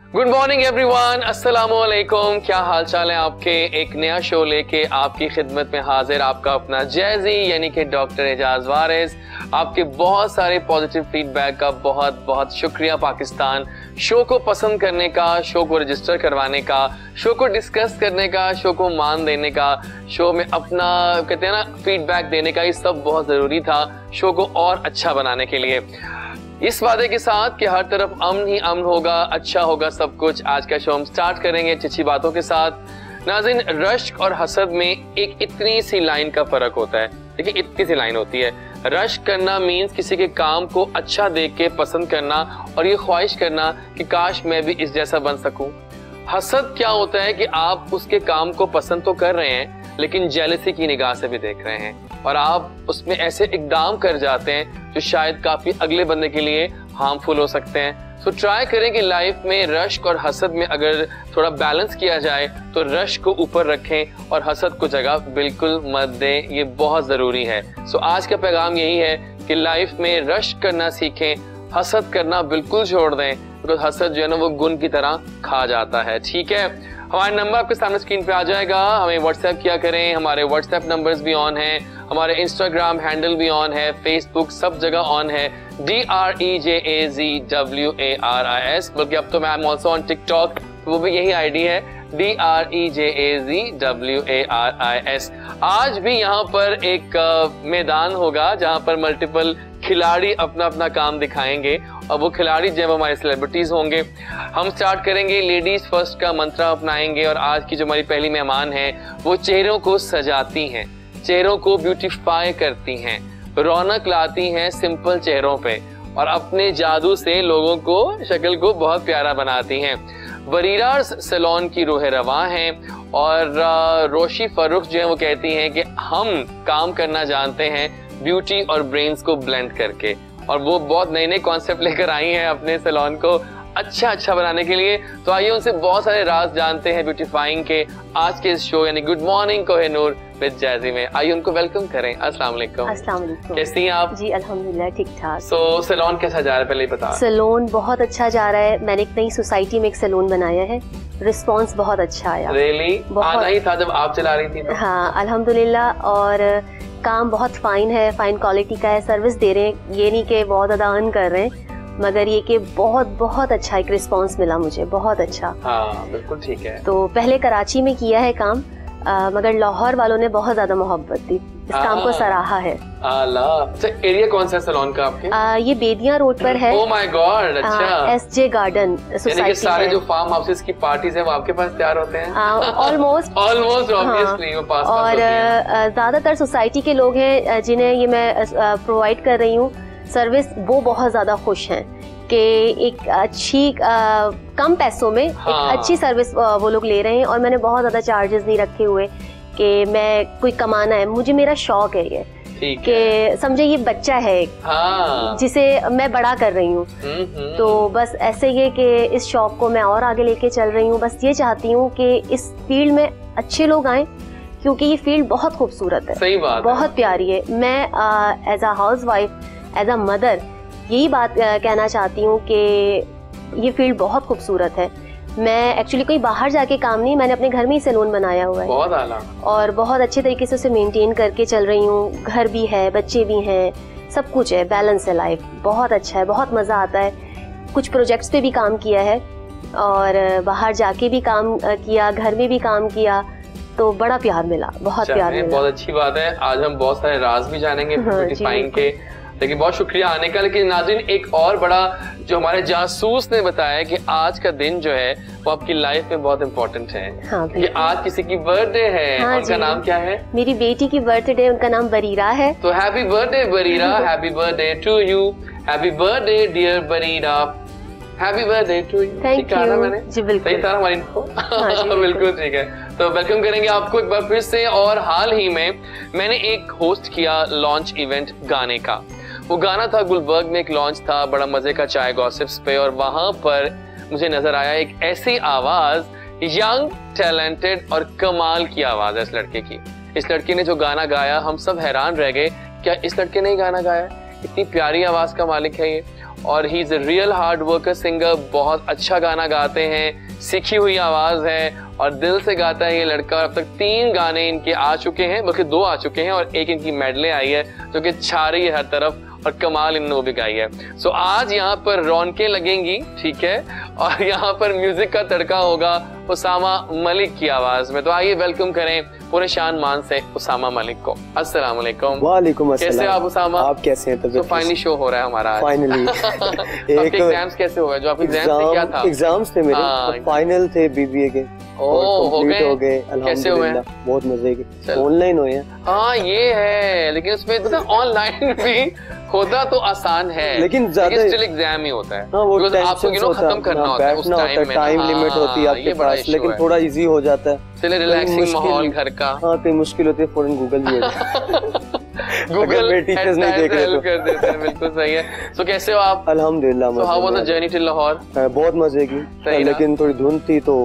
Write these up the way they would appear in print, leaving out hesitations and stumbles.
Good morning everyone, अस्सलाम वालेकुम। क्या हाल चाल है आपके। एक नया शो लेके आपकी खिदमत में हाजिर आपका अपना जैजी यानी कि डॉक्टर एजाज वारिस। आपके बहुत सारे पॉजिटिव फीडबैक का बहुत बहुत शुक्रिया पाकिस्तान। शो को पसंद करने का, शो को रजिस्टर करवाने का, शो को डिस्कस करने का, शो को मान देने का, शो में अपना कहते हैं ना फीडबैक देने का, ये सब बहुत ज़रूरी था शो को और अच्छा बनाने के लिए। इस वादे के साथ कि हर तरफ अमन ही अमन होगा, अच्छा होगा सब कुछ। आज का शो हम स्टार्ट करेंगे अच्छी बातों के साथ। नाज़रीन, रश्क और हसद में एक इतनी सी लाइन का फर्क होता है। देखिए, इतनी सी लाइन होती है। रश्क करना मीन्स किसी के काम को अच्छा देख के पसंद करना और ये ख्वाहिश करना कि काश मैं भी इस जैसा बन सकूं। हसद क्या होता है कि आप उसके काम को पसंद तो कर रहे हैं लेकिन जेलसी की निगाह से भी देख रहे हैं और आप उसमें ऐसे इकदाम कर जाते हैं जो शायद काफी अगले बंदे के लिए हार्मफुल हो सकते हैं। सो ट्राई करें कि लाइफ में रश्क और हसद में अगर थोड़ा बैलेंस किया जाए तो रश्क को ऊपर रखें और हसद को जगह बिल्कुल मत दें, ये बहुत जरूरी है। सो आज का पैगाम यही है कि लाइफ में रश्क करना सीखें, हसद करना बिल्कुल छोड़ दें, बिकॉज हसद जो है ना वो गुण की तरह खा जाता है। ठीक है, हमारा नंबर आपके सामने स्क्रीन पे आ जाएगा, हमें व्हाट्सएप किया करें। हमारे व्हाट्सएप नंबर्स भी ऑन हैं, हमारे इंस्टाग्राम हैंडल भी ऑन है, फेसबुक सब जगह ऑन है, DREJAZWARIS। बल्कि अब तो मैं I am also on TikTok, वो भी यही आईडी है, DREJAZWARIS। आज भी यहाँ पर एक मैदान होगा जहाँ पर मल्टीपल खिलाड़ी अपना अपना काम दिखाएंगे और वो खिलाड़ी जो हमारे सेलिब्रिटीज होंगे। हम स्टार्ट करेंगे लेडीज फर्स्ट का मंत्र अपनाएंगे और आज की जो हमारी पहली मेहमान है वो चेहरों को सजाती हैं, चेहरों को ब्यूटीफाई करती हैं, रौनक लाती हैं सिंपल चेहरों पे और अपने जादू से लोगों को शक्ल को बहुत प्यारा बनाती हैं। बरीरा सैलून की रूह रवा हैं और रोशी फरूख जो है वो कहती हैं कि हम काम करना जानते हैं ब्यूटी और ब्रेन्स को ब्लेंड करके, और वो बहुत नए नए कॉन्सेप्ट लेकर आई हैं अपने सैलून को अच्छा बनाने के लिए। तो आइए उनसे बहुत सारे राज जानते हैं ब्यूटीफाइंग के आज के इस शो यानी good morning Kohinoor with jazzy में। आइए उनको वेलकम करें। अस्सलाम वालेकुम। अस्सलाम वालेकुम। कैसी हैं आप? जी अल्हम्दुलिल्लाह ठीक ठाक। सो सैलून कैसा जा रहा है पहले ही बता। सैलून बहुत अच्छा जा रहा है। मैंने एक नई सोसाइटी में एक सैलून बनाया है, रिस्पांस बहुत अच्छा आया। रियली? आना ही था जब आप चला रही थी तो। हाँ अल्हम्दुलिल्लाह, और काम बहुत फाइन है, फाइन क्वालिटी का है, सर्विस दे रहे हैं। ये नहीं कि बहुत ज़्यादा अर्न कर रहे हैं, मगर ये कि बहुत अच्छा एक रिस्पांस मिला मुझे, बहुत अच्छा। हाँ बिल्कुल ठीक है। तो पहले कराची में किया है काम, मगर लाहौर वालों ने बहुत ज्यादा मोहब्बत दी, इस काम को सराहा है। अच्छा, एरिया कौन सा सैलून का आपके? ये बेदियां रोड पर है। ओह माय गॉड, अच्छा। SJ garden society. सारे जो फार्म हाउसेस की पार्टीज हैं वो आपके पास तैयार होते हैं? ऑलमोस्ट ऑब्वियसली वो पास और ज्यादातर सोसाइटी के लोग हैं जिन्हें ये मैं प्रोवाइड कर रही हूँ सर्विस, वो बहुत ज्यादा खुश हैं कि एक अच्छी कम पैसों में एक अच्छी सर्विस वो लोग ले रहे हैं। और मैंने बहुत ज्यादा चार्जेस नहीं रखे हुए कि मैं कोई कमाना है, मुझे मेरा शौक है ये कि समझे ये बच्चा है जिसे मैं बड़ा कर रही हूँ। तो बस ऐसे ही कि इस शौक को मैं और आगे लेके चल रही हूँ। बस ये चाहती हूँ कि इस फील्ड में अच्छे लोग आए क्योंकि ये फील्ड बहुत खूबसूरत है। सही बात, बहुत प्यारी है। मैं as a house as a mother यही बात कहना चाहती हूँ कि ये फील्ड बहुत खूबसूरत है। मैं एक्चुअली कोई बाहर जाके काम नहीं, मैंने अपने घर में ही सैलून बनाया हुआ है। बहुत आला। और बहुत अच्छे तरीके से उसे मेंटेन करके चल रही हूँ। घर भी है, बच्चे भी हैं, सब कुछ है, बैलेंस है लाइफ। बहुत अच्छा है, बहुत मज़ा आता है। कुछ प्रोजेक्ट्स पे भी काम किया है और बाहर जाके भी काम किया, घर में भी काम किया, तो बड़ा प्यार मिला, बहुत प्यार मिला। बहुत अच्छी बात है। आज हम बहुत सारे राज भी जानेंगे ब्यूटीफाइंग के, लेकिन बहुत शुक्रिया आने का। लेकिन नाज़रीन, एक और बड़ा जो हमारे जासूस ने बताया कि आज का दिन जो है वो आपकी लाइफ में बहुत इम्पोर्टेंट है। कि आज किसी की बर्थडे है। उनका नाम क्या है? मेरी बेटी की बर्थडे, उनका नाम बरीरा है। तो happy birthday Bareera, happy birthday to you, happy birthday dear Bareera, happy birthday to you. Thank you. मैंने जी बिल्कुल सही था हमारी इनको? बिल्कुल ठीक है। तो वेलकम करेंगे आपको एक बार फिर से। और हाल ही में मैंने एक होस्ट किया लॉन्च इवेंट गाने का। वो गाना था गुलबर्ग में, एक लॉन्च था, बड़ा मजे का चाय गॉसिप्स पे, और वहां पर मुझे नजर आया एक ऐसी आवाज, यंग टैलेंटेड और कमाल की आवाज है इस लड़के की। इस लड़के ने जो गाना गाया हम सब हैरान रह गए, क्या इस लड़के ने ही गाना गाया? इतनी प्यारी आवाज का मालिक है ये, और he is a real hard worker singer. बहुत अच्छा गाना गाते हैं, सीखी हुई आवाज है और दिल से गाता है ये लड़का। और अब तक 3 गाने इनके आ चुके हैं, बल्कि 2 आ चुके हैं और एक इनकी मेडले आई है जो कि छा रही है हर तरफ, और कमाल इन्होंने भी गाई है। सो आज यहाँ पर रौनकें लगेंगी, ठीक है, और यहाँ पर म्यूजिक का तड़का होगा उसामा मलिक की आवाज में। तो आइए वेलकम करें पूरे शान मान से उसामा मलिक को। अस्सलाम वालेकुम। वालेकुम अस्सलाम। कैसे आप उसामा? आप कैसे हैं? तो फाइनली शो हो रहा है हमारा आज। फाइनली। एक एग्जाम्स कैसे हुए? जो आप एग्जाम्स थे क्या था? एग्जाम्स थे मेरे, फाइनल थे बीबीए के। हो गए? कैसे हुए? बहुत मजे के, ऑनलाइन हुए हैं। हाँ ये है, लेकिन उसमें तो ऑनलाइन भी होता तो आसान है, लेकिन ज्यादा स्टिल एग्जाम ही होता है। हाँ, वो आपको खत्म करना होता है उस टाइम में, टाइम लिमिट होती है आपके पास, लेकिन थोड़ा इजी हो जाता है, चलिए रिलैक्सिंग माहौल घर का। हाँ, कहीं मुश्किल होती है फौरन गूगल भी हो गूगल टीचर्स नहीं देख रहे हेल्प कर देते हैं। बिल्कुल सही है। सो कैसे हो आप? अल्हम्दुलिल्लाह। So how was the journey to Lahore? बहुत मजे की, लेकिन थोड़ी धुंध थी तो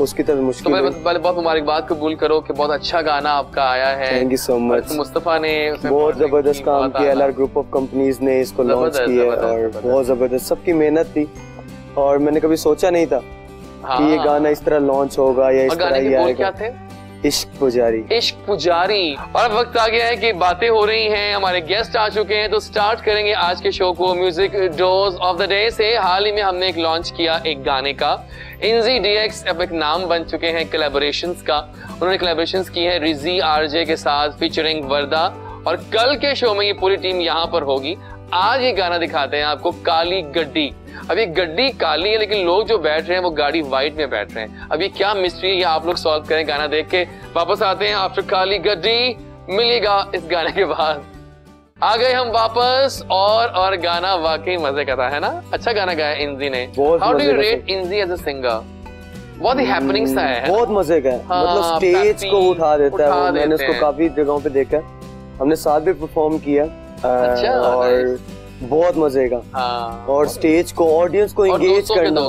उसकी तरह मुश्किल। तो बहुत मुबारकबाद कबूल करो कि बहुत अच्छा गाना आपका आया है। Thank you so much. Mustafa ने बहुत जबरदस्त काम किया, LR ग्रुप ऑफ कंपनीज ने इसको लॉन्च किया और बहुत जबरदस्त, सबकी मेहनत थी और मैंने कभी सोचा नहीं था कि ये गाना इस तरह लॉन्च होगा या इस तरह ही आएगा। क्या थे? इश्क पुजारी। इश्क पुजारी। और अब वक्त आ गया है कि बातें हो रही हैं, हमारे गेस्ट आ चुके हैं, तो स्टार्ट करेंगे आज के शो को music dose of the day से। हाल ही में हमने एक लॉन्च किया एक गाने का, इंजी DX अब एक नाम बन चुके हैं कोलैबोरेशंस का। उन्होंने कोलैबोरेशंस की है रिजी RJ के साथ फीचरिंग वर्दा, और कल के शो में ये पूरी टीम यहाँ पर होगी। आज ये गाना दिखाते हैं आपको, काली गड्डी। अब ये गड्डी काली है लेकिन लोग जो बैठ रहे हैं वो गाड़ी व्हाइट में बैठ रहे हैं। अब ये क्या मिस्ट्री है, ये आप लोग सॉल्व करें। गाना देख के वापस आते हैं आफ्टर काली गड्डी, मिलेगा इस गाने के बाद। आ गए हम वापस, और गाना वाकई मजे का था, है ना? अच्छा गाना गाया इंजी ने। हाउ डू यू रेट इंजी एज अ सिंगर? बहुत ही हैपनिंग सा है, बहुत मजे का है। मतलब स्टेज को उठा देता है। मैंने उसको काफी जगहों पे देखा, हमने साथ भी परफॉर्म किया। अच्छा, और बहुत मजे का। और स्टेज को, ऑडियंस को एंगेज करना।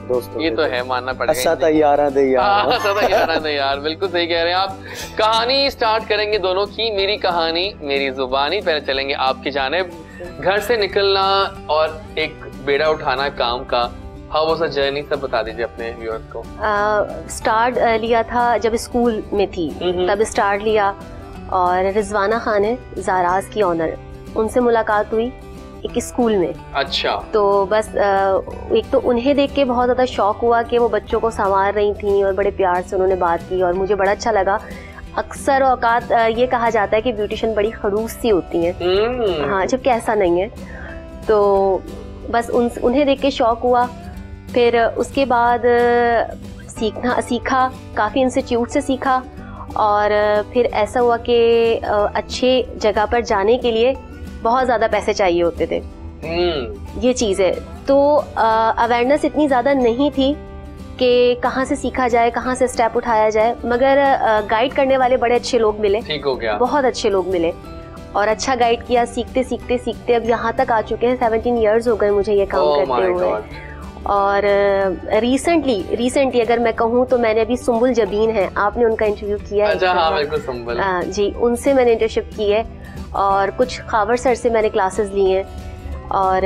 दोस्तों ये तो है, मानना पड़ेगा। अच्छा था यारा दे यार। अच्छा था यारा दे यार, बिल्कुल सही कह रहे हैं आप। कहानी स्टार्ट करेंगे दोनों की, मेरी कहानी मेरी जुबानी। पहले चलेंगे आपकी जानिब। घर से निकलना और एक बेड़ा उठाना काम का, हाउ वाज द जर्नी, सब बता दीजिए अपने व्यूअर्स को। स्टार्ट लिया था जब स्कूल में थी, तब स्टार्ट लिया। और रिजवाना खान है जाराज की ऑनर, उनसे मुलाकात हुई एक स्कूल में। अच्छा। तो बस एक तो उन्हें देख के बहुत ज़्यादा शौक हुआ कि वो बच्चों को संवार रही थी और बड़े प्यार से उन्होंने बात की और मुझे बड़ा अच्छा लगा। अक्सर औकात ये कहा जाता है कि ब्यूटिशियन बड़ी खड़ूस सी होती हैं, हाँ, जबकि ऐसा नहीं है। तो बस उन्हें देख के शौक हुआ। फिर उसके बाद सीखा काफ़ी इंस्टीट्यूट से सीखा, और फिर ऐसा हुआ कि अच्छे जगह पर जाने के लिए बहुत ज़्यादा पैसे चाहिए होते थे। ये चीज़ है, तो अवेयरनेस इतनी ज़्यादा नहीं थी कि कहाँ से सीखा जाए, कहाँ से स्टेप उठाया जाए, मगर गाइड करने वाले बड़े अच्छे लोग मिले। ठीक हो गया। बहुत अच्छे लोग मिले और अच्छा गाइड किया। सीखते सीखते सीखते अब यहाँ तक आ चुके हैं। 17 ईयर्स हो गए मुझे ये काम करते हुए। और रिसेंटली अगर मैं कहूँ तो मैंने अभी सुम्बुल जबीन है, आपने उनका इंटरव्यू किया है? अच्छा, हाँ, बिल्कुल सुम्बुल जी, उनसे मैंने इंटर्नशिप की है और कुछ खावर सर से मैंने क्लासेस ली हैं। और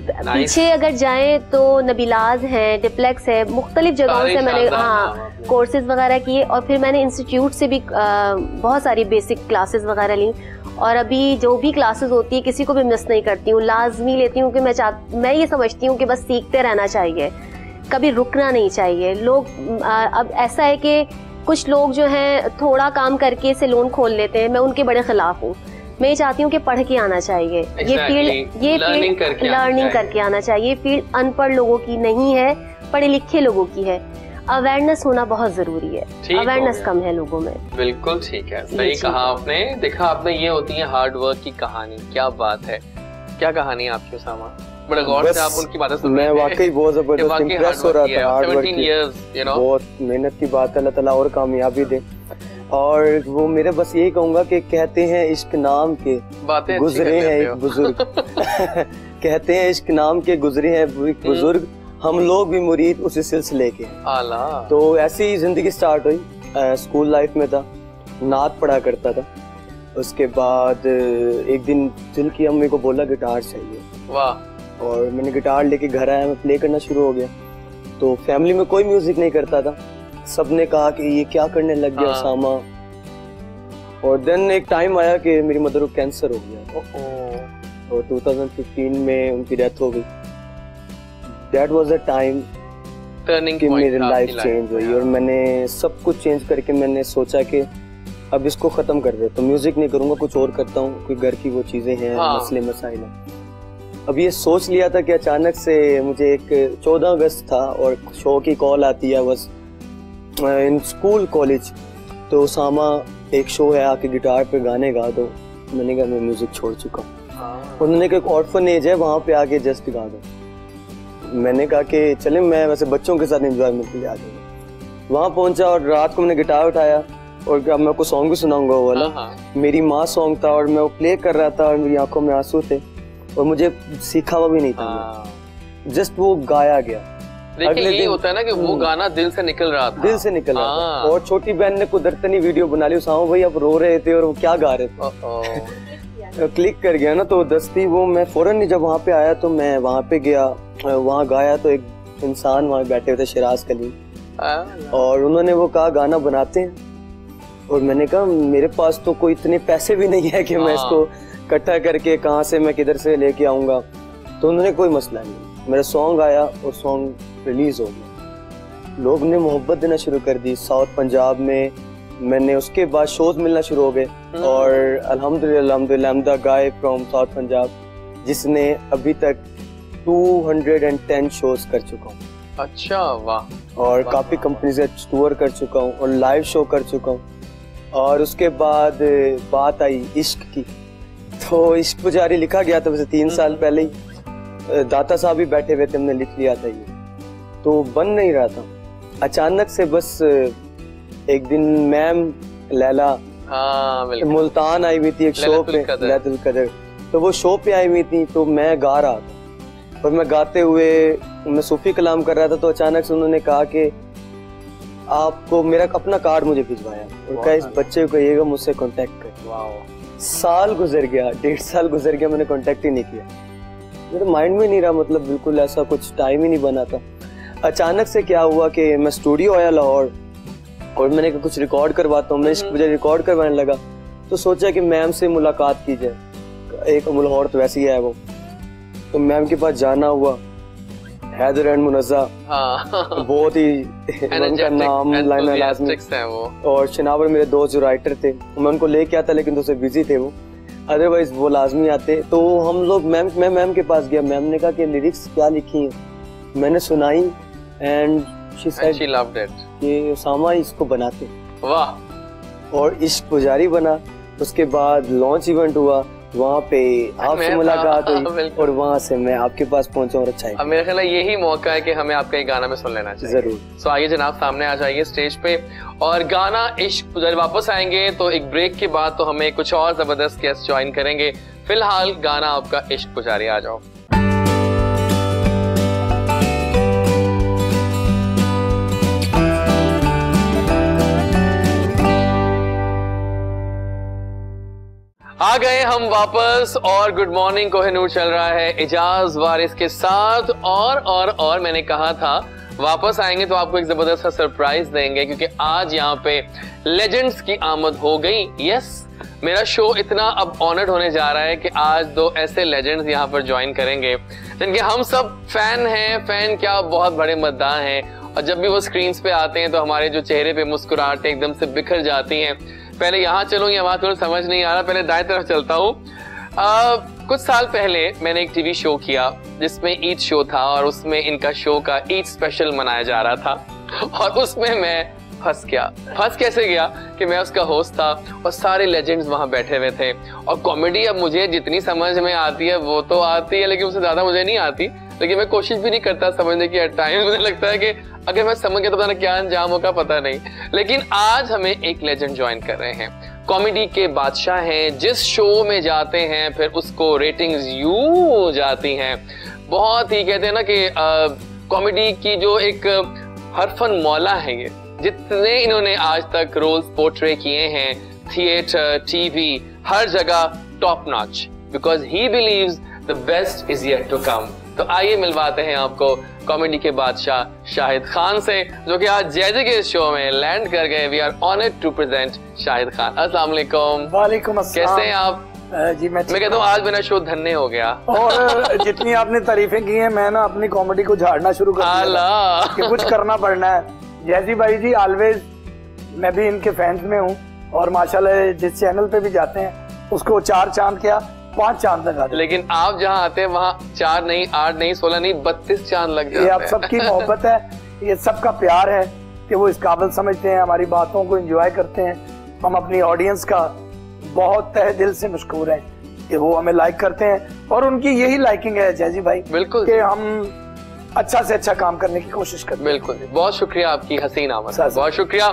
पीछे अगर जाएं तो नबीलाज हैं, डिप्लेक्स है, मुख्तलिफ जगहों से मैंने कोर्सेज वगैरह किए। और फिर मैंने इंस्टीट्यूट से भी बहुत सारी बेसिक क्लासेस वगैरह ली। और अभी जो भी क्लासेस होती है किसी को भी मिस नहीं करती हूँ, लाजमी लेती हूँ कि मैं ये समझती हूँ कि बस सीखते रहना चाहिए, कभी रुकना नहीं चाहिए। लोग अब ऐसा है कि कुछ लोग जो हैं थोड़ा काम करके सैलून खोल लेते हैं, मैं उनके बड़े खिलाफ हूँ। मैं ये चाहती हूँ कि पढ़ के आना चाहिए। ये फील्ड लर्निंग करके आना चाहिए। फील्ड अनपढ़ लोगों की नहीं है, पढ़े लिखे लोगों की है। अवेयरनेस होना बहुत जरूरी है, अवेयरनेस कम है लोगों में। बिल्कुल ठीक है, सही कहा आपने। देखा आपने, ये होती है हार्ड वर्क की कहानी। क्या बात है, क्या कहानी है आपकी उसामा? बड़े गौर से आप उनकी बातें सुन रहे हैं। मैं वाकई बहुत जबरदस्त इंप्रेस हो रहा था। हार्ड वर्क, 17 years, बहुत मेहनत की बात है। अल्लाह ताला और कामयाबी दे। और वो मेरे बस यही कहूंगा कि कहते हैं इश्क नाम के गुजरे हैं एक बुजुर्ग कहते हैं इश्क नाम के गुजरे हैं एक बुजुर्ग, हम लोग भी मुरीद उसी सिलसिले के। तो ऐसी जिंदगी स्टार्ट हुई। स्कूल लाइफ में था, नात पढ़ा करता था। उसके बाद एक दिन दिल की अम्मी को बोला गिटार चाहिए। वाह। और मैंने गिटार लेके घर आया, मैं प्ले करना शुरू हो गया। तो फैमिली में कोई म्यूजिक नहीं करता था, सबने कहा कि ये क्या करने लग गया उसामा। और देन एक टाइम आया कि मेरी मदर को कैंसर हो गया और 2015 में उनकी डेथ हो गई। दैट वाज अ टाइम कि मेरी लाइफ चेंज हुई और मैंने सब कुछ चेंज करके मैंने सोचा कि अब इसको खत्म कर दे। तो म्यूजिक नहीं करूंगा, कुछ और करता हूँ, कोई घर की वो चीजें हैं, मसले मसाइल हैं। अब ये सोच लिया था कि अचानक से मुझे एक 14 अगस्त था और शो की कॉल आती है बस इन स्कूल कॉलेज, तो उसामा एक शो है, आके गिटार पे गाने गा दो। मैंने कहा मैं म्यूजिक छोड़ चुका हूँ। उन्होंने कहा एक ऑर्फनेज है वहाँ पे आके जस्ट गा दो। मैंने कहा कि चले मैं वैसे बच्चों के साथ एंजॉयमेंट के लिए आ जाऊंगा। वहाँ पहुंचा और रात को मैंने गिटार उठाया और मैं आपको सॉन्ग भी सुनाऊंगा वो वाला। मेरी माँ सॉन्ग था और मैं वो प्ले कर रहा था और मेरी आंखों में आंसू थे और मुझे सीखा हुआ भी नहीं था, जस्ट वो गाया गया। देखिए ये होता है ना कि वो गाना दिल से निकल रहा था, दिल से निकल रहा था। और छोटी बहन ने कुदरतनी वीडियो बना ली, उसामा भाई आप रो रहे थे और वो क्या गा रहे थे। क्लिक कर गया ना, तो दस्ती वो मैं फौरन जब वहाँ पे आया तो मैं वहाँ पे गया, वहाँ गाया तो एक इंसान वहाँ बैठे हुए थे, शिराज कलीम, और उन्होंने वो कहा गाना बनाते हैं। और मैंने कहा मेरे पास तो कोई इतने पैसे भी नहीं है कि मैं इसको इकट्ठा करके कहाँ से मैं किधर से लेके आऊंगा। तो उन्होंने कोई मसला नहीं, मेरा सॉन्ग आया और सॉन्ग रिलीज हो गया। लोग ने मोहब्बत देना शुरू कर दी साउथ पंजाब में। मैंने उसके बाद शोज मिलना शुरू हो गए और अल्हम्दुलिल्लाह I am the guy from south Punjab जिसने अभी तक 210 शोज कर चुका हूँ। अच्छा, वाह। और काफी कंपनी से टूर कर चुका हूँ और लाइव शो कर चुका हूँ। और उसके बाद बात आई इश्क की, तो इश्क पुजारी लिखा गया था वैसे 3 साल पहले ही, दाता साहब भी बैठे हुए थे, हमने लिख लिया था ये, तो बन नहीं रहा था। अचानक से बस एक दिन मैम लैला मुल्तान आई हुई थी एक शो पे, लैलतुल कदर, तो वो शो पे आई हुई थी, तो मैं गा रहा था और मैं गाते हुए मैं सूफी कलाम कर रहा था। तो अचानक से उन्होंने कहा कि आपको मेरा अपना कार्ड मुझे भिजवाया और कहा इस बच्चे को कहिएगा मुझसे कांटेक्ट कर। साल गुजर गया, 1.5 साल गुजर गया, मैंने कांटेक्ट ही नहीं किया, मेरे माइंड में नहीं रहा, मतलब बिल्कुल ऐसा कुछ टाइम ही नहीं बना था। अचानक से क्या हुआ कि मैं स्टूडियो आया लाहौर और मैंने कुछ रिकॉर्ड करवाता हूँ, मैं मुझे रिकॉर्ड करवाने लगा तो सोचा कि मैम से मुलाकात की जाए, एक लाहौर तो वैसे ही है वो, तो मैम के पास जाना हुआ। हैदर एंड मुनज़्ज़ा, बहुत ही उनका नाम लाइना लाज़मी है वो। और शनावर मेरे दोस्त जो राइटर थे, मैं उनको लेके आता लेकिन तो बिजी थे वो, अदरवाइज वो लाजमी आते। तो हम लोग मैं मैम के पास गया, मैम ने कहा कि लिरिक्स क्या लिखी हैं, मैंने सुनाई and she said she loved it कि उसामा इसको बनाते। वाह। और इश्क पुजारी बना। उसके बाद लॉन्च इवेंट हुआ, वहाँ पे आपसे मुलाकात हुई और वहाँ से मैं आपके पास पहुँचा और अच्छा है। मेरा ख्याल है यही मौका है कि हमें आपका एक गाना में सुन लेना चाहिए। जरूर। सो आइए जनाब, सामने आ जाइए स्टेज पे और गाना इश्क पुजारी। वापस आएंगे तो एक ब्रेक के बाद तो हमें कुछ और जबरदस्त गेस्ट ज्वाइन करेंगे। फिलहाल गाना आपका इश्क पुजारी, आ जाओ। आ गए हम वापस और गुड मॉर्निंग कोहिनूर चल रहा है एजाज वारिस के साथ। और मैंने कहा था वापस आएंगे तो आपको एक जबरदस्त सा सरप्राइज देंगे क्योंकि आज यहाँ पे लेजेंड्स की आमद हो गई। यस, मेरा शो इतना अब ऑनर्ड होने जा रहा है कि आज 2 ऐसे लेजेंड्स यहाँ पर ज्वाइन करेंगे जिनके हम सब फैन हैं। फैन क्या, बहुत बड़े मद्दाह हैं और जब भी वो स्क्रीन पे आते हैं तो हमारे जो चेहरे पे मुस्कुराहटें एकदम से बिखर जाती हैं। पहले यहाँ चलूं या वहां चलूं समझ नहीं आ रहा, पहले दाएं तरफ चलता हूँ। कुछ साल पहले मैंने एक टीवी शो किया जिसमें ईद शो था और उसमें इनका शो का ईद स्पेशल मनाया जा रहा था और उसमें मैं फंस गया। फंस कैसे गया कि मैं उसका होस्ट था और सारे लेजेंड्स वहां बैठे हुए थे। और कॉमेडी अब मुझे जितनी समझ में आती है वो तो आती है, लेकिन उससे ज्यादा मुझे नहीं आती, लेकिन मैं कोशिश भी नहीं करता समझने की। एट टाइम्स मुझे लगता है कि अगर मैं समझ गया तो पता क्या अंजाम होगा पता नहीं। लेकिन आज हमें एक लेजेंड ज्वाइन कर रहे हैं, कॉमेडी के बादशाह हैं, जिस शो में जाते हैं फिर उसको रेटिंग्स यूं जाती हैं। बहुत ही कहते हैं ना कि कॉमेडी की जो एक हरफन मौला है ये, जितने इन्होंने आज तक रोल्स पोर्ट्रे किए हैं, थिएटर, टीवी, हर जगह top notch, because he believes the best is yet to come. तो आइए मिलवाते हैं आपको कॉमेडी के बादशाह शाहिद खान से, जो कि आज जैज़ी के शो में लैंड कर गए। We are honoured to present Shahid Khan. अस्सलाम वालेकुम। वालेकुम अस्सलाम। कैसे हैं आप? जी मैं कहता हूँ आज मेरा शो धन्य हो गया। और जितनी आपने तारीफें की हैं, मैं ना अपनी कॉमेडी को झाड़ना शुरू कर दिया कि कुछ करना पड़ना है। जैज़ी भाई जी ऑलवेज, मैं भी इनके फैंस में हूँ और माशाल्लाह जिस चैनल पे भी जाते हैं उसको 4 चांद क्या 5 चांद लगा दे। लेकिन आप जहाँ आते हैं वहाँ 4 नहीं, 8 नहीं, 16 नहीं, 32 चांद लग जाते हैं। ये आप सबकी मोहब्बत है, ये सबका प्यार है कि वो इस काबिल समझते हैं, हमारी बातों को एंजॉय करते हैं। हम अपनी ऑडियंस का बहुत तहे दिल से मशकूर हैं कि वो हमें लाइक करते हैं और उनकी यही लाइकिंग है जैज़ी भाई, बिल्कुल, कि हम अच्छा से अच्छा काम करने की कोशिश करते हैं। बिल्कुल, बहुत शुक्रिया आपकी हसीन आमद, बहुत शुक्रिया।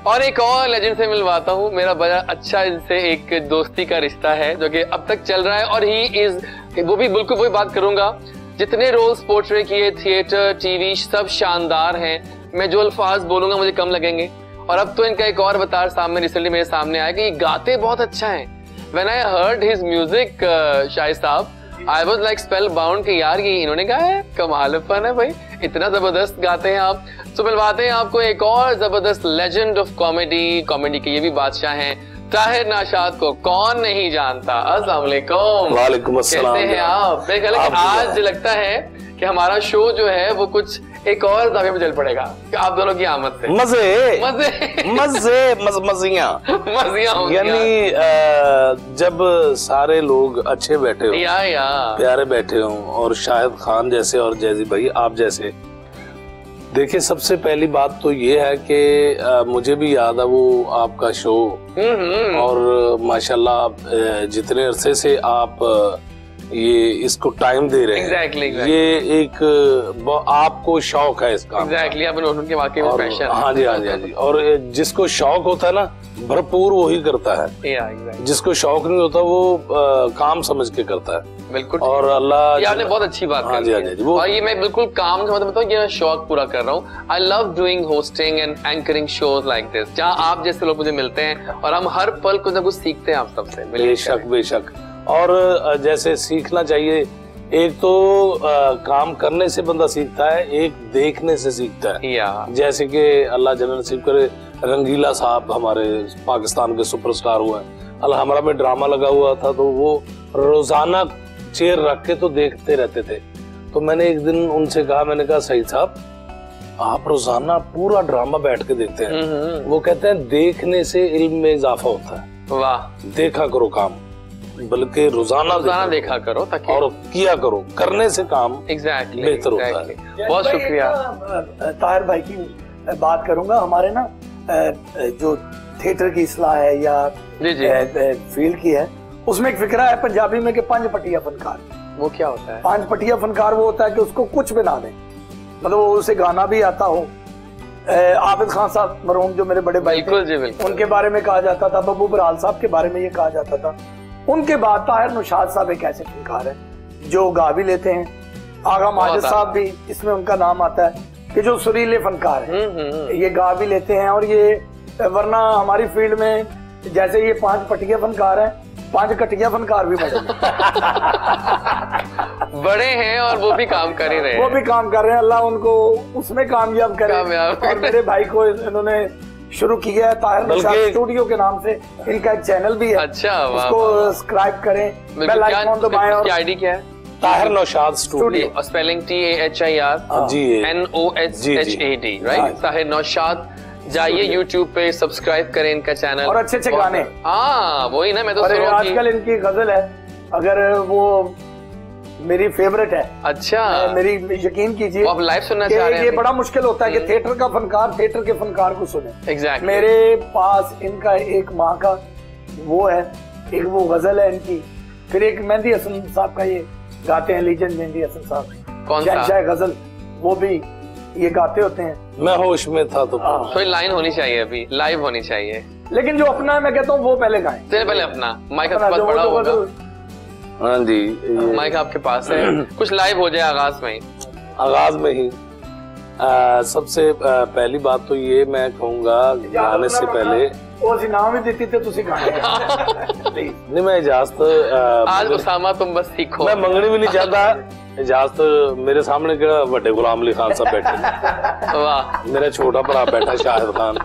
और एक और लेजेंड से मिलवाता हूँ, मेरा बड़ा अच्छा इनसे एक दोस्ती का रिश्ता है जो कि अब तक चल रहा है। और ही इज, वो भी बिल्कुल वही बात करूंगा, जितने रोल्स पोर्ट्रे किए थिएटर टीवी सब शानदार हैं। मैं जो अल्फाज बोलूंगा मुझे कम लगेंगे। और अब तो इनका एक और अवतार सामने रिसेंटली मेरे सामने आया कि ये गाते बहुत अच्छा है। When I heard his music Shahid साहब, I was like spellbound कि यार ये इन्होंने गाया है, कमाल फन है भाई, इतना जबरदस्त गाते हैं आप। तो मिलवाते हैं आपको एक और जबरदस्त लेजेंड ऑफ कॉमेडी के ये भी बादशाह हैं, ताहिर नौशाद को कौन नहीं जानता। अस्सलाम वालेकुम। वालेकुम अस्सलाम। कैसे हैं आप? मेरे ख्याल है कि आज लगता है कि हमारा शो जो है वो कुछ एक और दावे में चल पड़ेगा कि आप दोनों की आमद से मजे मजे मजे मजियां होंगी। यानी जब सारे लोग अच्छे बैठे हो, प्यारे बैठे हो, और शाहिद खान जैसे और जैज़ी भाई आप जैसे, देखिए सबसे पहली बात तो ये है कि मुझे भी याद है वो आपका शो, और माशाल्लाह जितने अरसे से आप ये इसको टाइम दे रहे हैं। exactly. ये एक आपको शौक है इसका। उनके वाकई में पैशन। हाँ जी, हाँ जी, हाँ जी। और जिसको शौक होता है ना भरपूर वही करता है। exactly. जिसको शौक नहीं होता वो काम समझ के करता है। बिल्कुल। और अल्लाह, ये आपने बहुत अच्छी बात हाँ जी, हाँ जी, और ये मैं बिल्कुल काम से मतलब बताऊं, ये मैं शौक पूरा कर रहा हूँ। I love doing hosting and anchoring shows like this, जहाँ आप जैसे लोग मुझे मिलते हैं और हम हर पल कुछ ना कुछ सीखते हैं आप सबसे। बेशक बेशक। और जैसे सीखना चाहिए, एक तो काम करने से बंदा सीखता है, एक देखने से सीखता है। जैसे कि अल्लाह जल्ल नसीब करे, रंगीला साहब हमारे पाकिस्तान के सुपरस्टार हुए हैं। अलहमरा में ड्रामा लगा हुआ था तो वो रोजाना चेयर रख के तो देखते रहते थे। तो मैंने एक दिन उनसे कहा, मैंने कहा सईद साहब आप रोजाना पूरा ड्रामा बैठ के देखते हैं। वो कहते हैं देखने से इल्म में इजाफा होता है। वाह। देखा करो काम, बल्कि रोजाना देखा करो ताकि और किया करो, करने से काम बेहतर होता है। बहुत शुक्रिया। ताहिर भाई की बात करूंगा, हमारे ना जो थिएटर की इस्लाह है या फील्ड की है, उसमें एक फिक्रा है पंजाबी में कि 5 पटिया फनकार। वो क्या होता है? 5 पटिया फनकार वो होता है कि उसको कुछ बना दे, मतलब उसे गाना भी आता हो। आबिद खान साहब मरहूम जो मेरे बड़े भाई थे, उनके बारे में कहा जाता था, बब्बू बराल साहब के बारे में ये कहा जाता था। उनके बाद ताहिर नौशाद साहब एक ऐसे फनकार है जो गा भी लेते हैं। आगा माजिद साहब भी इसमें उनका नाम आता है कि जो सुरीले फनकार है, ये गा भी लेते हैं। और ये वरना हमारी फील्ड में जैसे ये 5 पटिया फनकार हैं, 5 कटिया फनकार भी बड़े बड़े हैं और वो भी काम कर ही रहे हैं। वो भी काम कर रहे हैं, अल्लाह उनको उसमें कामयाब करे। और मेरे भाई को इन्होंने शुरू किया है ताहिर नौशाद स्टूडियो के नाम से, इनका एक चैनल भी है। अच्छा, उसको सब्सक्राइब करें, बेल आइकन दबाएं। और आईडी क्या है? ताहिर नौशाद स्टूडियो, और spelling TAHIR right? Tahir Naushad. जाइए YouTube पे सब्सक्राइब करें इनका चैनल, और अच्छे अच्छे गाने। हाँ वही ना, मैं तो आजकल इनकी गजल है, अगर वो मेरी फेवरेट है। अच्छा, मेरी यकीन कीजिए, आप लाइव सुनना चाह रहे हैं? ये बड़ा मुश्किल होता है कि थिएटर का फनकार थिएटर के फनकार को सुने। Exactly. मेरे पास इनका एक माँ का वो है, एक वो गजल है इनकी, फिर एक मेहंदी हसन साहब का ये गाते हैं, लीजेंड मेहंदी हसन साहब। कौन सा गजल? वो भी ये गाते होते हैं। मैं होश में था तो कोई लाइन होनी चाहिए, अभी लाइव होनी चाहिए। लेकिन जो अपना है मैं कहता हूँ वो पहले गाएं। पहले अपना माइक आपके पास बड़ा होगा। हाँ जी, माइक आपके पास है, कुछ लाइव हो जाए आगाज में ही। सबसे पहली बात तो ये मैं कहूँगा, गाने से पहले ਉਹ ਅਸੀਂ ਨਾਮ ਹੀ ਦਿੱਤੀ ਤੇ ਤੁਸੀਂ ਗਾਣੇ नहीं मैं इजाजत आज उसामा तुम बस सीखो, मैं मंगनी भी नहीं चाहता इजाजत। मेरे सामने केड़ा वड्डे गुलाम अली खान साहब बैठे, वाह, मेरा छोटा भरा बैठा शाहिद खान,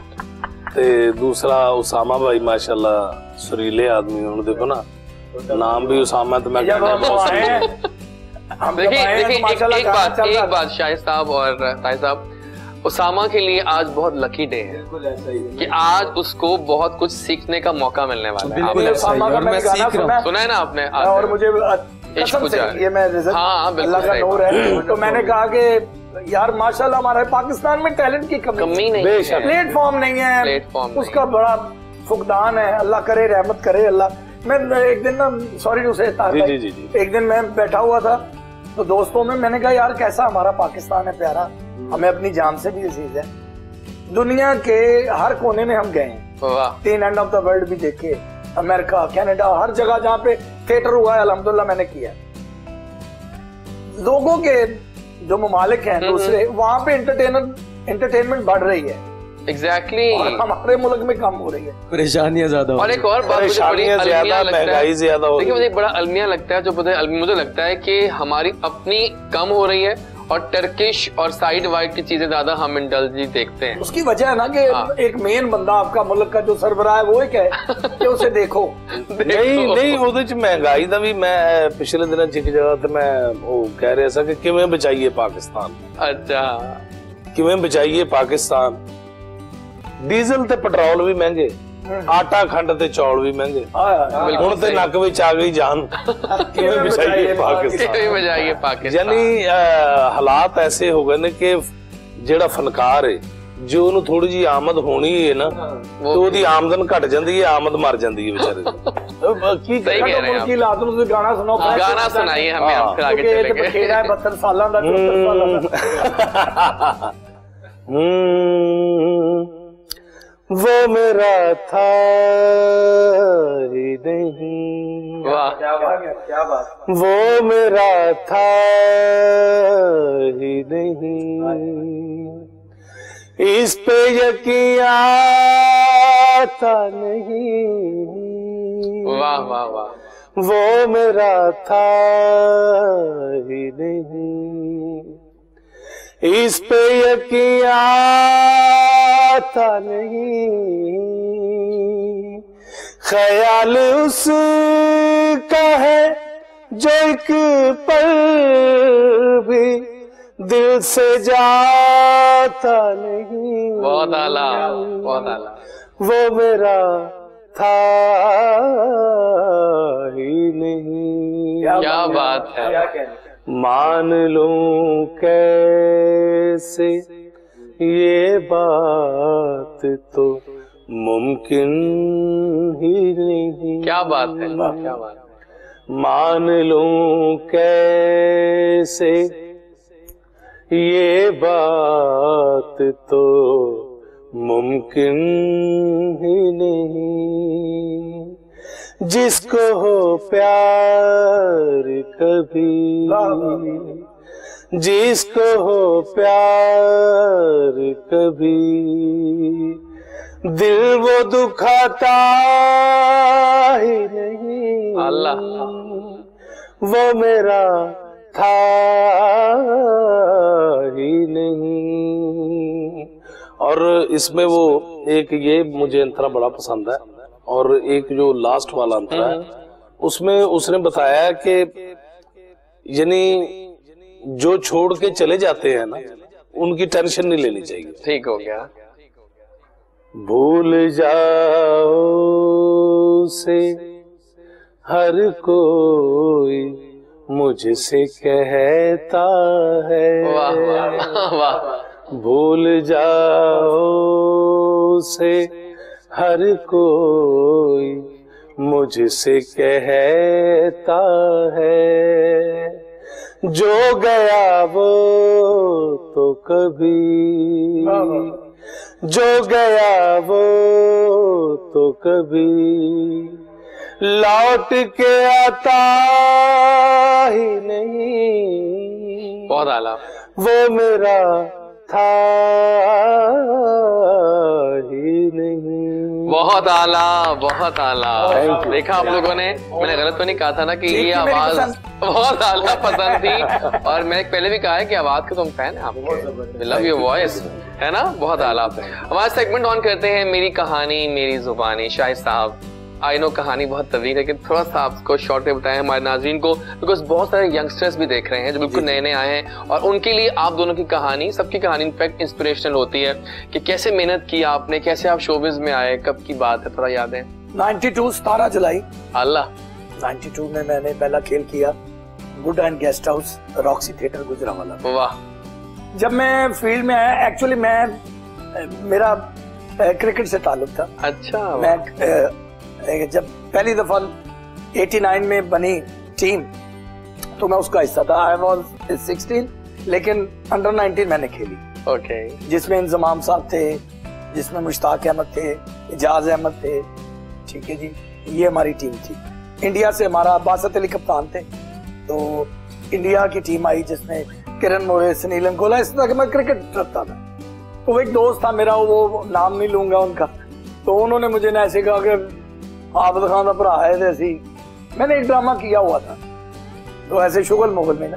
ते दूसरा उसामा भाई माशाल्लाह सुरीले आदमी। उन्होंने देखो ना नाम भी उसामा, तो मैं देखिए एक बात शाहिद साहब और ताहिर साहब, उसामा के लिए आज बहुत लकी डे है कि आज उसको बहुत कुछ सीखने का मौका मिलने वाला है। आपने सुना है ना आपने, और मुझे ये मैं हाँ अल्लाह का नूर है। तो मैंने कहा कि यार माशाल्लाह हमारे पाकिस्तान में टैलेंट की कमी नहीं, प्लेटफॉर्म नहीं है, उसका बड़ा फुकदान है। अल्लाह करे, रहमत करे अल्लाह। मैं एक दिन ना, सॉरी टू से, एक दिन मैं बैठा हुआ था तो दोस्तों में मैंने कहा यार कैसा हमारा पाकिस्तान है प्यारा, हमें अपनी जान से भी अजीज है। दुनिया के हर कोने में हम गए हैं, 3 एंड ऑफ द वर्ल्ड भी देखे, अमेरिका, कनाडा, हर जगह जहाँ पे थिएटर हुआ है अल्हम्दुलिल्लाह मैंने किया। लोगों के जो ममालिक हैं दूसरे, वहाँ पे एंटरटेनमेंट बढ़ रही है एग्जैक्टली, और हमारे मुल्क में कम हो रही है, परेशानियां ज्यादा। और एक और बात मुझे बड़ी अलमिया लगता है, देखिए मुझे बड़ा अलमिया लगता है, जो मुझे लगता है कि हमारी अपनी कम हो रही है और टर्किश और साइड वाइड की चीजें ज्यादा हम इंडल्जी देखते हैं। उसकी वजह है ना कि एक मेन बंदा आपका मुल्क का जो सरबराह है वो एक है कि उसे देखो। नहीं ਉਹਦੇ ਚ महंगाई ਦਾ ਵੀ मैं पिछले दिनों एक जगह ਤੇ मैं ਉਹ ਕਹਿ ਰਿਹਾ ਸੀ ਕਿ ਕਿਵੇਂ ਬਚਾਈਏ ਪਾਕਿस्तान। अच्छा, ਕਿਵੇਂ ਬਚਾਈਏ ਪਾਕਿस्तान। डीजल ते पेट्रोल भी महंगे, आटा खंड ते चौल भी महंगे, हुण ते नक विच आ गई जान किवें बचाइए पाकिस्तान। यानी हालात ऐसे हो गए ने कि जेड़ा फनकार है जो ਉਹਨੂੰ थोड़ी जी आमद होनी है ना तो ਉਹਦੀ आमदन घट जाती है, आमद मर जाती है बेचारे की। सही कह रहे हैं आप। तुम गाना सुनाओ, गाना सुनाइए हमें, हम फिर आगे चलेंगे। 72 साल दा 74 साल वो मेरा था ही नहीं, वाह क्या बात, वो मेरा था ही नहीं, इस पे यकीन आता नहीं, वाह वाह वाह, वो मेरा था ही नहीं, इस पे यकीन आता नहीं, ख्याल उसका है जो एक पल भी दिल से जाता नहीं। बहुत आला, बहुत आला। वो मेरा था ही नहीं। क्या बात है, क्या कहने। मान लूं कैसे ये बात तो मुमकिन ही नहीं। क्या बात है, क्या बात है। मान लूं कैसे ये बात तो मुमकिन ही नहीं, जिसको हो प्यार कभी, जिसको हो प्यार कभी, दिल वो दुखाता ही नहीं। अल्लाह, वो मेरा था ही नहीं। और इसमें वो एक ये मुझे अंतरा बड़ा पसंद है, और एक जो लास्ट वाला अंतरा है उसमें उसने बताया कि यानी जो छोड़ के चले जाते हैं ना उनकी टेंशन नहीं लेनी चाहिए। ठीक हो गया। भूल जाओ से हर कोई मुझसे कहता है, वाह वाह वाह। भूल जाओ से हर कोई मुझसे कहता है, जो गया वो तो कभी, जो गया वो तो कभी लौट के आता ही नहीं। बहुत आला। वो मेरा था ही नहीं। बहुत आला, बहुत आला। देखा आप लोगों ने, मैंने गलत तो नहीं कहा था ना कि ये आवाज बहुत आला पसंद थी। और मैंने पहले भी कहा है कि आवाज का तुम फैन है, आपको लव योर वॉइस, है ना, बहुत आला। हमारा सेगमेंट ऑन करते हैं, मेरी कहानी मेरी जुबानी। शाहिद साहब, आई नो कहानी बहुत तवील है, लेकिन थोड़ा सा आपको शॉर्ट में बताएं हमारे नाज़रीन को, बिकॉज बहुत सारे यंगस्टर्स भी देख रहे हैं जो बिल्कुल नए नए आए हैं, और उनके लिए आप दोनों की कहानी, सबकी कहानी इनफैक्ट इंस्पिरेशनल होती है कि कैसे मेहनत की आपने, कैसे आप शोबिज में आए, कब की बात है, थोड़ा याद है? 92 17 जुलाई अल्लाह 92 में मैंने पहला खेल किया good and guest house Roxy theatre Gujranwala. वाह। जब मैं फील्ड में आया, एक्चुअली मेरा क्रिकेट से ताल्लुक था। अच्छा। मैं जब पहली दफा 89 में बनी टीम तो मैं उसका हिस्सा था। आई वाज 16, लेकिन अंडर 19 मैंने खेली। ओके। जिसमें इंजमाम साहब थे, जिसमें मुश्ताक अहमद थे, एजाज अहमद थे, ठीक है जी, ये हमारी टीम थी। इंडिया से हमारा बासत अली कप्तान थे, तो इंडिया की टीम आई जिसमें किरण मोरे, सुनील अंकोला, इस तरह के मैं क्रिकेट रखता था। तो एक दोस्त था मेरा, वो नाम नहीं लूंगा उनका, तो उन्होंने मुझे ना ऐसे कहा कि आबिद खान का भरा है जैसी। मैंने एक ड्रामा किया हुआ था तो ऐसे शुगल मुगल में ना,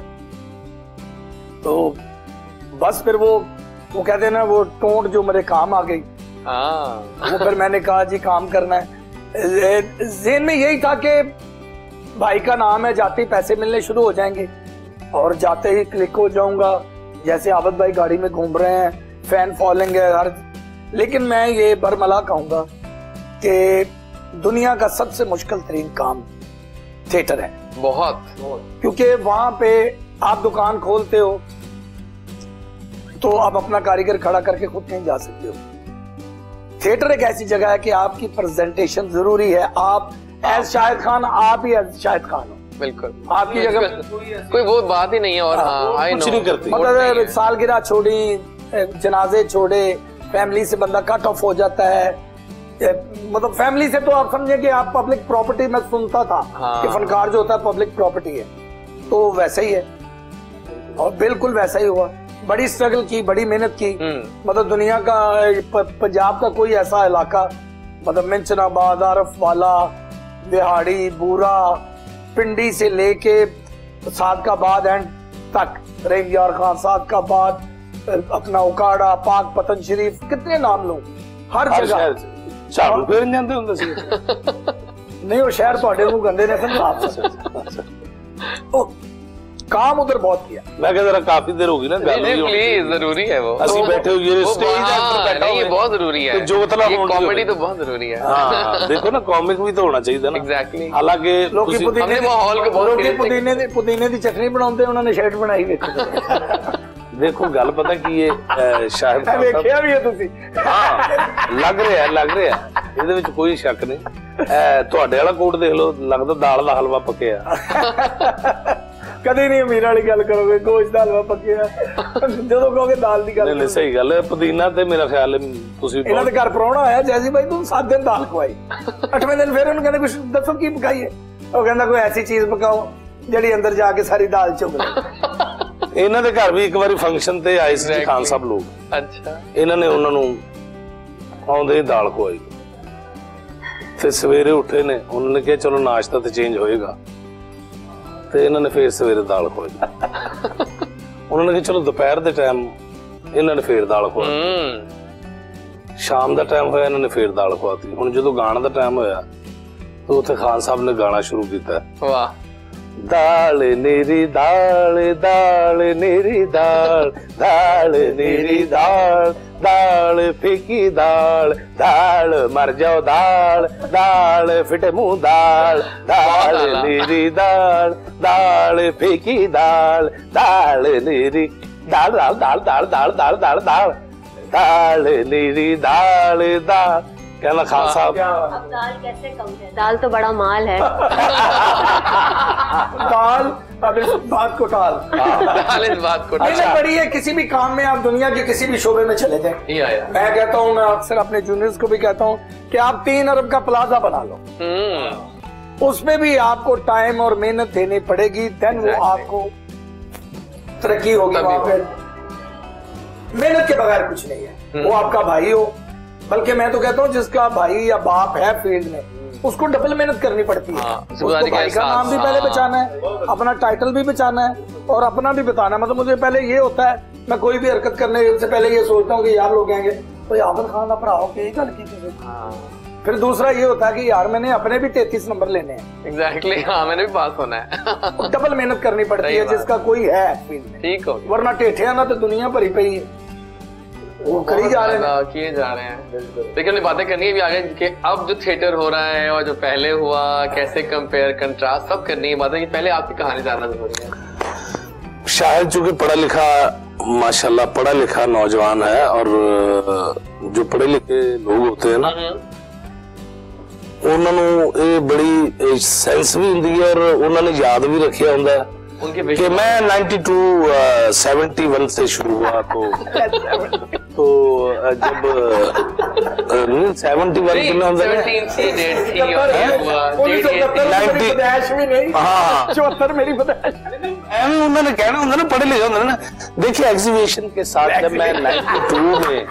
तो बस फिर वो कहते हैं ना, वो टोंट जो मेरे काम आ गई। वो फिर मैंने कहा जी काम करना है। ज़हन में यही था कि भाई का नाम है, जाते ही पैसे मिलने शुरू हो जाएंगे और जाते ही क्लिक हो जाऊंगा, जैसे आबिद भाई गाड़ी में घूम रहे हैं, फैन फॉलोइंग है हर। लेकिन मैं ये बरमला कहूंगा कि दुनिया का सबसे मुश्किल तरीन काम थिएटर है। बहुत। क्योंकि वहां पे आप दुकान खोलते हो तो आप अपना कारीगर खड़ा करके खुद नहीं जा सकते हो। थिएटर एक ऐसी जगह है कि आपकी प्रेजेंटेशन जरूरी है। आप एज शाहिद खान, आप ही एज शाहिद खान हो। बिल्कुल। आपकी जगह कोई वो बात ही नहीं है। और कुछ नहीं करते, मतलब सालगिरह छोड़ी, जनाजे छोड़े, फैमिली से बंदा कट ऑफ हो जाता है। मतलब फैमिली से तो आप समझे कि आप पब्लिक प्रॉपर्टी, मैं सुनता था कि फनकार जो होता है पब्लिक प्रॉपर्टी है, तो वैसा ही है और बिल्कुल वैसा ही हुआ। बड़ी स्ट्रगल की, बड़ी मेहनत की। मतलब दुनिया का, पंजाब का कोई ऐसा इलाका, मतलब मिंचनाबाद, आरफ वाला, बिहाड़ी, बूरा, पिंडी से लेके सादकाबाद एंड तक, रेंगियार खान, सादकाबाद, अपना उकाड़ा, पाक पतन शरीफ, कितने नाम लो, हर जगह झाड़ू फेरन जाते होंगे सी। नहीं, वो शहर ਤੁਹਾਡੇ ਨੂੰ गंदे ने समझा। काम उधर बहुत किया। मैं कह जरा काफी देर होगी ना, प्लीज जरूरी है वो। असि बैठे हुए, ये स्टेज एक्टर बैठा हुआ, ये बहुत जरूरी है। जो तला कॉमेडी तो बहुत जरूरी है। हां देखो ना, कॉमिक भी तो होना चाहिए ना। एग्जैक्टली। हालांकि लोग पुदीने माहौल को बहुत पुदीने दी चटनी बनाते, उन्होंने शर्ट बनाई देखो। देखो गल पता की है, शाहिद साहब देखिया भी है तुसी। हां लग रहा है ਇਹਦੇ ਵਿੱਚ ਕੋਈ ਸ਼ੱਕ ਨਹੀਂ। ਤੁਹਾਡੇ ਵਾਲਾ ਕੋਟ ਦੇਖ ਲਓ, ਲੱਗਦਾ ਦਾਲ ਦਾ ਹਲਵਾ ਪੱਕਿਆ। ਕਦੇ ਨਹੀਂ ਅਮੀਰ ਵਾਲੀ ਗੱਲ ਕਰੋਗੇ, ਗੋਸ਼ਤ ਦਾ ਹਲਵਾ ਪੱਕਿਆ, ਜਦੋਂ ਕਹੋਗੇ ਦਾਲ ਦੀ ਗੱਲ। ਨਹੀਂ ਸਹੀ ਗੱਲ ਹੈ। ਪੁਦੀਨਾ ਤੇ ਮੇਰਾ ਖਿਆਲ ਹੈ ਤੁਸੀਂ ਇਹਨਾਂ ਦੇ ਘਰ ਪ੍ਰਾਹੁਣਾ ਆਇਆ, ਜੈਸੀ ਭਾਈ ਤੂੰ 7 दिन ਦਾਲ ਖਵਾਈ, 8ਵੇਂ ਦਿਨ ਫਿਰ ਉਹਨੂੰ ਕਹਿੰਦੇ ਕੁਝ ਦੱਸੋ ਕੀ ਪਕਾਈਏ। ਉਹ ਕਹਿੰਦਾ ਕੋਈ ਐਸੀ ਚੀਜ਼ ਪਕਾਓ ਜਿਹੜੀ ਅੰਦਰ ਜਾ ਕੇ ਸਾਰੀ ਦਾਲ ਚੁਗ ਲੈ। ਇਹਨਾਂ ਦੇ ਘਰ ਵੀ ਇੱਕ ਵਾਰੀ ਫੰਕਸ਼ਨ ਤੇ ਆਏ ਸੀ ਖਾਨ ਸਾਹਿਬ ਲੋਕ। ਅੱਛਾ। ਇਹਨਾਂ ਨੇ ਉਹਨਾਂ ਨੂੰ ਆਉਂਦੇ ਹੀ ਦਾਲ ਖਵਾਈ। फिर सवेरे उठे ने, उन्होंने कहा चलो नाश्ता तो चेंज होएगा, तो इन्होंने फिर सवेरे दाल खुआई। उन्होंने कहा चलो दोपहर के टाइम, इन्होंने फिर दाल खुआई। शाम का टाइम होया, इन्होंने फिर दाल खुआती। हुण जो गाने का टाइम होया तो उत्थे खान साहब ने गाना शुरू किया। वाह। दाल नीरी दाल, दाल नीरी दाल, दाल नीरी दाल, दाल फीकी दाल, दाल मर जाओ दाल, दाल फिटे मुंह दाल, दाल नीरी दाल, दाल फीकी दाल, दाल नीरी दाल, दाल दाल दाल दाल दाल दाल दाल, दाल नीरी दाल दाल। कहना खान साहब अब दाल कैसे कम है, दाल तो बड़ा माल है। दाल अब इस बात को टाल, दाल इस बात को टाल। अच्छा। बड़ी है, किसी भी काम में आप दुनिया के किसी भी शोबे में चले जाए, मैं कहता हूँ, मैं अक्सर अपने जूनियर्स को भी कहता हूँ कि आप 3 अरब का प्लाजा बना लो, उसमें भी आपको टाइम और मेहनत देनी पड़ेगी, देन वो आपको तरक्की होगी। वहां पे मेहनत के बगैर कुछ नहीं है। वो आपका भाई हो, बल्कि मैं तो कहता हूँ जिसका भाई या बाप है फील्ड में उसको डबल मेहनत करनी पड़ती है। उसको भाई का नाम भी पहले बचाना है, अपना टाइटल भी बचाना है और अपना भी बताना है। मतलब मुझे पहले ये होता है, मैं कोई भी हरकत करने से पहले ये सोचता हूँ कि यार लोग कहेंगे तो आबिद खान का भरा हो के गल की। फिर दूसरा ये होता है कि यार मैंने अपने भी 33 नंबर लेने हैं। एग्जैक्टली, हाँ मैंने भी पास होना है। डबल मेहनत करनी पड़ती है जिसका कोई है फील्ड में। ठीक हो, वरना टेठे ना तो दुनिया भरी पई है, वो करी जा रहे हैं, किए जा रहे हैं। लेकिन हमने बातें करनी है भी आगे कि अब जो थिएटर हो रहा है और जो पहले हुआ, कैसे कंपेयर कंट्रास्ट सब करनी है बातें। कि पहले आपकी कहानी जानना जरूरी है। शायद चूंकि पढ़ा लिखा, माशाल्लाह पढ़ा लिखा नौजवान है, और जो पढ़े लिखे लोग होते हैं ना ਉਹਨਾਂ ਨੂੰ ਇਹ ਬੜੀ ਸੈਂਸ ਵੀ ਹੁੰਦੀ ਹੈ, ਔਰ ਉਹਨਾਂ ਨੇ ਯਾਦ भी रखा ਹੁੰਦਾ है कि मैं 71 से शुरू हुआ तो जब 71 कितना होता है, 74 मेरी उन्होंने कहना होता ना, पढ़े लिखे होंगे ना। देखिए एग्जीबिशन के साथ जब मैं 92 में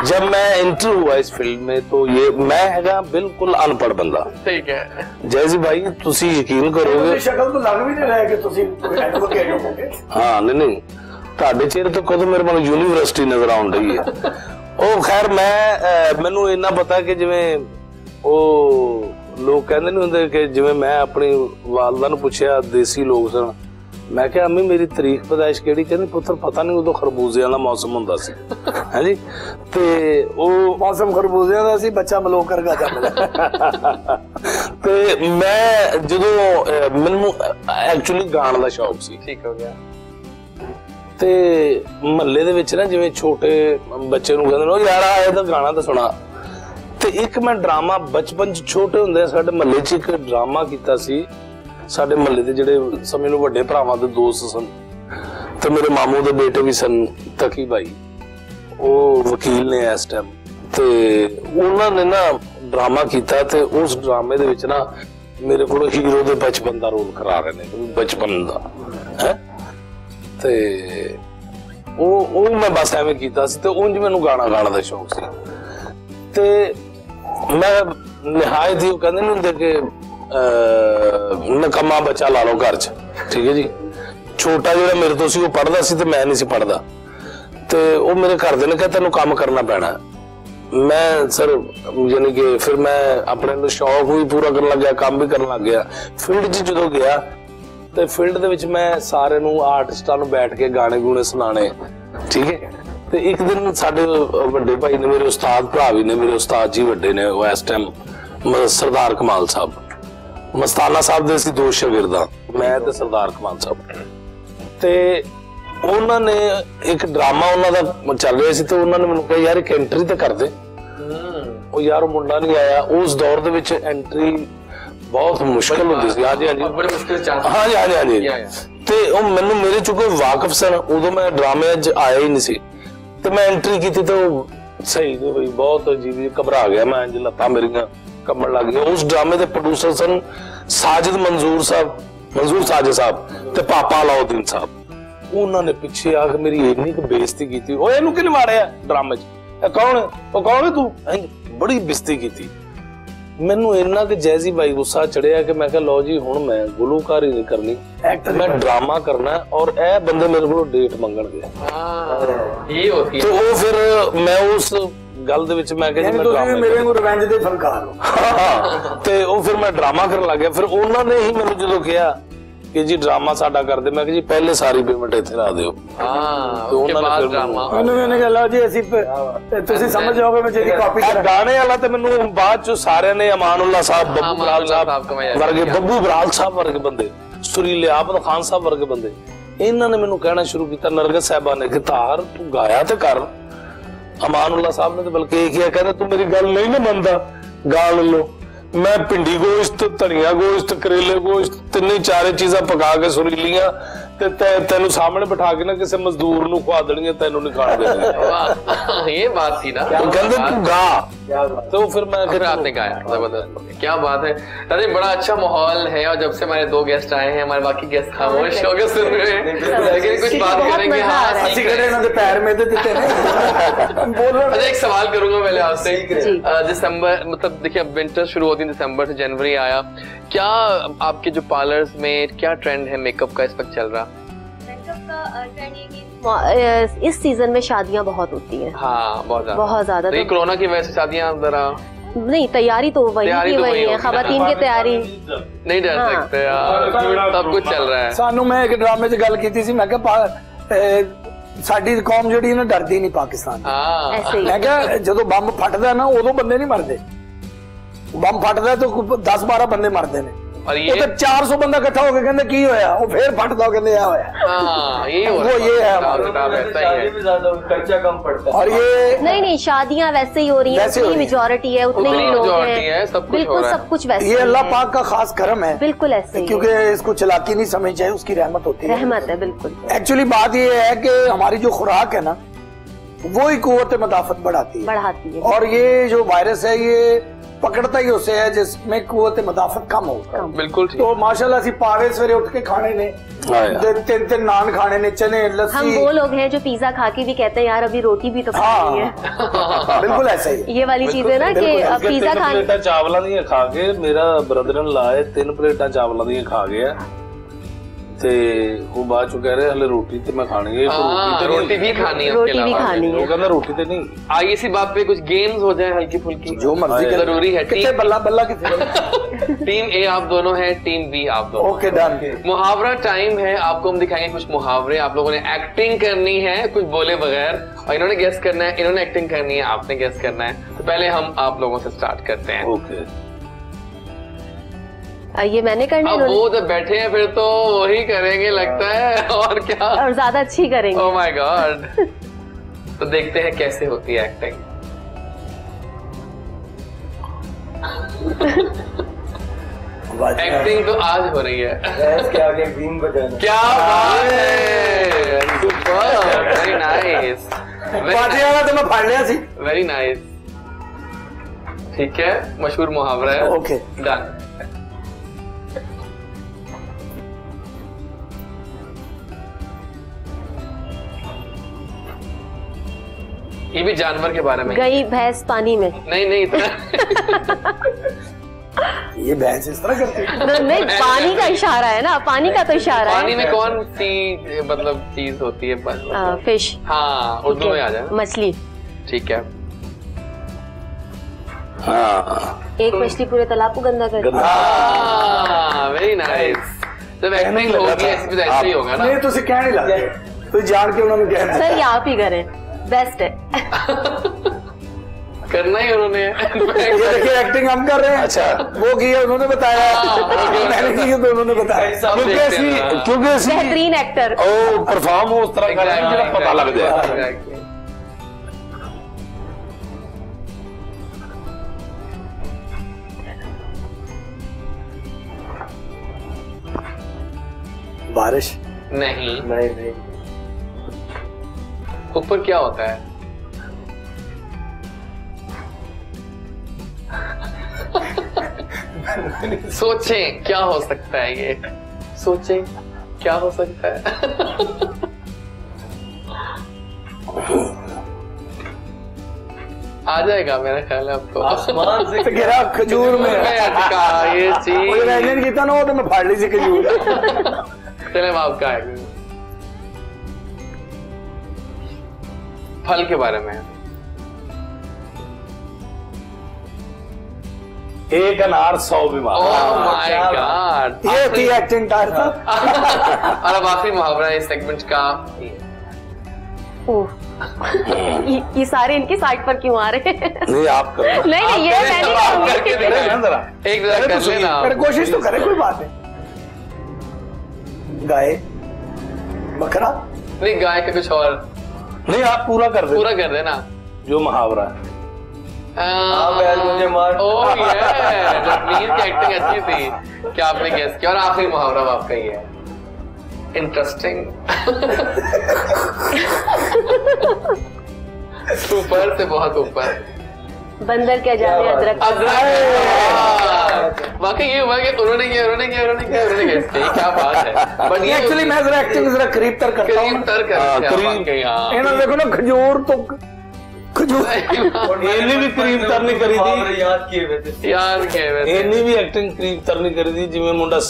जब मैं एंटर हुआ इस फील्ड में, तो ये मैं है बिल्कुल अनपढ़ बंदा। ठीक है जैसी भाई तुसी यकीन करोगे, शक्ल तो लग भी नहीं रहा है कि तुसी एडवोकेट होगे। हाँ नहीं ਤੁਹਾਡੇ ਚਿਹਰੇ ਤੋਂ ਕਦੋਂ ਮੇਰੇ ਮਨ ਯੂਨੀਵਰਸਿਟੀ ਨਜ਼ਰ ਆਉਣ ਰਹੀ ਹੈ। ਉਹ ਖੈਰ ਮੈਨੂੰ ਇੰਨਾ ਪਤਾ ਕਿ ਜਿਵੇਂ ਉਹ ਲੋਕ ਕਹਿੰਦੇ ਨਹੀਂ ਹੁੰਦੇ ਕਿ ਜਿਵੇਂ ਮੈਂ ਆਪਣੀ ਵਾਲਦਾ ਨੂੰ ਪੁੱਛਿਆ, ਦੇਸੀ ਲੋਕ ਸਨ, ਮੈਂ ਕਿਹਾ ਅੰਮੀ ਮੇਰੀ ਤਰੀਕ ਪੈਦਾਇਸ਼ ਕਿਹੜੀ? ਕਹਿੰਦੀ ਪੁੱਤਰ ਪਤਾ ਨਹੀਂ, ਉਦੋਂ ਖਰਬੂਜ਼ਿਆਂ ਦਾ ਮੌਸਮ ਹੁੰਦਾ ਸੀ। ਹਾਂਜੀ, ਤੇ ਉਹ ਮੌਸਮ ਖਰਬੂਜ਼ਿਆਂ ਦਾ ਸੀ, ਬੱਚਾ ਮਲੋਕ ਕਰਗਾ ਜਾਂਦਾ। ਤੇ ਮੈਂ ਜਦੋਂ ਮੈਨੂੰ ਐਕਚੁਅਲੀ ਗਾਣ ਦਾ ਸ਼ੌਕ ਸੀ। ਠੀਕ ਹੋ ਗਿਆ। ਤੇ ਮਹੱਲੇ ਦੇ ਵਿੱਚ ਨਾ ਜਿਵੇਂ ਛੋਟੇ ਬੱਚੇ ਨੂੰ ਕਹਿੰਦੇ ਨੇ ਯਾਰ ਆ ਇਹਦਾ ਗਾਣਾ ਤਾਂ ਸੁਣਾ। ਤੇ ਇੱਕ ਮੈਂ ਡਰਾਮਾ ਬਚਪਨ ਚ ਛੋਟੇ ਹੁੰਦੇ ਸਾਡੇ ਮਹੱਲੇ ਚ ਇੱਕ ਡਰਾਮਾ ਕੀਤਾ ਸੀ। ਸਾਡੇ ਮਹੱਲੇ ਦੇ ਜਿਹੜੇ ਸਮੇਂ ਨੂੰ ਵੱਡੇ ਭਰਾਵਾਂ ਦੇ ਦੋਸਤ ਸਨ, ਤੇ ਮੇਰੇ ਮਾਮੂ ਦੇ ਬੇਟੇ ਵੀ ਸਨ, ਤਕੀ ਭਾਈ, ਉਹ ਵਕੀਲ ਨੇ ਇਸ ਟਾਈਮ, ਤੇ ਉਹਨਾਂ ਨੇ ਨਾ ਡਰਾਮਾ ਕੀਤਾ। ਤੇ ਉਸ ਡਰਾਮੇ ਦੇ ਵਿੱਚ ਨਾ ਮੇਰੇ ਕੋਲ ਹੀਰੋ ਦੇ ਬਚਪਨ ਦਾ ਰੋਲ ਕਰਾ ਰਹੇ ਨੇ, ਬਚਪਨ ਦਾ ਹੈ। ਤੇ ਉਹ ਮੈਂ ਬਸ ਐਵੇਂ ਕੀਤਾ ਸੀ। ਤੇ ਉਂਝ ਮੈਨੂੰ ਗਾਣਾ ਗਾਉਣ ਦਾ ਸ਼ੌਕ ਸੀ। ਤੇ ਮੈਂ ਨਿਹਾਇਤ ਹੀ, ਉਹ ਕਹਿੰਦੇ ਨਹੀਂ ਹੁੰਦੇ ਕਿ ਨਕਮਾ ਬੱਚਾ ਲਾ ਲਓ ਘਰ ਚ, ਠੀਕ ਹੈ ਜੀ। ਛੋਟਾ ਜਿਹੜਾ ਮੇਰੇ ਤੋਂ ਸੀ ਉਹ ਪੜ੍ਹਦਾ ਸੀ ਤੇ ਮੈਂ ਨਹੀਂ ਸੀ ਪੜ੍ਹਦਾ। ਤੇ ਉਹ ਮੇਰੇ ਘਰਦੇ ਨੇ ਕਿਹਾ ਤੈਨੂੰ ਕੰਮ ਕਰਨਾ ਪੈਣਾ। ਮੈਂ ਸਰ ਯਾਨੀ ਕਿ ਫਿਰ ਮੈਂ ਆਪਣੇ ਸ਼ੌਕ ਵੀ ਪੂਰਾ ਕਰਨ ਲੱਗ ਗਿਆ, ਕੰਮ ਵੀ ਕਰਨ ਲੱਗ ਗਿਆ। ਫੀਲਡ 'ਚ ਜਦੋਂ ਗਿਆ ਤੇ ਫੀਲਡ ਦੇ ਵਿੱਚ ਮੈਂ ਸਾਰਿਆਂ ਨੂੰ ਆਰਟਿਸਟਾਂ ਨੂੰ ਬੈਠ ਕੇ ਗਾਣੇ ਗੂਣੇ ਸੁਣਾਣੇ, ਠੀਕ ਹੈ। ਤੇ ਇੱਕ ਦਿਨ ਸਾਡੇ ਵੱਡੇ ਭਾਈ ਨੇ, ਮੇਰੇ ਉਸਤਾਦ ਭਰਾ ਵੀ ਨੇ, ਮੇਰੇ ਉਸਤਾਦ ਜੀ ਵੱਡੇ ਨੇ ਉਹ ਇਸ ਟਾਈਮ ਸਰਦਾਰ ਕਮਾਲ ਸਾਹਿਬ, ਮਸਤਾਨਾ ਸਾਹਿਬ ਦੇ ਅਸੀਂ ਦੋ ਸ਼ਾਗਿਰਦਾਂ, ਮੈਂ ਤੇ ਸਰਦਾਰ ਕਮਾਲ ਸਾਹਿਬ। ਤੇ ਉਹਨਾਂ ਨੇ ਇੱਕ ਡਰਾਮਾ ਉਹਨਾਂ ਦਾ ਚੱਲ ਰਿਹਾ ਸੀ, ਤੇ ਉਹਨਾਂ ਨੇ ਮੈਨੂੰ ਕਿਹਾ ਯਾਰ ਇੱਕ ਐਂਟਰੀ ਤੇ ਕਰ ਦੇ। ਉਹ ਯਾਰ ਉਹ ਮੁੰਡਾ ਨਹੀਂ ਆਇਆ। ਉਸ ਦੌਰ ਦੇ ਵਿੱਚ ਐਂਟਰੀ ਬਹੁਤ ਮੁਸ਼ਕਿਲ ਹੁੰਦੀ ਸੀ। ਹਾਂਜੀ ਹਾਂਜੀ ਬੜੀ ਮੁਸ਼ਕਿਲ ਚਾਂਸ। ਹਾਂਜੀ ਹਾਂਜੀ ਹਾਂਜੀ। ਤੇ ਉਹ ਮੈਨੂੰ ਮੇਰੇ ਚੋਂ ਕੋਈ ਵਾਕਿਫ ਸਨ, ਉਦੋਂ ਮੈਂ ਡਰਾਮੇ 'ਚ ਆਇਆ ਹੀ ਨਹੀਂ ਸੀ। ਤੇ ਮੈਂ ਐਂਟਰੀ ਕੀਤੀ ਤੇ ਉਹ ਸਹੀ ਨਹੀਂ ਹੋਈ, ਬਹੁਤ ਅਜੀਬ, ਘਬਰਾ ਗਿਆ ਮੈਂ, ਇੰਝ ਲੱਤਾਂ ਮੇਰੀਆਂ ਕੰਬਣ ਲੱਗ ਗਈਆਂ। ਉਸ ਡਰਾਮੇ ਦੇ ਪ੍ਰੋਡਿਊਸਰ ਸਨ ਸਾਜਿਦ ਮੰਜ਼ੂਰ ਸਾਜਿਦ ਸਾਹਿਬ ਤੇ ਪਾਪਾ ਅਲਾਉਦੀਨ ਸਾਹਿਬ। ਉਹਨਾਂ ਨੇ ਪਿੱਛੇ ਆ ਕੇ ਮੇਰੀ ਇੰਨੀ ਕੁ ਬੇਇੱਜ਼ਤੀ ਕੀਤੀ, ਉਹ ਇਹਨੂੰ ਕਿਹਨੇ ਮਾਰਿਆ ਡਰਾਮੇ 'ਚ, ਇਹ ਕੌਣ ਹੈ, ਉਹ ਕੌਣ ਹੈ ਤੂੰ, ਬੜੀ ਬੇਇੱਜ਼ਤੀ ਕੀਤੀ। ਮੈਨੂੰ ਇੰਨਾ ਕਿ ਜੈਜ਼ੀ ਬਾਈ ਗੁੱਸਾ ਚੜਿਆ ਕਿ ਮੈਂ ਕਿਹਾ ਲਓ ਜੀ ਹੁਣ ਮੈਂ ਗੁਲੂਕਾਰੀ ਨਹੀਂ ਕਰਨੀ, ਮੈਂ ਡਰਾਮਾ ਕਰਨਾ। ਔਰ ਇਹ ਬੰਦੇ ਮੇਰੇ ਕੋਲ ਡੇਟ ਮੰਗਣਗੇ। ਤੇ ਉਹ ਫਿਰ ਮੈਂ ਉਸ ਗੱਲ ਦੇ ਵਿੱਚ ਮੈਂ ਕਿਹਾ ਜੀ ਮੈਂ ਮੇਰੇ ਨੂੰ ਰਿਵੈਂਜ ਦੇ ਫਨਕਾਰ ਹੋ। ਤੇ ਉਹ ਫਿਰ ਮੈਂ ਡਰਾਮਾ ਕਰਨ ਲੱਗ ਗਿਆ। ਫਿਰ ਉਹਨਾਂ ਨੇ ਹੀ ਮੈਨੂੰ ਜਦੋਂ ਕਿਹਾ ਕਿ ਜੀ ਡਰਾਮਾ ਸਾਡਾ ਕਰਦੇ, ਮੈਂ ਕਿਹਾ ਜੀ ਪਹਿਲੇ ਸਾਰੀ ਪੇਮੈਂਟ ਇੱਥੇ ਲਾ ਦਿਓ। ਤੁਸੀਂ ਸਮਝ ਜਾਓਗੇ ਮੈਂ ਜਿਹੜੀ ਕਾਪੀ ਗਾਣੇ ਵਾਲਾ। ਤੇ ਮੈਨੂੰ ਬਾਅਦ ਚ ਸਾਰਿਆਂ ਨੇ ਅਮਾਨੁੱਲਾ ਸਾਹਿਬ, ਬੱਬੂ ਬਰਾਲ ਸਾਹਿਬ ਵਰਗੇ, ਬੱਬੂ ਬਰਾਲ ਸਾਹਿਬ ਵਰਗੇ ਬੰਦੇ, ਸੁਰੀਲੇ ਆਬਦ ਖਾਨ ਸਾਹਿਬ ਵਰਗੇ ਬੰਦੇ, ਇਹਨਾਂ ਨੇ ਮੈਨੂੰ ਕਹਿਣਾ ਸ਼ੁਰੂ ਕੀਤਾ, ਨਰਗਸ ਸਾਹਿਬਾ ਨੇ ਕਿ ਤਾਰ ਤੂੰ ਗਾਇਆ ਤੇ ਕਰ। ਅਮਾਨੁੱਲਾ ਸਾਹਿਬ ਨੇ ਤਾਂ ਬਲਕਿ ਇਹ ਕਿਹਾ, ਕਹਿੰਦਾ ਤੂੰ ਮੇਰੀ ਗੱਲ ਨਹੀਂ ਨਾ ਮੰਨਦਾ, ਗਾ ਲਓ। ਮੈਂ ਭਿੰਡੀ ਗੋਸ਼ਤ, ਧਨੀਆ ਗੋਸ਼ਤ, ਕਰੇਲੇ ਗੋਸ਼ਤ, ਤਿੰਨੇ ਚਾਰੇ ਚੀਜ਼ਾਂ ਪਕਾ ਕੇ ਸੁਰੀਲੀਆਂ ਤੇ ਤੈਨੂੰ ਸਾਹਮਣੇ ਬਿਠਾ ਕੇ ਨਾ ਕਿਸੇ ਮਜ਼ਦੂਰ ਨੂੰ ਖਵਾ ਦੇਣਗੇ, ਤੈਨੂੰ ਨਹੀਂ ਖਾਣ देंगे। ये बात थी ना, कहते तू गा, तो फिर आपने गाया, जबरदस्त, क्या बात है दादी, बड़ा अच्छा माहौल है। और जब से हमारे 2 गेस्ट आए हैं, हमारे बाकी गेस्ट खामोश हो गए सुन रहे हैं, लेकिन कुछ बात करेंगे। हाँ, पैर में एक सवाल करूंगा पहले आपसे। दिसंबर, मतलब देखिए अब विंटर शुरू होती है, दिसंबर से जनवरी आया, क्या आपके जो पार्लर्स में क्या ट्रेंड है मेकअप का इस वक्त चल रहा? मेकअप का ट्रेंड ये कि इस सीजन में शादियां बहुत होती हैं। हाँ, बहुत ज्यादा। तो कोरोना की वजह से शादियां जरा नहीं, तैयारी तो वही है, खवातीन की तैयारी नहीं डर सकते यार, सब कुछ चल रहा है। सानू मैं एक ड्रामे च गल की सी, मैं साडी कौम जिहड़ी ना डरदी नहीं पाकिस्तान। मैं क्या जदों बंब फटदा ना उदों बंदे नहीं मरदे, बंब फटदा तो 10-12 बंदे मरदे ने, और ये 400 बंदा इकट्ठा होकर कहते की होया, वो फिर फटदा कहते आ होया। हाँ, ये खर्चा कम पड़ता है। और ये नहीं, शादियां वैसे ही हो रही है, उतनी मेजॉरिटी है, उतने ही लोग हैं, बिल्कुल सब कुछ वैसे। ये अल्लाह पाक का खास करम है, बिल्कुल ऐसे, क्योंकि इसको चलाकी नहीं समझनी चाहिए, उसकी रहमत होती है, रहमत है बिल्कुल। एक्चुअली बात ये है कि हमारी जो खुराक है ना, वो ही कुव्वत मदाफत बढ़ाती है, और ये जो वायरस है ये पकड़ता ही उसे है जिसमें कुव्वत मदाफत कम हो। बिल्कुल। तो माशाल्लाह सी पावे सवेरे उठ के खाने ने, 3 नान खाने ने, चने, लस्सी। हम वो लोग हैं जो पिज्जा खा के भी कहते हैं यार अभी रोटी भी तो खानी है। बिल्कुल ऐसा ही, ये वाली चीज है ना कि पिज्जा खाने। चावलों दी खा के मेरा ब्रदर इन लाए 3 प्लेटा चावलों दी खा गया, ते वो बाद चो कह रहे हले रोटी ते मैं खानी है, रोटी भी खानी है, रोटी भी खानी है, वो कहता रोटी ते नहीं। आइए इसी बात पे कुछ गेम्स हो जाए हल्की फुल्की, जो मर्जी जरूरी है। कितने बल्ला बल्ला कितने टीम ए आप दोनों हैं, टीम बी आप दोनों। Okay done. मुहावरा टाइम है, आपको हम दिखाएंगे कुछ मुहावरे, आप लोगों ने एक्टिंग करनी है कुछ बोले बगैर, और इन्होंने गेस करना है, इन्होंने एक्टिंग करनी है, आपने गेस करना है। तो पहले हम आप लोगों से स्टार्ट करते हैं। ओके, ये मैंने करना है। वो जब बैठे हैं फिर तो वही करेंगे लगता है, और क्या, और ज्यादा अच्छी करेंगे। Oh my God. तो देखते हैं कैसे होती है एक्टिंग। एक्टिंग तो आज हो रही है, के आगे ग्रीन बजाना। क्या बात है, सुपर, वेरी नाइस, तो मैं फाड़ लिया सी। वेरी नाइस, ठीक है, मशहूर मुहावरा है। Okay done. ये भी जानवर के बारे में। गई भैंस पानी में। नहीं इतना ये भैंस इस तरह करती है? नहीं, पानी का इशारा है ना, पानी का तो इशारा है। पानी में कौन सी मतलब चीज होती है? फिश। हाँ, उर्दू में आ जाए। मछली। ठीक है। हाँ, एक मछली पूरे तालाब को गंदा कर दी। Very nice. जब एक्टिंग होगी ऐसे ही होगा ना। नहीं तो क्या नहीं लगता, तो जान के उन्होंने कहना सर ये आप ही करें, बेस्ट है। करना ही उन्होंने। ये देखिए एक्टिंग हम कर रहे हैं। अच्छा, वो किया उन्होंने बताया, मैंने किया तो उन्होंने बताया, क्योंकि बेहतरीन एक्टर ओ परफॉर्म हो उस तरह का पता लग जाए। बारिश नहीं। ऊपर क्या होता है? सोचें क्या हो सकता है ये, सोचें क्या हो सकता है। आ जाएगा मेरा ख्याल है आपको। आसमान से गिरा खजूर में ये चीज कितना ना हो तो मैं फाड़ ली सी खजूर। चले आपका है फल के बारे में। एक अनार 100 बीमार। ओह माय गॉड, ये थी एक्टिंग टाइम। और अब आखिरी मुहावरा इस सेगमेंट का। ये सारे इनकी साइड पर क्यों आ रहे हैं? नहीं आप करो। नहीं ये मैं नहीं करूंगी। एक जरा कर लेना, कोशिश तो करें, कोई बात नहीं। गाय, बकरा नहीं, गाय का कुछ और नहीं, आप पूरा कर देना जो मुहावरा है। मुझे मार। ओह ये जसमीर की एक्टिंग अच्छी थी। क्या आपने गेस किया? और आखिरी मुहावरा आपका ही है। इंटरेस्टिंग। ऊपर से बहुत ऊपर। बंदर क्या जाने अदरक। वाकई ये हुआ कि उन्होंने किया। क्या बात है। बट ये एक्चुअली मैं जरा एक्टिंग जरा करीब तर करता हूँ। देखो ना खजूर तो एनी भी करीब तर नहीं करी थी। याद किए हुए थे। एनी भी एक्टिंग करीब तर नहीं करी थी जिਵੇਂ मुंडा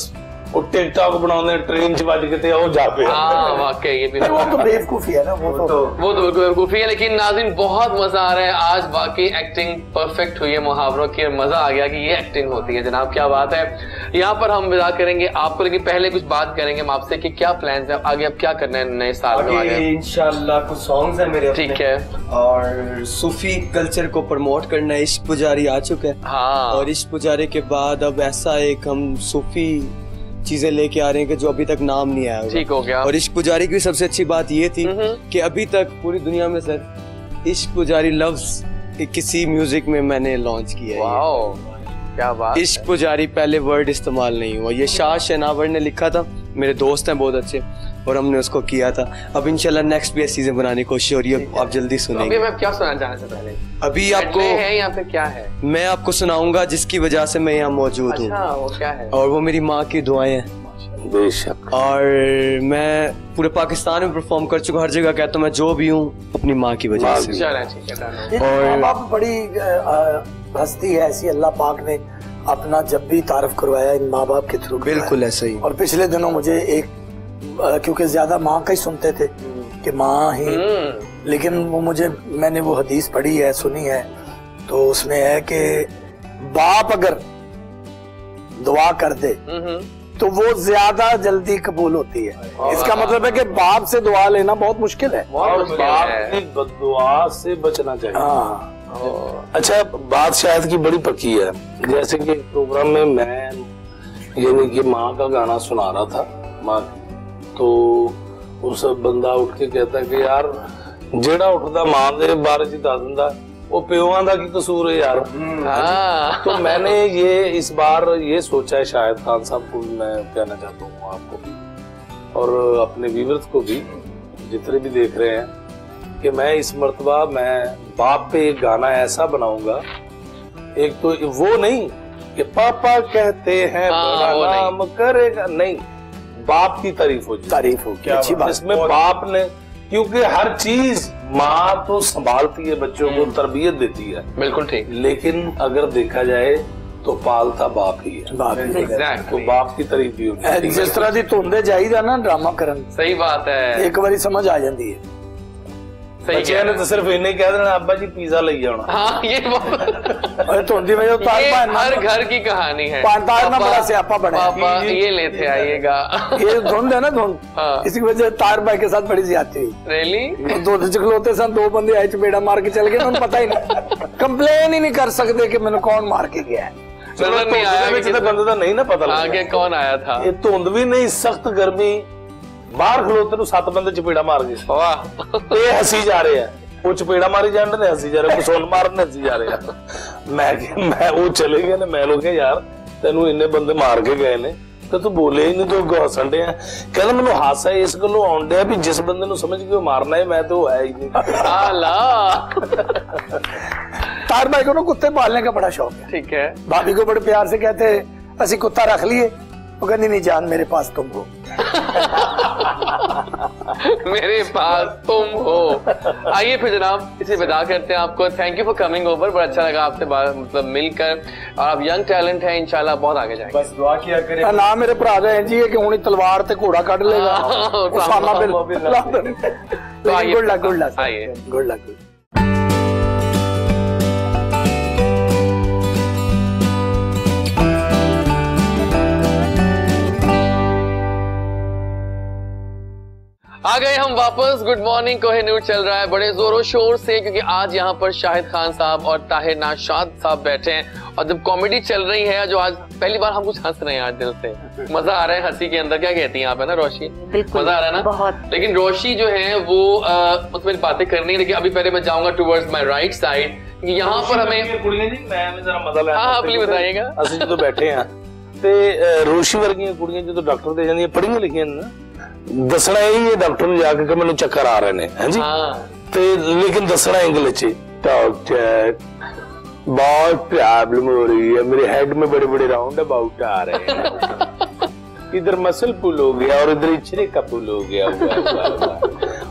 वो टिकटॉक बनाने ट्रेन च बज के वो जा पे। वाकई ये भी वो तो बेवकूफी है ना। वो तो बिल्कुल बेवकूफी है। लेकिन नाज़रीन बहुत मजा आ रहा है आज। वाकई एक्टिंग परफेक्ट हुई है मुहावरों की। मजा आ गया कि ये एक्टिंग होती है जनाब। क्या बात है। यहाँ पर हम विदा करेंगे आपको, लेकिन पहले कुछ बात करेंगे हम आपसे कि क्या प्लान है आगे, अब क्या करना है नए साल में आगे? इंशाल्लाह कुछ सॉन्ग्स है मेरे। ठीक है। और सूफी कल्चर को प्रमोट करना है। इश्क पुजारी आ चुका है। हाँ। और इश्क पुजारी के बाद अब ऐसा एक हम सूफी चीजें लेके आ रहे हैं कि जो अभी तक नाम नहीं आया। ठीक हो गया। और इश्क पुजारी की सबसे अच्छी बात ये थी कि अभी तक पूरी दुनिया में सर इश्क पुजारी लफ्ज किसी म्यूजिक में मैंने लॉन्च किया है। क्या बात। इश्क पुजारी पहले वर्ड इस्तेमाल नहीं हुआ। ये शाह शेनावर ने लिखा था, मेरे दोस्त हैं बहुत अच्छे, और हमने उसको किया था। अब इंशाल्लाह नेक्स्ट भी चीजें बनाने की कोशिश हो रही है, आप जल्दी सुनेंगे। मैं क्या सुनाना चाहने से पहले अभी आपको है यहाँ पे क्या है मैं आपको सुनाऊंगा जिसकी वजह से मैं यहाँ मौजूद हूँ। अच्छा, वो क्या है? और वो मेरी माँ की दुआएं हैं। बेशक। और मैं पूरे पाकिस्तान में परफॉर्म कर चुका, हर जगह कहता हूँ मैं जो भी हूँ अपनी माँ की वजह से। और आप बड़ी हस्ती है ऐसी, अल्लाह पाक ने अपना जब भी तारफ करवाया इन माँ बाप के थ्रू। बिल्कुल ऐसा ही। और पिछले दिनों मुझे एक क्योंकि ज्यादा माँ का ही सुनते थे कि माँ ही, लेकिन वो मैंने वो हदीस पढ़ी है, सुनी है, तो उसमें है कि बाप अगर दुआ कर दे तो वो ज्यादा जल्दी कबूल होती है। इसका मतलब है कि बाप से दुआ लेना बहुत मुश्किल है और बाप की बद्दुआ से बचना चाहिए। हाँ। अच्छा, बात शायद की बड़ी पक्की है। जैसे कि प्रोग्राम में मैं यानी कि माँ का गाना सुना रहा था, माँ, तो उस बंदा उठ के कहता है कि यार जेड़ा उठदा माँ दे बारे च दस दिंदा वो प्योआं दा की कसूर है यार। तो मैंने ये इस बार ये सोचा है, शायद खान साहब को भी मैं कहना चाहता हूँ, आपको भी और अपने व्यूअर्स को भी जितने भी देख रहे हैं, कि मैं इस मर्तबा मैं बाप पे एक गाना ऐसा बनाऊंगा। एक तो वो नहीं कि पापा कहते हैं बड़ा नाम करेगा, नहीं, बाप की तारीफ हो, अच्छी बात। इसमें बाप ने, क्योंकि हर चीज माँ तो संभालती है, बच्चों को तरबियत देती है, बिल्कुल ठीक, लेकिन अगर देखा जाए तो पालता बाप ही है। तो बाप की तारीफ भी होगी। जिस तरह की धुंधे जाइदा ना ड्रामा करन, सही बात है, एक बारी समझ आ जाती है। बच्चियां ने तो सिर्फ इन्हें कह देना अब्बा जी पिज्जा ले जाना। हाँ, ये धुंधी में जो हर घर की कहानी है। तारना बड़ा स्यापा बना, पापा ये लेते आइएगा। ये धुंध है ना, धुंध, इसी वजह तार भाई के साथ बड़ी ज्यादती हुई। रियली? दो खलोते सन, दो बंदे आए चपेड़ा मार के चल गए, उन्हें पता ही नहीं, कंप्लेन ही नहीं कर सकते कि मैंने कौन मार के गया है। नजर नहीं आया बंदे का नहीं ना पता आगे कौन आया था। ये धुंध भी नहीं, सख्त गर्मी, बाहर खलोते 7 बंदे चपेड़ा मार गए। वाह, ये हंसी जा रहे हैं, वो चपेड़ा मारी जान रहे, हंसी जा रहे, सोन मारने हंसी जा रहे हैं। मैं वो चले गए ने, मैं लोग यार तेनू इन्ने बंदे मार के गए ने तो तू बोले ही नहीं, तो हसन डे कहना मैनू हासा इस गलों आउण डया भी जिस बंदे नू समझ के मारना है, मैं तो है ही नहीं। तार भाई को ना कुत्ते पालने का बड़ा शौक है। ठीक है। भाभी को बड़े प्यार से कहते हैं असी कुत्ता रख लिए, वो कहती नहीं जान मेरे पास तुम हो। मेरे पास तुम हो। आइए फिर जनाब इसे विदा करते हैं आपको। Thank you for coming over, बड़ा अच्छा लगा आपसे मतलब मिलकर, और आप यंग टैलेंट है, इंशाल्लाह बहुत आगे जाएंगे। बस दुआ किया करें ना मेरे भरा दा इंज ही है कि हुणी तलवार ते घोड़ा कढ लेगा। गुड लक, गुड लक, आइए, गुड लक। आ गए हम वापस। गुड मॉर्निंग कोहिनूर चल रहा है बड़े जोरों शोर से, क्योंकि आज यहाँ पर शाहिद खान साहब और ताहिर नाशाद साहब बैठे हैं, और जब कॉमेडी चल रही है, जो आज पहली बार हम कुछ हंस रहे हैं आज दिल से, मजा आ रहा है हंसी के अंदर। क्या कहती हैं आप, है ना रोशी? मजा आ रहा है ना बहुत। लेकिन रोशी जो है वो उसमें बातें करनी है, लेकिन अभी पहले मैं जाऊंगा टुवर्ड्स माई राइट साइड, यहाँ पर हमें हाँ प्लीज बताइएगा। असि जो बैठे हैं ते रोशी वर्गियां कुड़ियां जो डॉक्टर दे जांदियां, पढ़ियां लिखियां ना, दसना यही है डॉक्टर ने जाके कि मैंने चक्कर आ रहे हैं जी, तो लेकिन दसना इंग्लिश डॉक्टर बहुत प्रॉब्लम हो रही है, मेरे हेड में बड़े बड़े राउंड अबाउट आ रहे हैं, इधर मसल पुल हो गया और इधर इचरे का पुल हो गया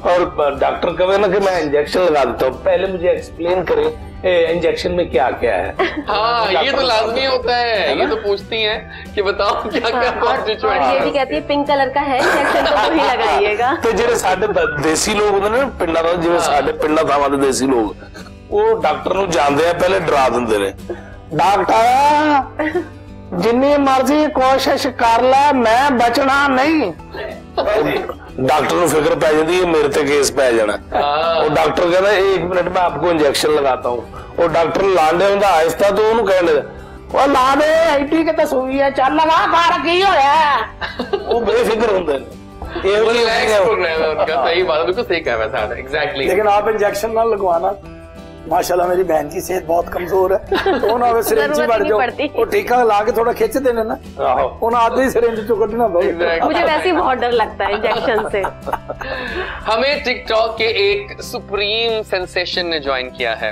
और डॉक्टर कहे ना कि मैं इंजेक्शन लगा देता हूँ, पहले मुझे एक्सप्लेन करें इंजेक्शन में क्या क्या है। हाँ ये तो लाजमी होता है, ये तो पूछती हैं कि बताओ क्या क्या और ये भी कहती है पिंक कलर का है इंजेक्शन तो वही लगाइएगा। तो जेडे साडे देसी लोग होंगे ना पिंडा दा, जिवें साडे पिंडा थावां दे देसी लोग वो डॉक्टर नूं जानदे आ पहले डरा दिंदे ने, डॉक्टर जिन्नी मर्जी कोशिश कर ला मैं बचना नहीं। डॉक्टर को फिक्र पै जाती है मेरे ते केस पै जाना, और डॉक्टर कहता है 1 मिनट में आपको इंजेक्शन लगाता हूँ, और डॉक्टर लांडे होंदा आहिस्ता तो उन्होंने कहने वो ला दे आईटी के तो सुई है चल लगा कार की होया वो बेफिक्र होंदे ने, ये रिलैक्स प्रोग्राम है उनका। सही बात है, बिल्कुल सही कहा वैसा है एग्जैक्टली। लेकिन आप इंजेक्शन ना लगवाना, माशाल्लाह मेरी बहन की सेहत बहुत कमजोर है, तो ना सिरिंज बढ़ जाओ वो टीका ला के थोड़ा खींच देने ना, उन आदमी सिरिंज चुकट ना मुझे वैसे ही बहुत डर लगता है इंजेक्शन से। हमें टिकटॉक के एक सुप्रीम सेंसेशन ने ज्वाइन किया है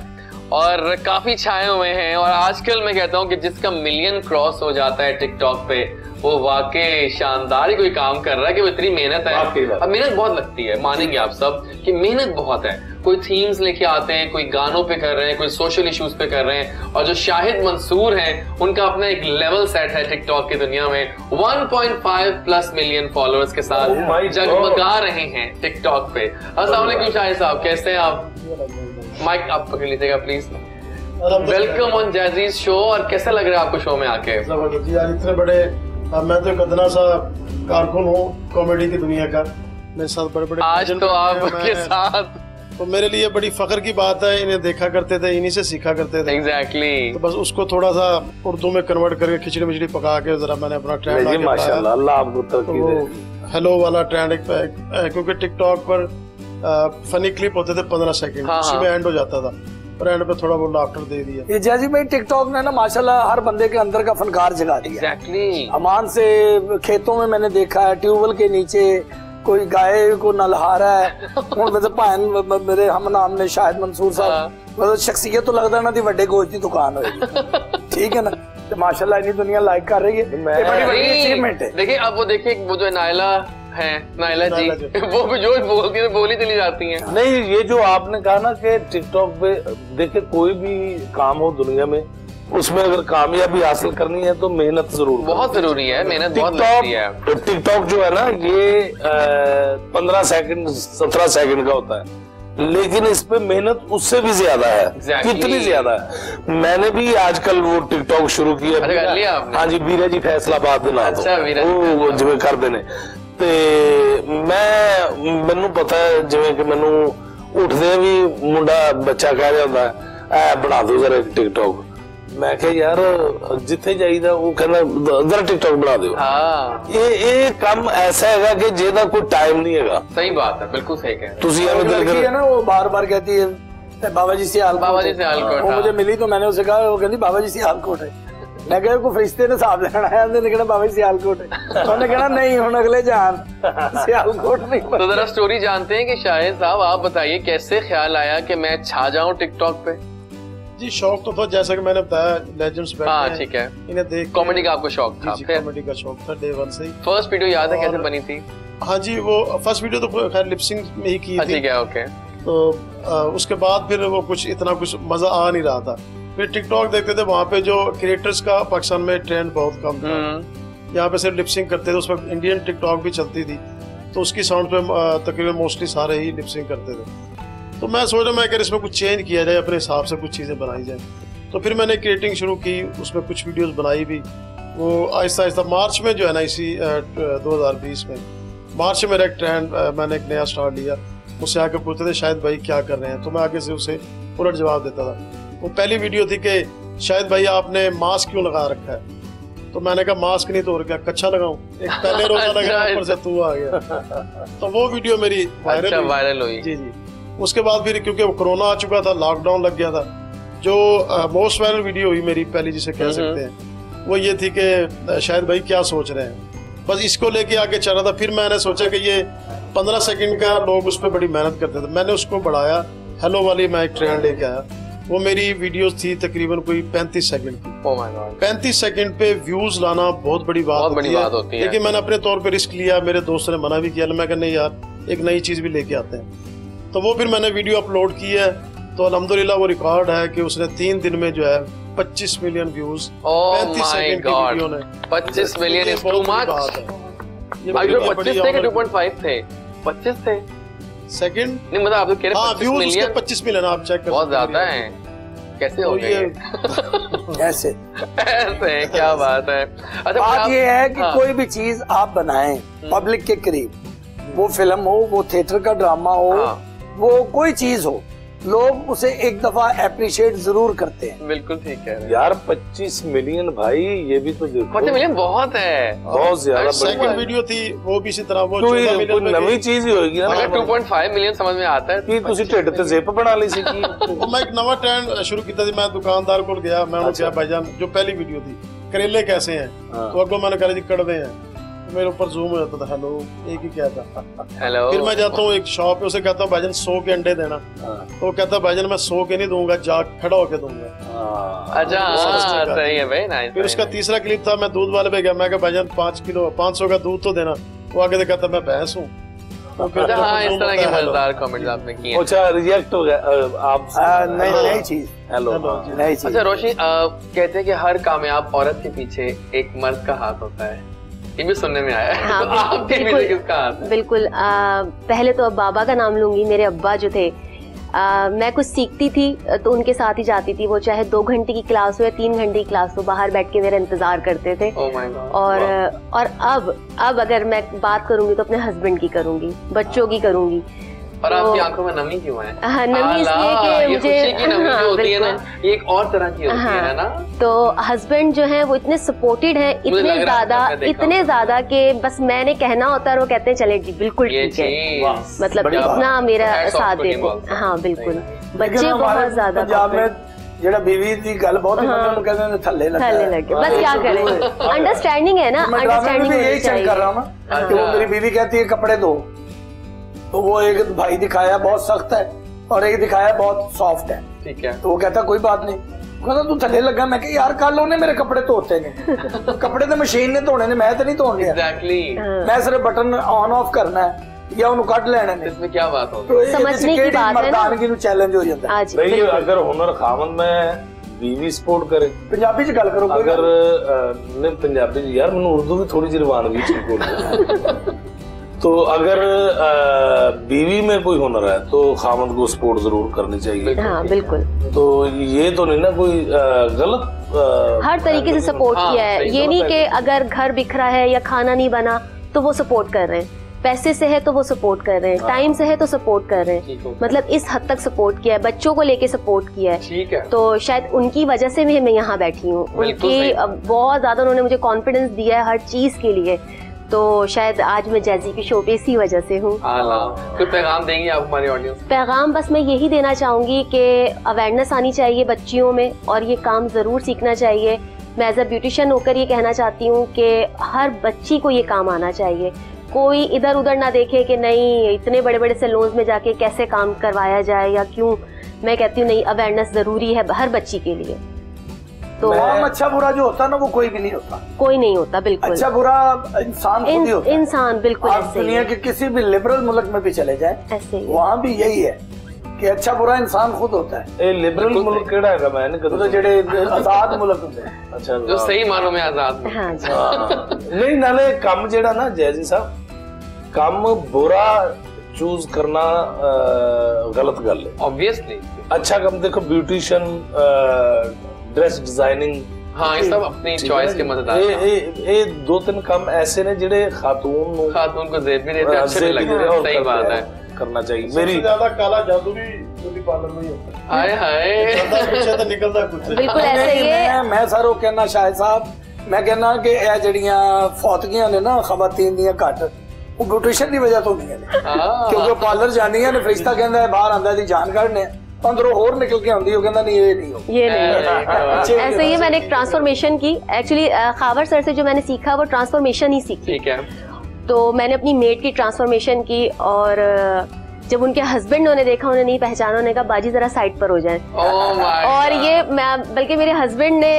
और काफी छाए हुए हैं, और आजकल मैं कहता हूँ कि जिसका मिलियन क्रॉस हो जाता है टिकटॉक पे वो वाकई शानदार ही कोई काम कर रहा है कि वो इतनी मेहनत है। अब मेहनत बहुत लगती है, मानेंगे आप सब कि मेहनत बहुत है। कोई थीम्स लेके आते हैं, कोई गानों पे कर रहे हैं, कोई सोशल इश्यूज पे कर रहे हैं, और जो शाहिद मंसूर हैं उनका अपना एक लेवल सेट है टिकटॉक की दुनिया में, 1.5+ मिलियन फॉलोअर्स के साथ जगमगा रहे हैं टिकटॉक पे। अस्सलाम वालेकुम शाहिद साहब, कैसे हैं आप? माइक आप पकड़ लीजिएगा प्लीज। वेलकम ऑन जैजीज शो, और कैसा लग रहा है आपको शो में आके? इतने बड़े, मैं तो कदना सा कारकुन हूँ कॉमेडी की दुनिया का, मेरे साथ बड़े बड़े आज तो आपके साथ, तो मेरे लिए बड़ी फख्र की बात है। इन्हें देखा करते थे, इन्हीं से सीखा करते थे। एग्जैक्टली। तो बस उसको थोड़ा सा उर्दू में कन्वर्ट करके खिचड़ी मिचड़ी पका के जरा मैंने अपना ट्रेंड माशाल्लाह अल्लाह आपको तरक्की दे। हेलो वाला ट्रेंड एक क्योंकि टिकटॉक पर फनी क्लिप होते थे 15 सेकंड, उसी में एंड हो जाता था, और एंड पे थोड़ा वो लाफ्टर दे दिया। ये जैसी भाई टिकटॉक ने ना माशाल्लाह हर बंदे के अंदर का फनकार जगा दिया। एग्जैक्टली। अमान से खेतों में मैंने देखा है ट्यूबवेल के नीचे कोई गाय को नलहा रहा है, मतलब मेरे हम नाम ने शाहिद मंसूर साहब, मतलब शख्सियत तो लगता ना थी वड्डे गोश्त की दुकान होगी, ठीक है ना, तो माशाल्लाह इतनी दुनिया लाइक कर रही है, बड़ी बड़ी अचीवमेंट है। देखिए अब वो देखिए वो जो नायला है, नायला जी वो भी जो बोलती है बोली चली जाती हैं। नहीं ये जो आपने कहा ना कि टिकटॉक पे देखिए कोई भी काम हो दुनिया में उसमें अगर कामयाबी हासिल करनी है तो मेहनत जरूर, बहुत जरूरी है, मेहनत बहुत लगती है। टिकटॉक जो है ना ये 15 सेकंड 17 सेकंड का होता है, लेकिन इस पे मेहनत उससे भी ज्यादा है। कितनी ज्यादा है। मैंने भी आजकल वो टिकटॉक शुरू किया। हाँ जी, वीरा जी फैसलाबाद वो जिवें कर देने, ਤੇ ਮੈਨੂੰ ਪਤਾ ਜਿਵੇਂ ਕਿ ਮੈਨੂੰ ਉੱਠਦੇ ਵੀ ਮੁੰਡਾ ਬੱਚਾ ਕਹਿ ਰਿਹਾ ਹੁੰਦਾ ਐ ਬਣਾ ਦੋ ਜ਼ਰਾ ਟਿਕਟੌਕ, ਮੈਂ ਕਿਹਾ ਯਾਰ ਜਿੱਥੇ ਜਾਈਦਾ ਉਹ ਕਹਿੰਦਾ ਜ਼ਰਾ ਟਿਕਟੌਕ ਬਣਾ ਦਿਓ। ਹਾਂ ਇਹ ਕੰਮ ਐਸਾ ਹੈਗਾ ਕਿ ਜਿਹਦਾ ਕੋਈ ਟਾਈਮ ਨਹੀਂ ਹੈਗਾ। ਸਹੀ ਬਾਤ ਹੈ, ਬਿਲकुल सही कह रहे हैं। ਤੁਸੀਂ ਐਵੇਂ ਦਿਲ कर ना वो बार-बार कहती है बाबा जी से सियालकोट, वो मुझे मिली तो मैंने उसे कहा, वो कहती बाबा जी सियालकोट है, मैं कहा को फरिश्ते ने साहब लेना है, हमने कहना बाबा जी सियालकोट है, उन्होंने कहना नहीं हुन अगले जान सियालकोट नहीं। तो जरा स्टोरी जानते हैं कि शाहिद साहब आप बताइए कैसे ख्याल आया कि मैं छा जाऊं टिकटॉक पे? जी शौक तो था, जैसा कि मैंने बताया लेजेंड्स बैठे हैं, ठीक है, इन्हें देख कॉमेडी का आपको शौक था? कॉमेडी का शौक था डे 1 से ही। फर्स्ट वीडियो याद है कैसे बनी थी? हाँ जी, वो फर्स्ट वीडियो तो खैर लिपसिंग में ही की थी। ठीक है, ओके। तो उसके बाद फिर वो कुछ इतना कुछ मजा आ नहीं रहा था, फिर टिकटॉक देखते थे, वहाँ पे जो क्रिएटर्स का पाकिस्तान में ट्रेंड बहुत कम था, यहाँ पे सिर्फ लिपसिंग करते थे, उस वक्त इंडियन टिकटॉक भी चलती थी, तो उसकी साउंड पे तकरीबन मोस्टली सारे ही लिपसिंग करते थे। तो मैं सोच रहा मैं अगर इसमें कुछ चेंज किया जाए, अपने हिसाब से कुछ चीज़ें बनाई जाए, तो फिर मैंने क्रिएटिंग शुरू की, उसमें कुछ वीडियोज़ बनाई भी। वो आहिस्ता आहिस्ता मार्च में जो है ना, इसी 2020 में मार्च में मेरा एक ट्रेंड, मैंने एक नया स्टार्ट लिया, मुझसे आके पूछते थे शाहिद भाई क्या कर रहे हैं, तो मैं आगे से उसे उलट जवाब देता था। वो पहली वीडियो थी कि शाहिद भाई आपने मास्क क्यों लगा रखा है, तो मैंने कहा मास्क नहीं तो और क्या कच्छा लगाऊं, एक पहले रोजा लगा ऊपर से तू आ गया, तो वो वीडियो मेरी वायरल हुई। जी जी। उसके बाद फिर क्योंकि कोरोना आ चुका था, लॉकडाउन लग गया था, जो मोस्ट वायरल वीडियो हुई मेरी पहली जिसे कह सकते हैं, वो ये थी कि शाहिद भाई क्या सोच रहे हैं, बस इसको लेके आगे चल रहा था। फिर मैंने सोचा कि ये 15 सेकंड का लोग उस पर बड़ी मेहनत करते थे, मैंने उसको बढ़ाया। हेलो वाली मैं एक ट्रेंड लेके आया, वो मेरी वीडियोस थी तकरीबन कोई 35 सेकंड की। 35 सेकंड पे व्यूज लाना बहुत बड़ी बात होती है। लेकिन मैंने अपने तौर पे रिस्क लिया, मेरे दोस्त ने मना भी किया, मैं कहा नहीं यार एक नई चीज भी लेके आते हैं। तो वो फिर मैंने वीडियो अपलोड की है, तो अल्हम्दुलिल्लाह वो रिकॉर्ड है कि उसने 3 दिन में जो है 25 मिलियन व्यूज 35 सेकंड की वीडियो ने। 25 मिलियन इज टू मच। अगर 25 थे कि 2.5 थे? 25 थे सेकंड। नहीं मतलब आप तो कह रहे हैं 25 मिलियन। 25 मिलियन आप चेक कर, बहुत ज्यादा है। कैसे हो गए ऐसे ऐसे? क्या बात है। अच्छा बात ये है कि कोई भी चीज आप बनाएं पब्लिक के करीब, वो फिल्म हो, वो थिएटर का ड्रामा हो, वो कोई चीज हो, लोग उसे एक दफा अप्रिशिएट जरूर करते हैं। बिल्कुल ठीक है यार। 25 मिलियन भाई, ये भी तो देखो 25 मिलियन बहुत है, बहुत ज्यादा। सेकंड वीडियो थी वो भी इसी तरह, वो नवी चीज ही होगी ना। 2.5 मिलियन समझ में आता है कि तुसी ढिड ते जिप बना ली सी की। मैं एक नवा ट्रेंड शुरू किया थी, मैं दुकानदार को गया, मैं उन्हें कहा भाईजान जो पहली वीडियो थी करेले कैसे हैं, तो अगो मैंने कहा जी कड़वे हैं, मेरे ऊपर जूम हो जाता था, हेलो एक ही क्या था हेलो। फिर मैं जाता हूँ एक शॉप पे, उसे कहता हूँ भाईजान 100 के अंडे देना, तो कहता है भाईजान मैं 100 के नहीं दूंगा, जा खड़ा होके दूंगा। अच्छा सही है भाई, नाइस। फिर उसका तीसरा क्लिप था, मैं दूध वाले पे गया, मैं कहा भाईजान 5 किलो 500 का दूध तो देना, वो आगे से कहता मैं भैंस हूँ। हाँ इस तरह के मजेदार कमेंट्स आपने किए। अच्छा रिएक्ट हो गया आप? नई चीज। हेलो नई चीज। अच्छा रोशनी, कहते हैं कि हर कामयाब औरत के पीछे एक मर्द का हाथ होता है, ये भी सुनने में आया है। हाँ, तो आपके पीछे किसका हाथ है? बिल्कुल। पहले तो बाबा का नाम लूंगी। मेरे अब्बा जो थे, मैं कुछ सीखती थी तो उनके साथ ही जाती थी, वो चाहे 2 घंटे की क्लास हो या 3 घंटे की क्लास हो, बाहर बैठ के मेरा इंतजार करते थे। Oh my God, और अब अगर मैं बात करूंगी तो अपने हस्बैंड की करूंगी, बच्चों की करूंगी। और आपकी आंखों में नमी क्यों है? हाँ, नमी इसलिए कि मुझे जो होती है ना, ये एक और तरह की होती है ना। तो हस्बैंड जो है वो इतने सपोर्टेड हैं, इतने ज्यादा कि बस मैंने कहना होता है, वो कहते हैं चले जी बिल्कुल ठीक है, मतलब इतना मेरा साथ देते। हाँ बिल्कुल। बच्चे बहुत ज्यादा जेड़ा बीवी दी गल बहुत कहते हैं थल्ले लगे। बस क्या करें, अंडरस्टैंडिंग है ना, अंडरस्टैंडिंग यही चेक कर रहा हूँ ना कि वो मेरी बीवी कहती है कपड़े दो, तो वो एक भाई दिखाया बहुत सख्त है और एक दिखाया बहुत सॉफ्ट है, ठीक है, तो वो कहता कोई बात नहीं, कहता तू थले लगा। मैं कहा यार कल उन्हें मेरे कपड़े धोते ने, कपड़े तो मशीन ने धोने ने, मैं तो नहीं धोने। मैं सिर्फ बटन ऑन ऑफ करना है या उन्हें कट लेने ने, इसमें क्या बात होती है? समझने की बात है ना, मर्दानगी नु चैलेंज हो जाता है भाई। अगर हुनर खामन में बीवी सपोर्ट करे, पंजाबी च गल करो अगर नहीं पंजाबी यार मैंने उर्दू भी थोड़ी सी रवानगी बोल तो अगर बीवी में कोई हुनर है तो खामद को सपोर्ट जरूर करनी चाहिए। हाँ बिल्कुल। तो ये तो नहीं ना कोई गलत, हर तरीके से सपोर्ट किया है। ये नहीं कि अगर घर बिखरा है या खाना नहीं बना तो वो सपोर्ट कर रहे हैं, पैसे से है तो वो सपोर्ट कर रहे हैं, टाइम से है तो सपोर्ट कर रहे हैं, मतलब इस हद तक सपोर्ट किया है, बच्चों को लेके सपोर्ट किया है। तो शायद उनकी वजह से मैं यहाँ बैठी हूँ, उनकी बहुत ज्यादा उन्होंने मुझे कॉन्फिडेंस दिया है हर चीज के लिए, तो शायद आज मैं जैजी की शो पे इसी वजह से हूँ। कोई पैगाम देंगे आप हमारे ऑडियंस? पैगाम बस मैं यही देना चाहूंगी कि अवेयरनेस आनी चाहिए बच्चियों में और ये काम जरूर सीखना चाहिए। मैं एज अ ब्यूटिशियन होकर ये कहना चाहती हूँ कि हर बच्ची को ये काम आना चाहिए, कोई इधर उधर ना देखे कि नहीं इतने बड़े बड़े सैलून्स में जाके कैसे काम करवाया जाए या क्यों। मैं कहती हूँ नहीं, अवेयरनेस जरूरी है हर बच्ची के लिए। तो अच्छा बुरा जो होता है ना वो कोई भी नहीं होता, कोई नहीं होता बिल्कुल। अच्छा बुरा इंसान खुद ही होता है। इंसान बिल्कुल। आप दुनिया के किसी भी लिबरल मुल्क में भी चले जाए ऐसे वहाँ भी यही है कि अच्छा बुरा इंसान खुद होता है। लिबरल मुल्क केड़ा है? मैं नहीं तो जेड़े आजाद मुल्क होते हैं, अच्छा जो सही मानों में आजाद। हाँ जी। नहीं नाले काम जेड़ा ना जैजी साहब, काम बुरा चूज करना गलत गल है ऑब्वियसली। अच्छा काम देखो ब्यूटिशियन, ड्रेस डिजाइनिंग, हाँ ये सब अपनी चॉइस के मदद ये 2-3 काम ऐसे ने जेड़े खातून को जेब भी देते हैं, अच्छे भी लगते हैं। सही बात है, करना चाहिए। मेरी ज्यादा काला जादू भी ब्यूटी पार्लर में ही होता है। हाय हाय पीछे तो निकलता कुछ बिल्कुल ऐसे ही। मैं सारो कहना शायद साहब, मैं कहना कि ये जड़ियां फौतगियां ने ना खवातीन दियां घट वो ब्यूटिशियन की वजह तो नहीं है, क्योंकि पार्लर जानी है फरिश्ता कहता है बाहर आंदा दी जान काढ़ने अंदरों होर निकल के आंदी हो, कहंदा नहीं ये नहीं हो, ये नहीं। ऐसे ही मैंने एक ट्रांसफॉर्मेशन की। एक्चुअली खावर सर से जो मैंने सीखा वो ट्रांसफॉर्मेशन ही सीखी। ठीक है। तो मैंने अपनी मेड की ट्रांसफॉर्मेशन की, और जब उनके हस्बैंड ने देखा, उन्हें नहीं पहचाना, उन्होंने कहा बाजी जरा साइड पर हो जाए। और ये मैं, बल्कि मेरे हस्बैंड ने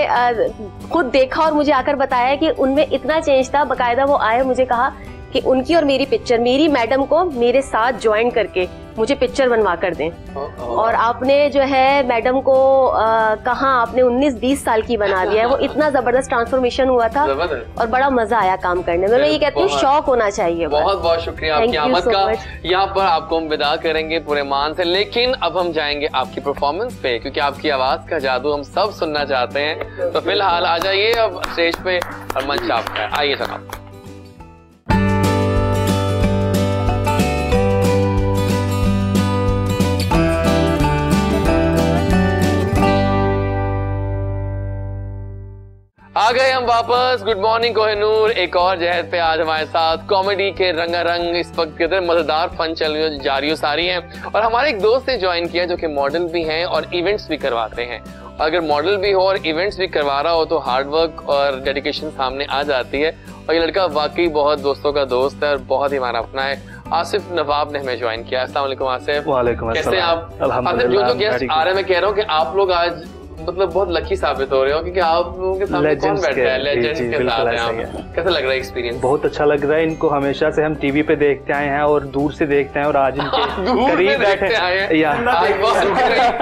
खुद देखा और मुझे आकर बताया कि उनमें इतना चेंज था। बकायदा वो आए, मुझे कहा कि उनकी और मेरी पिक्चर, मेरी मैडम को मेरे साथ ज्वाइन करके मुझे पिक्चर बनवा कर दें। और आपने जो है मैडम को कहा आपने 19-20 साल की बना दिया है। वो इतना जबरदस्त ट्रांसफॉर्मेशन हुआ था और बड़ा मजा आया काम करने में। मैं ये कहती हूँ शौक होना चाहिए। बहुत बहुत शुक्रिया आपकी आमद का। यहाँ पर आपको हम विदा करेंगे पूरे मान से, लेकिन अब हम जाएंगे आपकी परफॉर्मेंस पे, क्योंकि आपकी आवाज का जादू हम सब सुनना चाहते हैं। तो फिलहाल आ जाइए अब स्टेज पे और मंच आपका है, आइए जनाब। आ गए हम वापस। Good morning Kohinoor. एक और जहद पे आज हमारे साथ कॉमेडी के रंगारंग इस वक्त कितने मजेदार फन चल जारी सारी हैं। और हमारे एक दोस्त ने ज्वाइन किया जो कि मॉडल भी हैं और इवेंट्स भी करवाते हैं। अगर मॉडल भी हो और इवेंट्स भी करवा रहा हो तो हार्ड वर्क और डेडिकेशन सामने आ जाती है। और ये लड़का वाकई बहुत दोस्तों का दोस्त है और बहुत ही हमारा अपना है। आसिफ नवाब ने हमें ज्वाइन किया। अस्सलाम वालेकुम आसिफ। वालेकुम अस्सलाम। कैसे आप? आसिफ, जो गेस्ट आ रहे हैं, मैं कह रहा हूँ कि आप लोग आज मतलब बहुत लकी साबित हो रहे हो, क्योंकि आप लोगों के सामने कौन बैठा है? लेजेंड्स के साथ हैं आप। कैसा लग रहा है एक्सपीरियंस? बहुत अच्छा लग रहा है। इनको हमेशा से हम टीवी पे देखते आए हैं और दूर से देखते हैं, और आज इनके करीब बैठे हैं।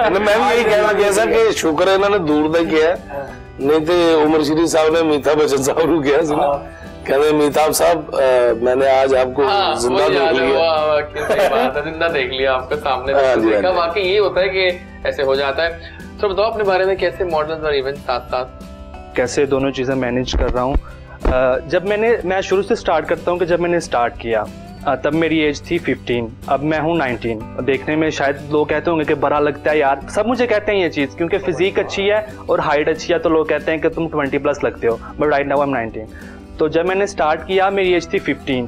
मैं भी यही कहना जैसा कि शुक्र है इन्होंने दूर तक किया, नहीं तो उमर शरीफ साहब ने अमिताभ बच्चन साहब को किया सुना, कहते अमिताभ साहब मैंने आज आपको जिंदा देख लिया। जिंदा देख लिया आपके सामने देखा। वाकई ये होता है कि ऐसे हो जाता है। तो बताओ अपने बारे में, कैसे मॉडल्स और इवेंट्स साथ साथ कैसे दोनों चीजें मैनेज कर रहा हूँ। जब मैं शुरू से स्टार्ट करता हूँ कि जब मैंने स्टार्ट किया तब मेरी एज थी 15, अब मैं हूँ 19। देखने में शायद लोग कहते होंगे कि बड़ा लगता है यार, सब मुझे कहते हैं ये चीज़, क्योंकि फिजिक अच्छी है और हाइट अच्छी है तो लोग कहते हैं कि तुम 20+ लगते हो, but right now I am 19। तो जब मैंने स्टार्ट किया मेरी एज थी 15,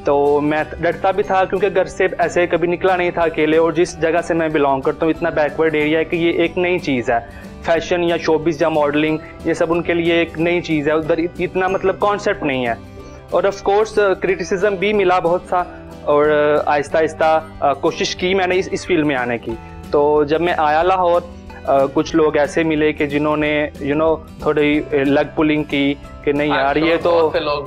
तो मैं डरता भी था क्योंकि घर से ऐसे कभी निकला नहीं था अकेले, और जिस जगह से मैं बिलोंग करता हूँ इतना बैकवर्ड एरिया है कि ये एक नई चीज़ है। फैशन या शोबिस या मॉडलिंग ये सब उनके लिए एक नई चीज़ है, उधर इतना मतलब कॉन्सेप्ट नहीं है। और ऑफ कोर्स क्रिटिसिज्म भी मिला बहुत सा, और आहिस्ता आहिस्ता कोशिश की मैंने इस फील्ड में आने की। तो जब मैं आया लाहौर, कुछ लोग ऐसे मिले कि जिन्होंने थोड़ी लेग पुलिंग की कि नहीं यार ये तो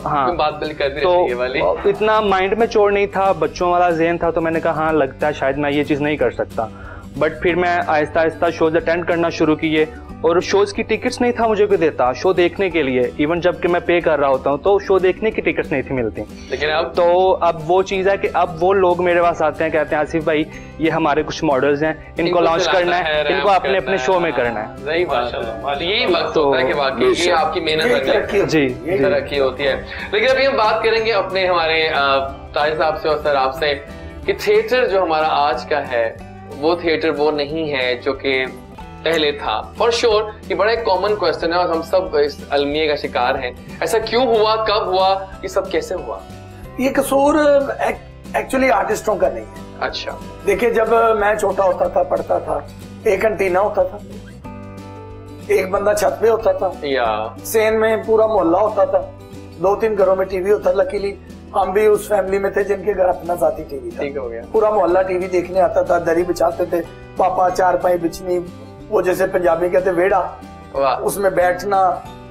हाँ, बात तो ये वाली। इतना माइंड में चोर नहीं था, बच्चों वाला ज़हन था, तो मैंने कहा हाँ लगता है शायद मैं ये चीज़ नहीं कर सकता। बट फिर मैं आहिस्ता आहिस्ता शोज अटेंड करना शुरू किए, और शोज की टिकट्स नहीं था मुझे कोई देता शो देखने के लिए। इवन जब कि मैं पे कर रहा होता हूँ तो शो देखने की टिकट्स नहीं थी मिलती। लेकिन अब वो चीज़ है कि अब वो लोग मेरे पास आते हैं, कहते हैं आसिफ भाई ये हमारे कुछ मॉडल्स हैं, इनको लॉन्च करना है, इनको अपने अपने शो में करना है। यही वक्त होता है कि वाकई ये आपकी मेहनत जी तरक्की होती है। लेकिन अभी हम बात करेंगे अपने हमारे ताहिर साहब से और सर आपसे कि थिएटर जो हमारा आज का है वो थिएटर वो नहीं है जो कि पहले था। फॉर श्योर ये बड़ा एक कॉमन क्वेश्चन है और हम सब इस अलमिये का शिकार हैं। ऐसा क्यों हुआ, कब हुआ, ये सब कैसे हुआ? ये कसूर एक्चुअली आर्टिस्टों का नहीं है। अच्छा, देखिए जब मैं छोटा होता था, पढ़ता था, एक एंटीना होता था, एक बंदा छत पे होता था, या सेन में पूरा मोहल्ला होता था, 2-3 घरों में टीवी होता। लकीली हम भी उस फैमिली में थे जिनके घर अपना साथी टीवी था। ठीक हो गया। पूरा मोहल्ला टीवी देखने आता था, दरी बिछाते थे, पापा चारपाई बिछनी, वो जैसे पंजाबी कहते वेड़ा, उसमें बैठना,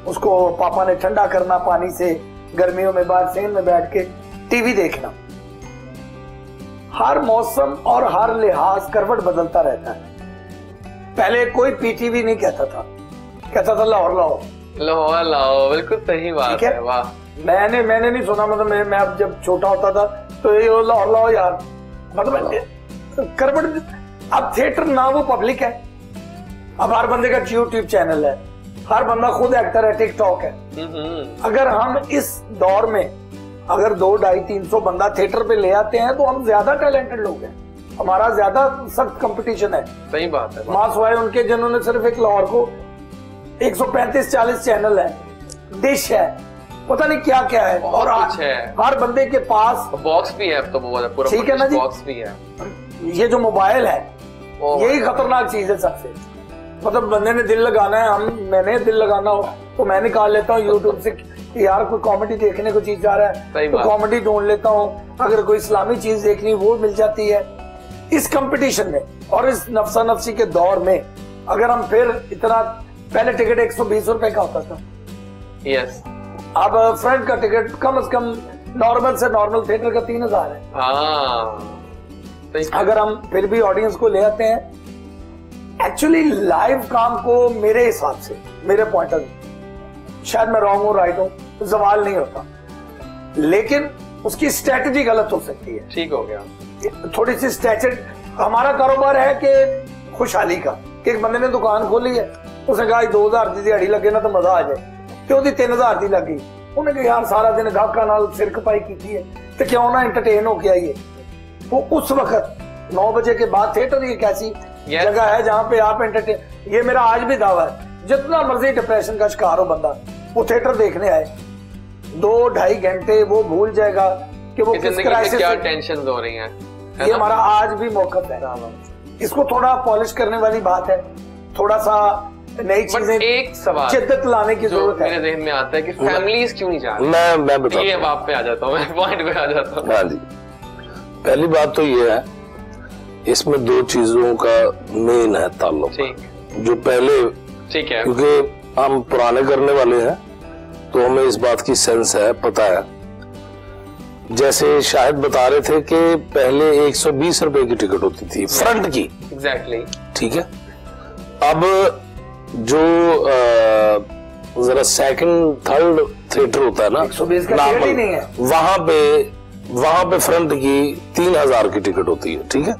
उसको पापा ने ठंडा करना पानी से, गर्मियों में बाहर सेन में बैठ के टीवी देखना। हर मौसम और हर लिहाज करवट बदलता रहता है। पहले कोई पीटीवी नहीं कहता था, कहता था लाहौर लाओ, लाहौर लाओ। बिल्कुल सही बात है। वाह, मैंने नहीं सुना। मतलब मैं अब जब छोटा होता था तो ये लाहौर लाओ यार, मतलब करवट। अब थिएटर ना वो पब्लिक है, अब हर बंदे का यूट्यूब चैनल है, हर बंदा खुद एक्टर है, टिकटॉक है। अगर हम इस दौर में अगर 200-250-300 बंदा थिएटर पे ले आते हैं तो हम ज्यादा टैलेंटेड लोग हैं, हमारा ज्यादा सख्त कंपटीशन है। सही बात है। मां सवाए उनके जिन्होंने सिर्फ एक लाहौर को 135-40 चैनल है, डिश है, पता नहीं क्या क्या है, और हर बंदे के पास बॉक्स भी है। अब तो पूरा ठीक है ना जी, बॉक्स भी है। ये जो मोबाइल है यही खतरनाक चीज है सबसे। मतलब बंदे ने दिल लगाना है, मैंने दिल लगाना हो तो मैं निकाल लेता हूँ यूट्यूब से यार कोई कॉमेडी देखने को चीज जा रहा है तो कॉमेडी ढूंढ लेता हूँ, अगर कोई इस्लामी चीज देखनी वो मिल जाती है। इस कंपटीशन में और इस नफसा नफसी के दौर में अगर हम फिर इतना, पहले टिकट 120 रुपए का होता था, यस, अब फ्रंट का टिकट कम से कम नॉर्मल से नॉर्मल थिएटर का 3000 है। अगर हम फिर भी ऑडियंस को ले आते हैं, एक्चुअली लाइव काम को मेरे हिसाब से, मेरे पॉइंट ऑफ व्यू, शायद मैं रॉन्ग हूं राइट हूं, सवाल नहीं होता, लेकिन उसकी स्ट्रेटजी गलत हो सकती है। ठीक हो गया, थोड़ी सी स्ट्रेटजी। हमारा कारोबार है कि खुशहाली का, कि एक बंदे ने दुकान खोली है, उसने कहा 2000 की दिहाड़ी लगे ना तो मजा आ जाए, क्यों दी 3000 की लगी, उन्हें कहा यार सारा दिन गाहका नाल सिर खपाई की है तो क्यों ना एंटरटेन होके आइए। वो उस वक्त 9 बजे के बाद थिएटर एक ऐसी जगह है जहाँ पे आप एंटरटेन, ये मेरा आज भी दावा है, जितना मर्जी डिप्रेशन का शिकार हो बंदा, वो थिएटर देखने आए, 2-2.5 घंटे वो भूल जाएगा कि वो किस क्राइसिस, क्या टेंशन हो रही है। ये हमारा आज भी मौक़िफ़ है। इसको थोड़ा पॉलिश करने वाली बात है, थोड़ा सा नई चीजें, एक सवाल शिद्दत लाने की जरूरत है। मेरे जहन में आता है कि फैमिलीज क्यों नहीं जा रही। मैं बताता हूं, ये बात पे आ जाता हूँ, मैं पॉइंट पे आ जाता हूँ। हाँ जी, पहली बात तो ये है, इसमें 2 चीजों का मेन है ताल्लुक। जो पहले, ठीक है, क्योंकि हम पुराने करने वाले हैं तो हमें इस बात की सेंस है, पता है। जैसे शायद बता रहे थे कि पहले 120 रुपए की टिकट होती थी फ्रंट की, एग्जैक्टली, ठीक है। अब जो जरा सेकंड थर्ड थिएटर होता है ना, 120 का टिकट ही नहीं है, वहां पे फ्रंट की 3000 की टिकट होती है, ठीक है।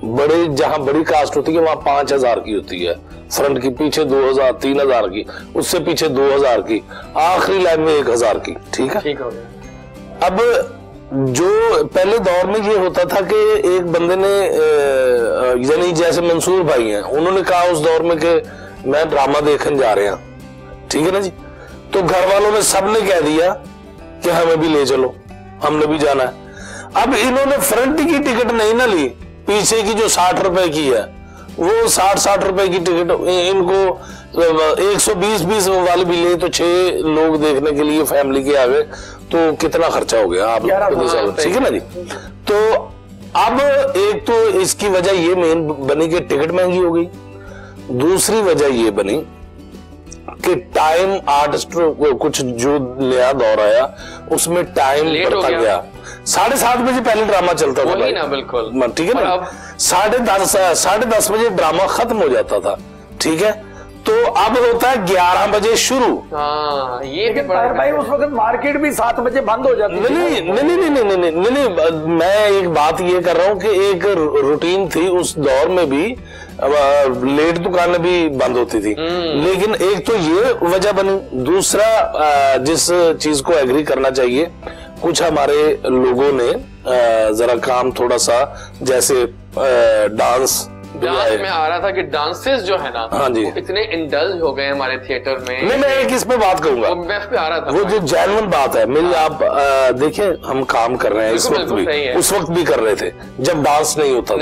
बड़े जहां बड़ी कास्ट होती है वहां 5000 की होती है फ्रंट की, पीछे 2000 3000 की, उससे पीछे 2000 की, आखिरी लाइन में 1000 की, ठीक है। ठीक हो गया। अब जो पहले दौर में ये होता था कि एक बंदे ने, यानी जैसे मंसूर भाई हैं, उन्होंने कहा उस दौर में कि मैं ड्रामा देखने जा रहे हैं, ठीक है ना जी, तो घर वालों ने सबने कह दिया कि हमें भी ले चलो, हमने भी जाना है। अब इन्होंने फ्रंट की टिकट नहीं ना ली, पीछे की जो 60 रुपए की है, वो 60 रुपए की टिकट इनको 120 वाली भी ले तो 6 लोग देखने के लिए फैमिली के आगे, तो कितना खर्चा हो गया आप, ठीक है ना जी। तो अब एक तो इसकी वजह ये मेन बनी कि टिकट महंगी हो गई, दूसरी वजह ये बनी कि टाइम आर्टिस्ट कुछ जो नया दौर आया उसमें टाइम बढ़ता गया। 7:30 बजे पहले ड्रामा चलता था वही ना, बिल्कुल, ठीक है ना। 10:30 बजे ड्रामा खत्म हो जाता था, ठीक है। तो अब होता है 11 बजे शुरू। ये भाई उस वक्त मार्केट भी 7 बजे बंद हो जाती है। नहीं, मैं एक बात ये कर रहा हूँ कि एक रूटीन थी उस दौर में भी, लेट दुकानें भी बंद होती थी, लेकिन एक तो ये वजह बनी। दूसरा जिस चीज को एग्री करना चाहिए, कुछ हमारे लोगों ने जरा काम थोड़ा सा, जैसे डांस में आ रहा था कि डांसेस जो है ना, हाँ जी, इतने इंडल्ज हो गए हमारे थिएटर में। नहीं, मैं एक इसमें बात करूंगा, पे आ रहा था, वो जो जेन्युइन बात है मेरी। आप देखें, हम काम कर रहे हैं इस वक्त भी, उस वक्त भी कर रहे थे जब डांस नहीं होता था।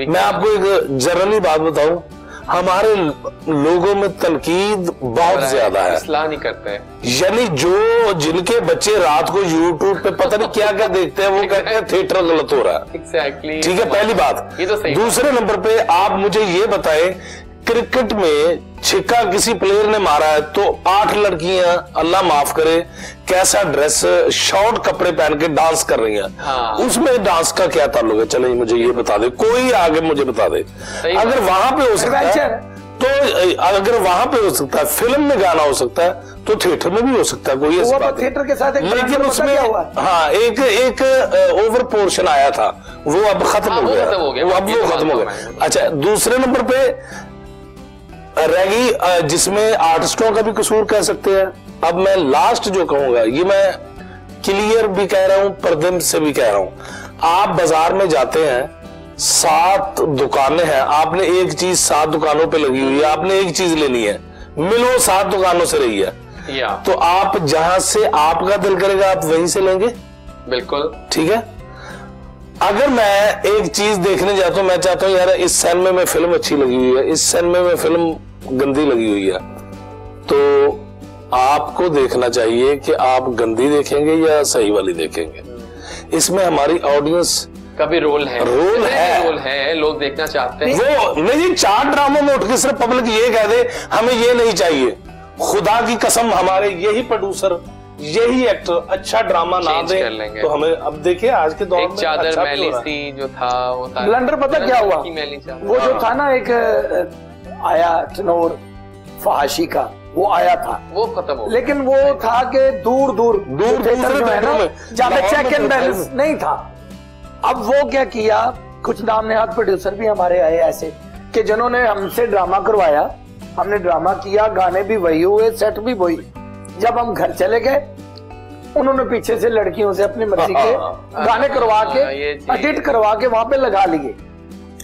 मैं आपको एक जनरली बात बताऊं, हमारे लोगों में तनकीद बहुत ज्यादा है, इस्लाह नहीं करते, यानी जो जिनके बच्चे रात को यूट्यूब पे पता नहीं क्या क्या देखते हैं, वो कहते हैं थिएटर गलत हो रहा है। एग्जैक्टली, ठीक है, पहली बात। ये तो सही। दूसरे नंबर पे आप मुझे ये बताएं, क्रिकेट में छिक्का किसी प्लेयर ने मारा है तो 8 लड़कियां, अल्लाह माफ करे, कैसा ड्रेस, शॉर्ट कपड़े पहन के डांस कर रही हैं, उसमें डांस का क्या ताल्लुक है? चले मुझे ये बता दे, कोई आगे मुझे बता दे। अगर वहां पे हो सकता है तो, अगर वहां पे हो सकता है, फिल्म में गाना हो सकता है, तो थिएटर में भी हो सकता है, कोई ऐसी बात थिएटर के साथ। लेकिन उसमें हाँ एक ओवर पोर्शन आया था, वो अब खत्म हो गया, अब वो खत्म हो गया। अच्छा, दूसरे नंबर पे रहेगी जिसमें आर्टिस्टों का भी कसूर कह सकते हैं। अब मैं लास्ट जो कहूंगा, ये मैं क्लियर भी कह रहा हूं, पर्दे से भी कह रहा हूं। आप बाजार में जाते हैं, 7 दुकानें हैं, आपने एक चीज 7 दुकानों पे लगी हुई है, आपने एक चीज लेनी है, मिलो 7 दुकानों से रही है, तो आप जहां से आपका दिल करेगा आप वहीं से लेंगे, बिल्कुल, ठीक है। अगर मैं एक चीज देखने जाता हूँ, मैं चाहता हूँ यार इस सिनेमा में फिल्म अच्छी लगी हुई है, इस सिनेमा में फिल्म गंदी लगी हुई है, तो आपको देखना चाहिए कि आप गंदी देखेंगे या सही वाली देखेंगे। इसमें हमारी ऑडियंस का भी रोल है, लोग देखना चाहते हैं। वो नहीं, 4 ड्रामों में उठ के सिर्फ पब्लिक ये कह दे हमें ये नहीं चाहिए, खुदा की कसम हमारे यही प्रोड्यूसर यही एक्टर अच्छा ड्रामा ना दे तो हमें, अब देखिए आज के दौर में चादर अच्छा मैली सी जो था वो था ब्लंडर, पता क्या हुआ, वो जो था ना एक आया टनोर फहाशी का, वो आया था, वो खत्म हो, लेकिन वो था कि दूर दूर जो है ना जहाँ चेक एंड बैलेंस नहीं था। अब वो क्या किया, कुछ नाम नेहाद प्रोड्यूसर भी हमारे आए ऐसे कि जिन्होंने हमसे ड्रामा करवाया, हमने ड्रामा किया, गाने भी वही हुए, सेट भी वही। जब हम घर चले गए, उन्होंने पीछे से लड़कियों से अपनी मर्जी के गाने करवा के एडिट करवा के वहां पे लगा लिए।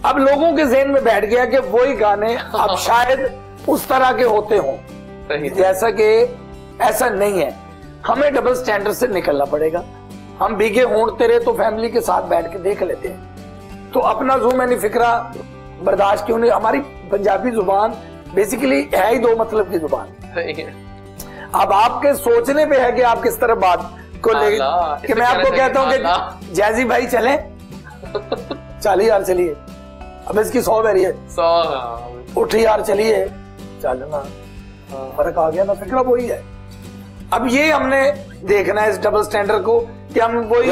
अब लोगों के ज़हन में बैठ गया कि वही गाने अब शायद उस तरह के होते हों, जैसा कि ऐसा नहीं है। हमें डबल स्टैंडर्ड से निकलना पड़ेगा। हम भीगे होंठ तेरे तो फैमिली के साथ बैठ के देख लेते हैं, तो अपना ज़ूम यानी फिक्रा बर्दाश्त क्यों नहीं। हमारी पंजाबी जुबान बेसिकली है ही 2 मतलब की जुबान। अब आपके सोचने पे है कि आप किस तरह बात को ले, कि मैं आपको कहता हूँ कि जैजी भाई चले 40 यार चलिए, अब इसकी 100 बैरी है, 100 उठ यार चलिए, चलना फर्क आ गया ना, फिक्रा वही है। अब ये हमने देखना है इस डबल स्टैंडर्ड को कि हम वही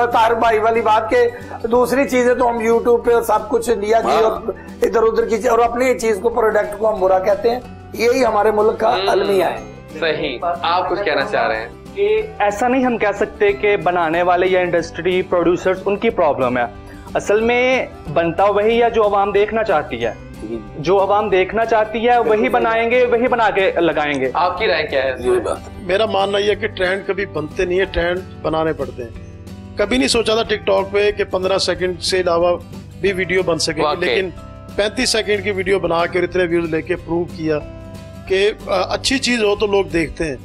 तार भाई वाली बात के दूसरी चीजें तो हम यूट्यूब पे सब कुछ लिया जी और इधर उधर की और अपनी चीज को प्रोडक्ट को हम बुरा कहते हैं। यही हमारे मुल्क का अलमिया है। सही, आप कुछ कहना चाह रहे हैं कि ऐसा नहीं हम कह सकते कि बनाने वाले या इंडस्ट्री प्रोड्यूसर्स उनकी प्रॉब्लम है। असल में बनता वही है जो आवाम देखना चाहती है, जो आवाम देखना चाहती है वही बनाएंगे, वही बना के लगाएंगे। आपकी राय क्या है? ये बात मेरा मानना यह है कि ट्रेंड कभी बनते नहीं है, ट्रेंड बनाने पड़ते हैं। कभी नहीं सोचा था टिकटॉक पे कि 15 सेकंड से अलावा भी वीडियो बन सके, लेकिन 35 सेकंड की वीडियो बना के इतने व्यूज लेके प्रूव किया कि अच्छी चीज हो तो लोग देखते हैं।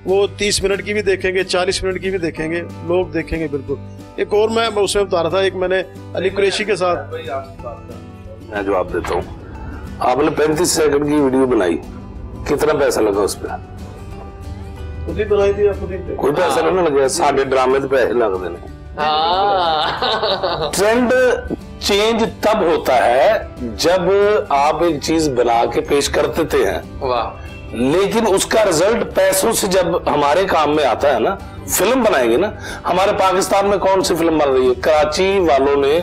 वो 30 मिनट की भी देखेंगे, 40 मिनट की भी देखेंगे, लोग देखेंगे बिल्कुल। एक और मैं उसमें बता रहा था, एक मैंने अली कुरैशी के साथ मैं जवाब देता हूँ। आपने 35 सेकंड की वीडियो बनाई, कितना पैसा लगा उस पर? खुद ही बनाई थी, कोई पैसा नहीं लगा, साढ़े ड्रामे तो पैसे लगते हैं। ट्रेंड चेंज तब होता है जब आप एक चीज बना के पेश कर देते हैं, लेकिन उसका रिजल्ट पैसों से जब हमारे काम में आता है ना, फिल्म बनाएंगे ना। हमारे पाकिस्तान में कौन सी फिल्म बन रही है? कराची वालों ने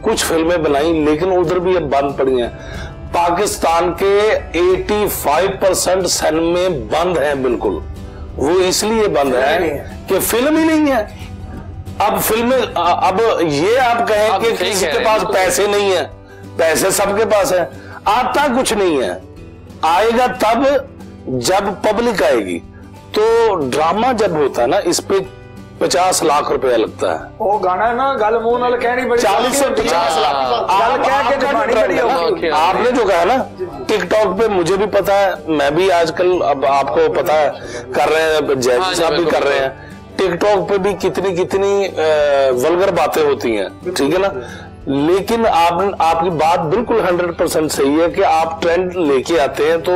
कुछ फिल्में बनाई, लेकिन उधर भी अब बंद पड़ी हैं। पाकिस्तान के 85% सिनेमे बंद हैं बिल्कुल। वो इसलिए बंद है कि फिल्म ही नहीं है। अब फिल्में, अब ये आप कहें कि किसी के पास पैसे नहीं है, पैसे सबके पास है, आता कुछ नहीं है। आएगा तब जब पब्लिक आएगी। तो ड्रामा जब होता है ना, इस पे 50 लाख रुपया लगता है। वो गाना है ना, गल मुंह नाल कहनी बड़ी 40 से 50 लाख। आपने जो कहा ना टिकटॉक पे, मुझे भी पता है, मैं भी आजकल, अब आपको पता है, कर रहे हैं, जैसे साहब भी कर रहे हैं। टिकटॉक पे भी कितनी वल्गर बातें होती हैं, ठीक है ना। लेकिन आपकी बात बिल्कुल 100% सही है कि आप ट्रेंड लेके आते हैं तो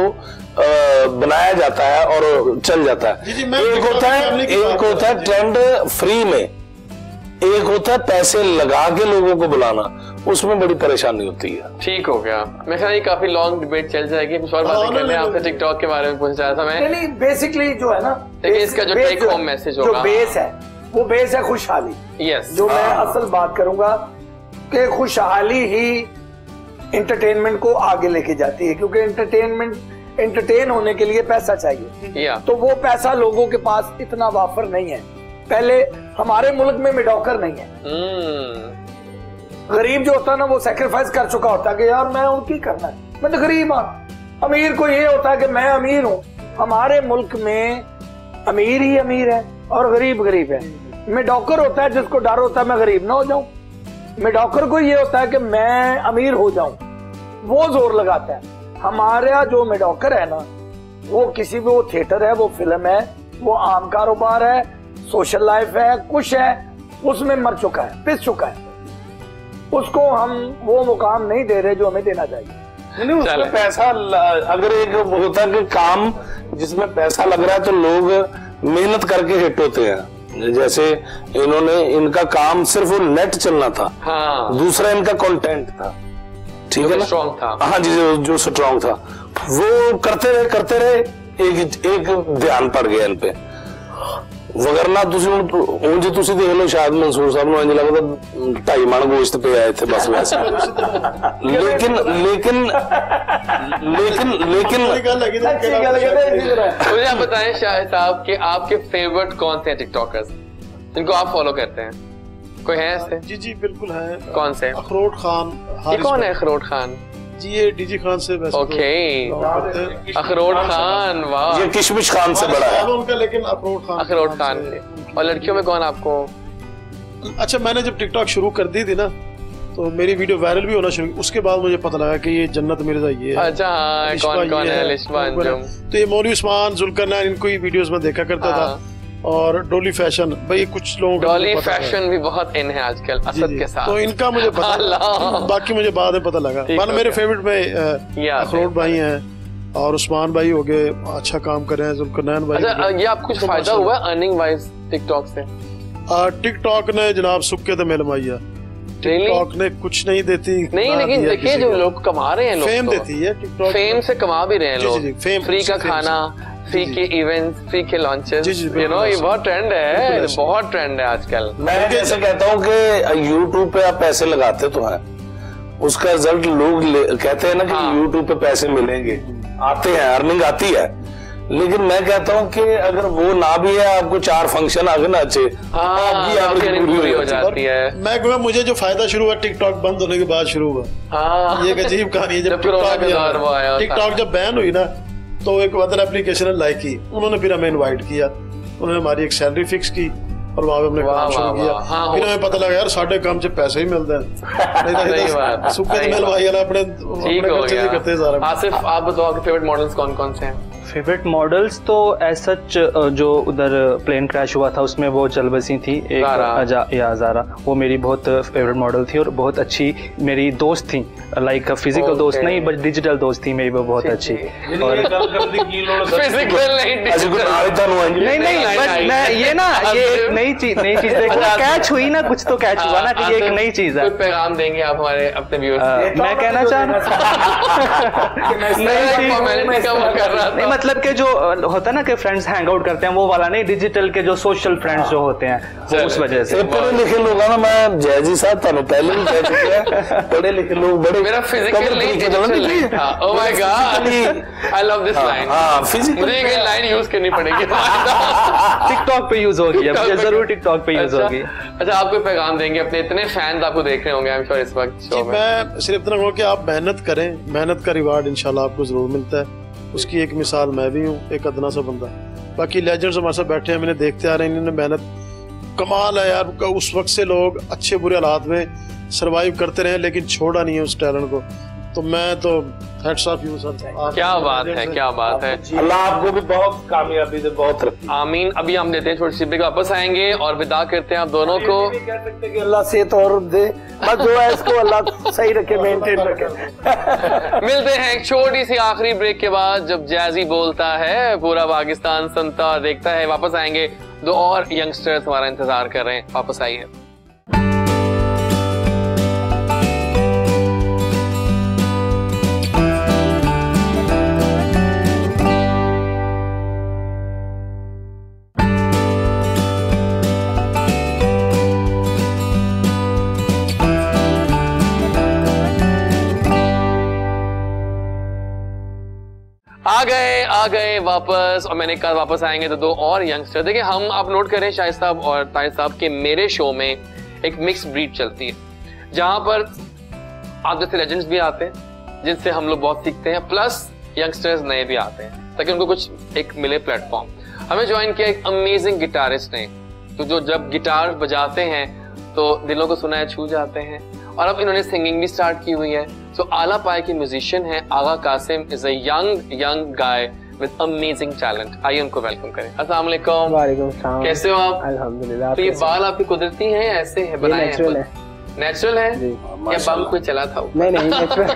बनाया जाता है और चल जाता है। एक होता है ट्रेंड फ्री में, एक होता है पैसे लगा के लोगों को बुलाना, उसमें बड़ी परेशानी होती है। ठीक हो गया। मैं ख्याल काफी लॉन्ग डिबेट चल जाएगी, कुछ और बातें करने हैं। आपसे टिकटॉक के बारे में पूछना चाह रहा था मैं। नहीं, बेसिकली जो है ना, इसका जो टेक होम मैसेज होगा, जो बेस है, वो बेस है खुशहाली। यस, जो मैं असल बात करूंगा कि खुशहाली ही एंटरटेनमेंट को आगे लेके जाती है, क्योंकि एंटरटेन होने के लिए पैसा चाहिए, तो वो पैसा लोगों के पास इतना वाफर नहीं है। पहले हमारे मुल्क में मेडियोकर नहीं है। गरीब जो होता है ना, वो सैक्रिफाइस कर चुका होता है कि यार मैं उनकी करना है, मैं तो गरीब हूं। अमीर को ये होता है कि मैं अमीर हूं। हमारे मुल्क में अमीर ही अमीर है और गरीब गरीब है। मेडियोकर होता है जिसको डर होता है मैं गरीब ना हो जाऊं। मेडियोकर को ये होता है कि मैं अमीर हो जाऊं, वो जोर लगाता है। हमारा जो मेडियोकर है ना, वो किसी भी, वो थिएटर है, वो फिल्म है, वो आम कारोबार है, सोशल लाइफ है, कुछ है, उसमें मर चुका है, पिस चुका है, उसको हम वो मुकाम नहीं दे रहे जो हमें देना चाहिए। नहीं, उसमें पैसा, अगर एक होता है कि काम जिसमें पैसा लग रहा है तो लोग मेहनत करके हिट होते हैं। जैसे इन्होंने, इनका काम सिर्फ वो नेट चलना था, हाँ। दूसरा इनका कंटेंट था, ठीक है ना, स्ट्रॉन्ग था, हाँ जी, जो स्ट्रॉन्ग था वो करते रहे, एक ध्यान पड़ गया इन पे। वगरना तुसी देख लो, शायद मंसूर साहब ने लगता 2.5 मन गोश्त पे आए थे बस वैसे। लेकिन मुझे आप बताएं शाहिद साहब कि आपके फेवरेट कौन से टिकटॉकर्स जिनको आप फॉलो करते हैं? कोई है ऐसे? जी बिल्कुल है। कौन से? अखरोट खान। ये कौन है अखरोट खान? जी ये डीजी खान से वैसे। ओके, अखरोट खान, वाह। ये किशमिश खान से बड़ा है उनका, लेकिन अखरोट खान से। और लड़कियों में कौन आपको? अच्छा, मैंने जब टिकटॉक शुरू कर दी थी ना, तो मेरी वीडियो वायरल भी होना शुरू, उसके बाद मुझे पता लगा कि ये जन्नत मिर्जा ये है। अच्छा, कौन है? लिश्मा अंजुम। तो ये मौलवी उस्मान, जुल्करनैन, इनको ही वीडियोस में देखा करता था। और डॉली फैशन, भाई कुछ लोगों का डॉली फैशन भी बहुत इन है आजकल असद के साथ, तो इनका मुझे पता, बाकी मुझे बाद में पता लगा। मेरे फेवरेट में अखरोट भाई हैं और उस्मान भाई हो गए, अच्छा काम कर रहे हैं, जुल्करनैन भाई। अच्छा, ये आपको कुछ फायदा हुआ अर्निंग वाइज टिकटॉक से? टिकटॉक ने जनाब सुक्के तो मिल माइया, टिकटॉक ने कुछ नहीं देती। नहीं, लेकिन देखिए जो लोग कमा रहे हैं, लोग फेम देती है टिकटॉक, फेम से कमा भी रहे हैं लोग, फ्री का खाना, फ्री के इवेंट्स, फ्री के लॉन्चेस, यू नो, ये बहुत ट्रेंड है, बहुत ट्रेंड है आजकल। मैं जैसे कहता हूँ कि यूट्यूब पे आप पैसे लगाते तो हैं, उसका रिजल्ट लोग कहते हैं ना कि यूट्यूब पे पैसे मिलेंगे, आते हैं, अर्निंग आती है, लेकिन मैं कहता हूँ कि अगर वो ना भी है, आपको 4 फंक्शन आगे ना अच्छे, आपकी पूरी हो जाती है। मैं कहूँगा मुझे जो फायदा शुरू हुआ टिकटॉक बंद होने के बाद शुरू हुआ, ये एक अजीब कहानी है। जब टिकटॉक जब बैन हुई ना, तो एक अदर एप्लीकेशन है लाइकी, उन्होंने फिर हमें इनवाइट किया, उन्होंने हमारी एक सैलरी फिक्स की और वहाँ पे हमने काम शुरू किया। फिर हमें पता लगा यार साढ़े काम से पैसे ही मिलते हैं, सुक्के तो मिलवाई अपने खर्चे भी करते हैं सारा। आसिफ, आप बताओ कि फेवरेट मॉडल्स कौन कौन से हैं? फेवरेट मॉडल्स तो एज सच जो उधर प्लेन क्रैश हुआ था उसमें वो चल बसी थी, एक ज़ारा, वो मेरी बहुत फेवरेट मॉडल थी और बहुत अच्छी मेरी दोस्त थी, लाइक फिजिकल दोस्त नहीं बट डिजिटल दोस्त थी मेरी, वो बहुत अच्छी। और नहीं बस मैं ये ना, ये एक नई चीज देखो, कैच हुई ना, कुछ तो कैच हुआ ना कि ये एक नई चीज है। पैगाम देंगे आप हमारे अपने व्यूअर्स? मैं कहना चाह रहा मतलब के जो होता है ना कि फ्रेंड्स हैंग आउट करते हैं, वो वाला नहीं, डिजिटल के जो सोशल फ्रेंड्स जो होते हैं, वो उस वजह से। पढ़े लिखे लोग ना, मैं जयजी साहब थानू पहले भी कह चुके हैं, पढ़े लिखे लोग बड़े, मेरा फिजिकल नहीं डिजिटल था। Oh my God, I love this line. हां, फिजिकल, मुझे ये लाइन यूज करनी पड़ेगी, टिकटॉक पे यूज होगी, अब जरूर टिकटॉक पे यूज होगी। अच्छा, आप कोई पैगाम देंगे अपने इतने फैंस आपको देख रहे होंगे आई एम श्योर इस वक्त शो में? मैं सिर्फ इतना कहूंगा कि आप मेहनत करें, मेहनत का रिवार्ड इंशाल्लाह आपको जरूर मिलता है। उसकी एक मिसाल मैं भी हूँ, एक अदना सा बंदा। बाकी लेजेंड्स हमारे साथ बैठे हैं, मैंने देखते आ रहे हैं, इन्होंने मेहनत, कमाल है यार, उस वक्त से लोग अच्छे बुरे हालात में सरवाइव करते रहे, लेकिन छोड़ा नहीं है उस टैलेंट को। तो मैं तो हेड्स ऑफ यू सर। क्या बात है, क्या बात है, अल्लाह आपको भी बहुत कामयाबी दे, बहुत रखे, आमीन। अभी हम देते हैं छोटी सी ब्रेक, वापस आएंगे और विदा करते हैं आप दोनों को। कह सकते हैं कि अल्लाह सेहत और दे, बस जो है इसको अल्लाह सही रखे, मेंटेन रखे। मिलते हैं एक छोटी सी आखिरी ब्रेक के बाद, जब जैजी बोलता है पूरा पाकिस्तान सुनता और देखता है। वापस आएंगे, 2 और यंगस्टर्स हमारा इंतजार कर रहे हैं, वापस आइए। आ गए वापस, और मैंने कहा वापस आएंगे तो 2 और यंगस्टर। देखिए, हम आप नोट करें शाहिद साहब और ताहिर साहब के मेरे शो में एक मिक्स ब्रीड चलती है, जहां पर आप जैसे लेजेंड्स भी आते हैं जिनसे हम लोग बहुत सीखते हैं, प्लस यंगस्टर्स नए भी आते हैं ताकि उनको कुछ एक मिले प्लेटफॉर्म। हमें ज्वाइन किया एक अमेजिंग गिटारिस्ट ने, तो जो जब गिटार बजाते हैं तो दिलों को सुनाए छू जाते हैं, और अब इन्होंने सिंगिंग भी स्टार्ट की हुई है। तो आला पाए की म्यूजिशियन है Agha Qasim, is a young guy with amazing talent. आइए उनको वेलकम करें। अस्सलाम वालेकुम। वालेकुम सलाम। कैसे हो आप? अल्हम्दुलिल्लाह। तो ये बाल आपकी कुदरती हैं या ऐसे हैं बनाए हैं? नेचुरल है या बम कोई चला था? नहीं नेचुरल।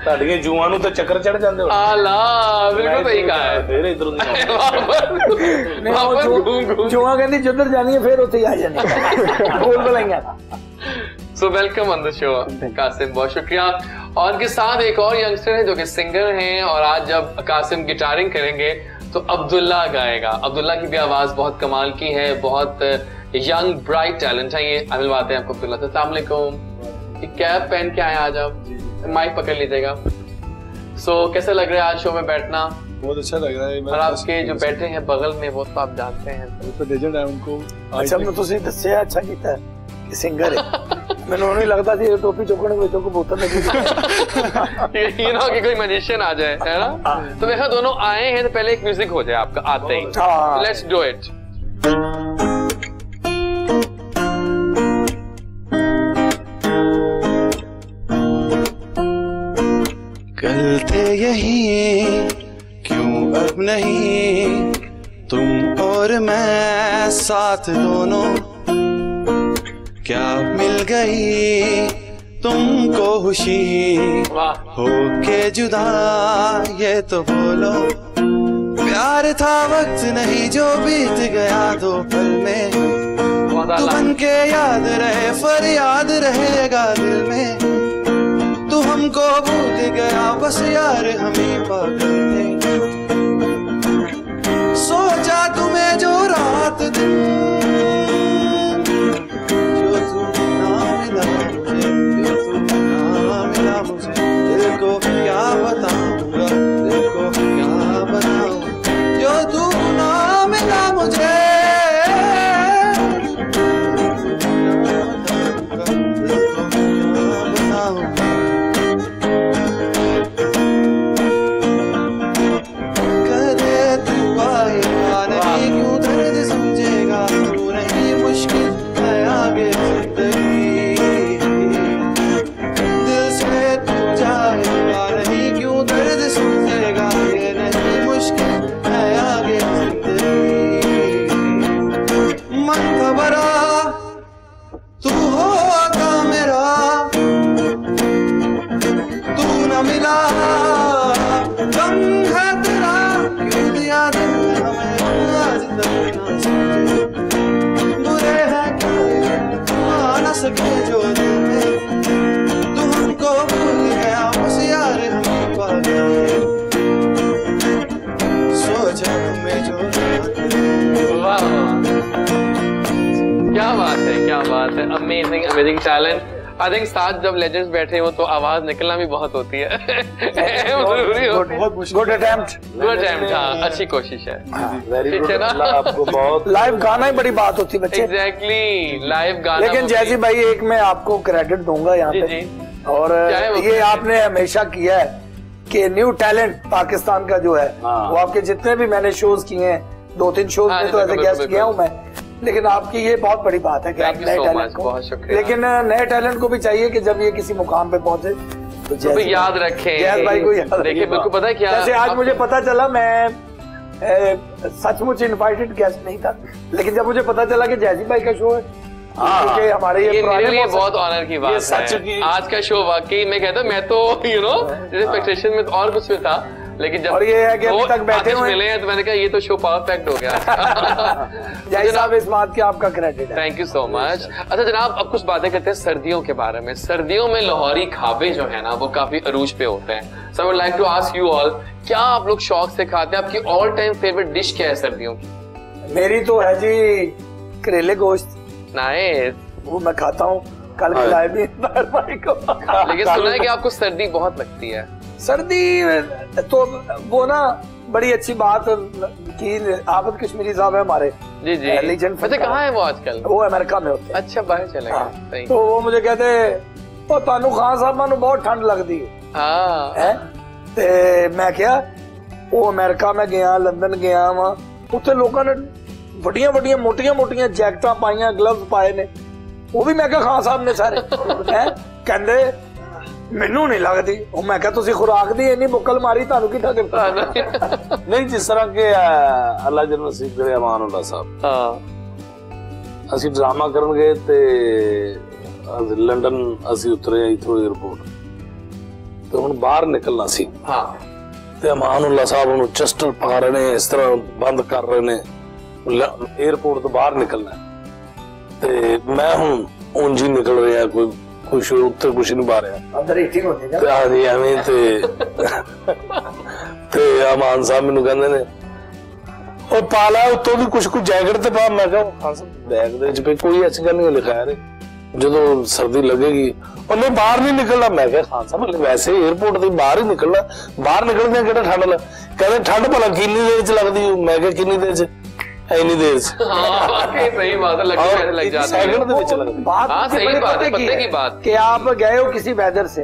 ਤੁਹਾਡੀਆਂ ਜੂਆਂ ਨੂੰ ਤਾਂ ਚੱਕਰ ਚੜ ਜਾਂਦੇ ਹੋ। आला बिल्कुल सही कहा है। फिर इधर ਜੂਆਂ ਕਹਿੰਦੀ ਜਿੱਧਰ ਜਾਣੀ ਹੈ ਫਿਰ ਉੱਥੇ ਹੀ ਆ ਜਾਣੀ ਬੋਲ ਬਲਾਈਆਂ। So welcome on the show Qasim, बहुत शुक्रिया। और उनके साथ एक और यंगस्टर है जो कि सिंगर हैं, और आज जब कासिम गिटारिंग करेंगे तो अब्दुल्ला गाएगा। अब्दुल्ला की भी आवाज बहुत कमाल की है, बहुत यंग ब्राइट टैलेंट है। ये मिलवाते हैं आपको अब्दुल्ला से। अस्सलाम वालेकुम। कैप पहन के आए आज आप, माइक पकड़ लीजिएगा। सो कैसा लग रहा है आज शो में बैठना? बहुत अच्छा लग रहा है। और आपके जो बैठे हैं बगल में वो तो आप जानते हैं, लेजेंड है उनको। अच्छा मैं तुझे दस्या अच्छा कीता है सिंगर है। ਮੈਨੂੰ नहीं लगता थी टोपी चुकने बच्चों को बोतल लगी ये ना कि कोई मैजिशियन आ जाए, है ना? तो देखा दोनों आए हैं तो पहले एक म्यूजिक हो जाए आपका आते ही। Let's do it. कल थे यही क्यों अब नहीं, तुम और मैं साथ दोनों, क्या मिल गई तुमको खुशी होके जुदा, ये तो बोलो। प्यार था वक्त नहीं जो बीत गया दो पल में, तू बन के याद रहे फरियाद रहेगा दिल में। तू हमको भूल गया बस यार हमें पागल ने, सोचा तुम्हें जो रात दिन क्या बताऊंगा, दिल को क्या बताऊं, जो तू ना मिला मुझे। कदे तू आएगा नहीं क्यों दर्द समझेगा, तू नहीं मुश्किल है आगे जिंदगी, दिल से तू जाएगा नहीं क्यों दर्द समझेगा, ये नहीं मुश्किल है आगे जिंदगी। मन घबरा तू होगा मेरा, तू न मिला गम है तेरा, क्यों दिया दिल हमें आज तक ना समझे, बुरे हैं क्या आ न सके जो दिल में, तू हमको भूल गया बस यार हमें पागल, सोचा तुम्हें जो क्या बात है, क्या बात है। Amazing amazing talent. I think साथ जब लेजेंड्स बैठे हो तो आवाज निकलना भी बहुत होती है। Good attempt. हाँ, अच्छी कोशिश है। ठीक है ना? आपको बहुत लाइव गाना ही बड़ी बात होती है बच्चे। एग्जैक्टली लाइव गाना। लेकिन जैसी भाई एक मैं आपको क्रेडिट दूंगा यहाँ पे, और ये आपने हमेशा किया है कि न्यू टैलेंट पाकिस्तान का जो है वो आपके जितने भी मैंने शोज किए हैं, 2-3 शोज में तो ऐसे गेस्ट किया हूँ मैं, लेकिन आपकी ये बहुत बड़ी बात है कि आप नए टैलेंट को, लेकिन नए टैलेंट को भी चाहिए कि जब ये किसी मुकाम पे पहुंचे तो जैस याद रखें, जैस भाई को याद देखिए। बिल्कुल पता है क्या, जैसे आज मुझे पता चला, मैं सचमुच इनवाइटेड गेस्ट नहीं था, लेकिन जब मुझे पता चला कि जैसी भाई का शो है, क्योंकि हमारे ये मेरे लिए बहुत ऑनर की बात है। आज का शो वाकई मैं कहता हूँ, मैं तो यू नो एक्सपेक्टेशन में और कुछ में था, लेकिन जब और ये है कि अभी तक बैठे हुए मिले हैं तो मैंने कहा ये तो शो परफेक्ट हो गया। जनाब इस बात की आपका क्रेडिट है। Thank you so much. अच्छा जनाब, अब कुछ बातें करते हैं सर्दियों के बारे में। सर्दियों में लाहौरी खाबे जो है ना वो काफी अरूज पे होते हैं। So I would like to ask you all, क्या आप लोग शौक से खाते हैं? आपकी ऑल टाइम फेवरेट डिश क्या है सर्दियों की? मेरी तो है जी करेले गोश्त। नाइस, वो मैं खाता हूँ, कल खिलाए भी भाई को। लेकिन सुना है कि आपको सर्दी बहुत लगती है। सर्दी तो वो ना बड़ी अच्छी बात की, आबिद कश्मीरी साहब है हमारे, जी जी, लीजेंड। अच्छा कहाँ है वो आजकल? वो अमेरिका में होते हैं। अच्छा, बाहर चले गए। तो वो मुझे कहते ओ तानू खान साहब मानू बहुत ठंड लगती है। ते मैं क्या, वो अमेरिका में गया, लंदन गया वहां, उत्थे लोगों ने ਵੱਡੀਆਂ ਵੱਡੀਆਂ ਮੋਟੀਆਂ ਮੋਟੀਆਂ ਜੈਕਟਾਂ ਪਾਈਆਂ, ਗਲਵਜ਼ ਪਾਏ ਨੇ, ਉਹ ਵੀ ਮੈਂ ਕਿਹਾ ਖਾਨ ਸਾਹਿਬ ਨੇ ਸਾਰੇ। ਹੈ ਕਹਿੰਦੇ ਮੈਨੂੰ ਨਹੀਂ ਲੱਗਦੀ। ਉਹ ਮੈਂ ਕਿਹਾ ਤੁਸੀਂ ਖੁਰਾਕ ਦੀ ਇੰਨੀ ਬੁੱਕਲ ਮਾਰੀ, ਤੁਹਾਨੂੰ ਕਿੱਥੋਂ ਦਿੱਤਾ? ਨਹੀਂ, ਜਿਸ ਤਰ੍ਹਾਂ ਕਿ ਅੱਲਾ ਜਨ ਨਸੀਬ ਕਰੇ ਅਮਾਨੁੱਲਾ ਸਾਹਿਬ, ਹਾਂ, ਅਸੀਂ ਡਰਾਮਾ ਕਰਨ ਗਏ ਤੇ ਲੰਡਨ ਅਸੀਂ ਉਤਰੇ ਇਥੋਂ 에ਅਰਪੋਰਟ ਤੇ ਹੁਣ ਬਾਹਰ ਨਿਕਲਣਾ ਸੀ। ਹਾਂ, ਤੇ ਅਮਾਨੁੱਲਾ ਸਾਹਿਬ ਨੂੰ ਚਸਟਰ ਪਾ ਰਹੇ ਨੇ, ਇਸ ਤਰ੍ਹਾਂ ਬੰਦ ਕਰ ਰਹੇ ਨੇ, 에ਅਰਪੋਰਟ ਤੋਂ ਬਾਹਰ ਨਿਕਲਣਾ ਤੇ ਮੈਂ ਹੁਣ ਉਂਝ ਹੀ ਨਿਕਲ ਰਿਹਾ, ਕੋਈ ਕੁਛ ਉੱਤੇ ਕੁਛ ਨਹੀਂ ਪਾ ਰਿਹਾ, ਅੰਦਰ ਹੀਟਿੰਗ ਹੁੰਦੀ ਹੈ। ਹਾਂ ਜੀ, ਐਵੇਂ ਤੇ ਅਮਾਨ ਸਾਹਿਬ ਮੈਨੂੰ ਕਹਿੰਦੇ ਨੇ ਉਹ ਪਾ ਲਾ ਉੱਤੋਂ ਦੀ ਕੁਛ ਜੈਕਟ ਤੇ ਪਾ। ਮੈਂ ਕਿਹਾ ਬੈਗ ਦੇ ਵਿੱਚ ਕੋਈ ਐਸੀ ਗੱਲ ਨਹੀਂ ਲਿਖਿਆ ਹੈ, ਜਦੋਂ ਸਰਦੀ ਲੱਗੇਗੀ ਉਹਨੇ ਬਾਹਰ ਨਹੀਂ ਨਿਕਲਣਾ। ਮੈਂ ਕਿਹਾ ਖਾਨ ਸਾਹਿਬ ਵੈਸੇ 에ਅਰਪੋਰਟ ਤੋਂ ਬਾਹਰ ਹੀ ਨਿਕਲਣਾ, ਬਾਹਰ ਨਿਕਲਦੇ ਕਿਹੜਾ ਠੰਡ ਲੱਗ, ਕਹਿੰਦੇ ਠੰਡ ਭਲਾ ਕਿੰਨੀ ਦੇਰ ਚ ਲੱਗਦੀ। ਮੈਂ ਕਿਹਾ ਕਿੰਨੀ ਦੇਰ ਚ? ਇੰਨੀ ਦੇਰ ਚ। सही बात है, लग जाती है सेकंड ਦੇ ਵਿੱਚ ਲੱਗਦੀ। हाँ सही बात है, पते की बात कि आप गए हो किसी वेदर से,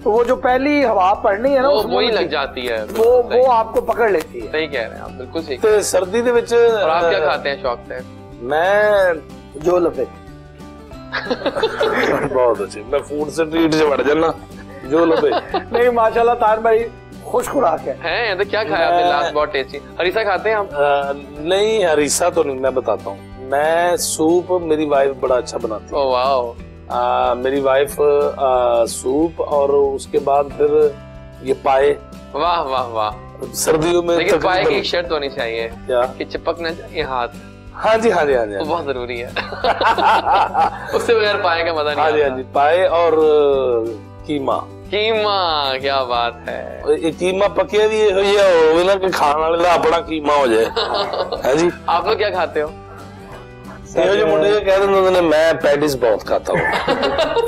तो वो जो पहली हवा पड़नी है ना, वो ही लग जाती है, वो आपको पकड़ लेती है। सही कह रहे हैं आप, बिल्कुल सही। तो सर्दी दे विच और आप क्या खाते हैं शौक से? मैं जो लपे बहुत अच्छे, मैं फूड स्ट्रीट से बढ़ जाना जो लपे। नहीं माशाल्लाह तार भाई खुश खुराक है। तो क्या खाया आपने लास्ट बहुत टेस्टी? हरीसा खाते हैं आप? नहीं, हरीसा तो नहीं, मैं बताता हूँ। मैं सूप मेरी वाइफ बड़ा अच्छा बनाती है। ओह वाह। मेरी वाइफ सूप और उसके बाद फिर ये पाए। वाह वाह वाह। सर्दियों में लेकिन पाए की एक शर्त होनी चाहिए, क्या? कि चिपक ना जाए हाथ। हाँ जी हाँ जी हाँ जी, वो बहुत जरूरी है। उससे बगैर पाए का मजा नहीं। हाँ जी हाँ जी, पाए और कीमा। कीमा, क्या बात है। कीमा पके भी हो ना कि खाने वाले का अपना कीमा हो जाए। है जी। आप लोग क्या खाते हो? जो मुंडे कह रहे मैं पैटिस बहुत खाता हूँ।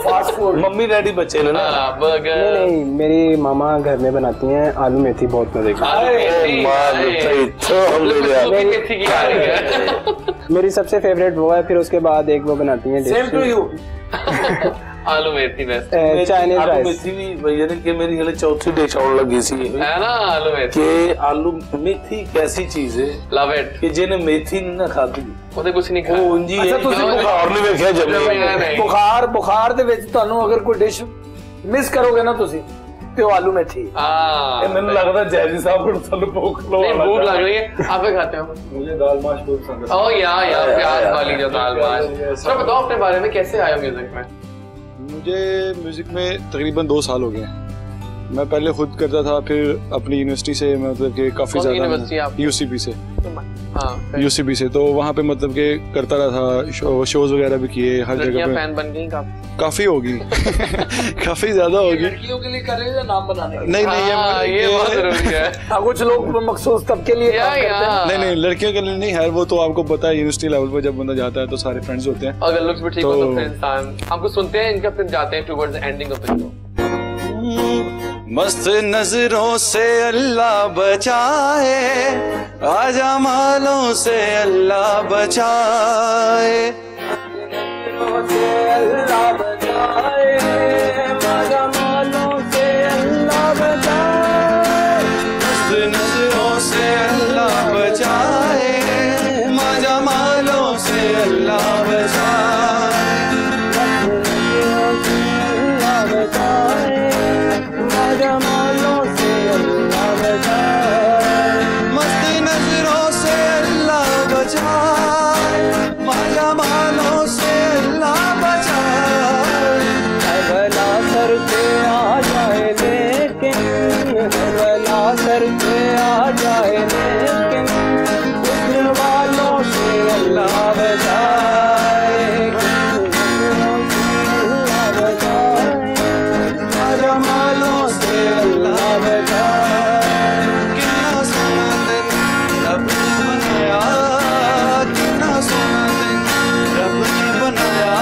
Fast food. मम्मी डैडी बच्चे ने ना बर्गर। नहीं, मेरी मामा घर में बनाती हैं आलू मेथी, बहुत मजे की। मेरी सबसे फेवरेट वो है, फिर उसके बाद एक वो बनाती हैं सेम टू यू आलू मेथी चाइनीज राइस। मेथी भी यानी कि मेरी हले चौथी डिश आउण लगी सी है ना आलू मेथी। कि आलू मेथी कैसी चीज है, लव इट, कि जिन्हें मेथी नहीं ना खाती ਉਹਦੇ ਕੁਝ ਨਹੀਂ ਖਾਇਆ। ਉਹ ਉਂਜੀ ਹੈ। ਤੁਸੀਂ ਬੁਖਾਰ ਨਹੀਂ ਵੇਖਿਆ ਜੰਮੇ? ਬੁਖਾਰ ਦੇ ਵਿੱਚ ਤੁਹਾਨੂੰ ਅਗਰ ਕੋਈ ਡਿਸ਼ ਮਿਸ ਕਰੋਗੇ ਨਾ ਤੁਸੀਂ ਤੇ ਉਹ ਆਲੂ ਮੇਥੀ। हाँ, ਮੈਨੂੰ ਲੱਗਦਾ ਜੈਜੀ ਸਾਹਿਬ ਨੂੰ ਤੁਹਾਨੂੰ ਭੁੱਖ भूख लग रही है। आप क्या खाते हो? मुझे दाल माश बहुत पसंद है। ओह यार प्याज वाली जो दाल माश। तो बताओ अपने बारे में, कैसे आए म्यूजिक में? मुझे म्यूजिक में तकरीबन 2 साल हो गए हैं। मैं पहले खुद करता था, फिर अपनी यूनिवर्सिटी से मतलब कि काफी ज्यादा यूसीबी से। हाँ, यूसीबी से तो वहाँ पे मतलब कि करता रहा था, शोज वगैरह भी किए हर जगह पे। फैन बन गई काफी होगी। काफी ज्यादा होगी। लड़कियों के लिए कर रहे हैं नाम बनाने के? नहीं, ये बहुत जरूरी है। कुछ लोग मखसूस सबके लिए काम करते हैं। नहीं, लड़कियों के लिए नहीं है, वो तो आपको पता है यूनिवर्सिटी लेवल पर जब बंदा जाता है तो सारे फ्रेंड्स होते हैं। अगर लुक्स भी ठीक हो तो फिर इंसान हमको सुनते हैं इनका, फिर जाते हैं towards the ending of the show. मस्त नजरों से अल्लाह बचाए, आजा मालों से अल्लाह बचाए, अल्लाह बचाए, आजा मालों से अल्लाह बचाए, मस्त नजरों से अल्लाह बचाए, आजा मालों से अल्लाह बचाए, जमालों से अल्लाह बचाए, मस्त नजरों से अल्लाह बचाए, जमालों से अल्लाह बचाए, भला सर पे आ जाए लेकिन, भला सर पे आ जाए लेकिन, हुस्न वालों से अल्लाह बचाए, अल्लाह बचाए, जमालों से अल्लाह बचाए, कितना सोना दिन रब ने बनाया, कितना सोना दिन रब ने बनाया,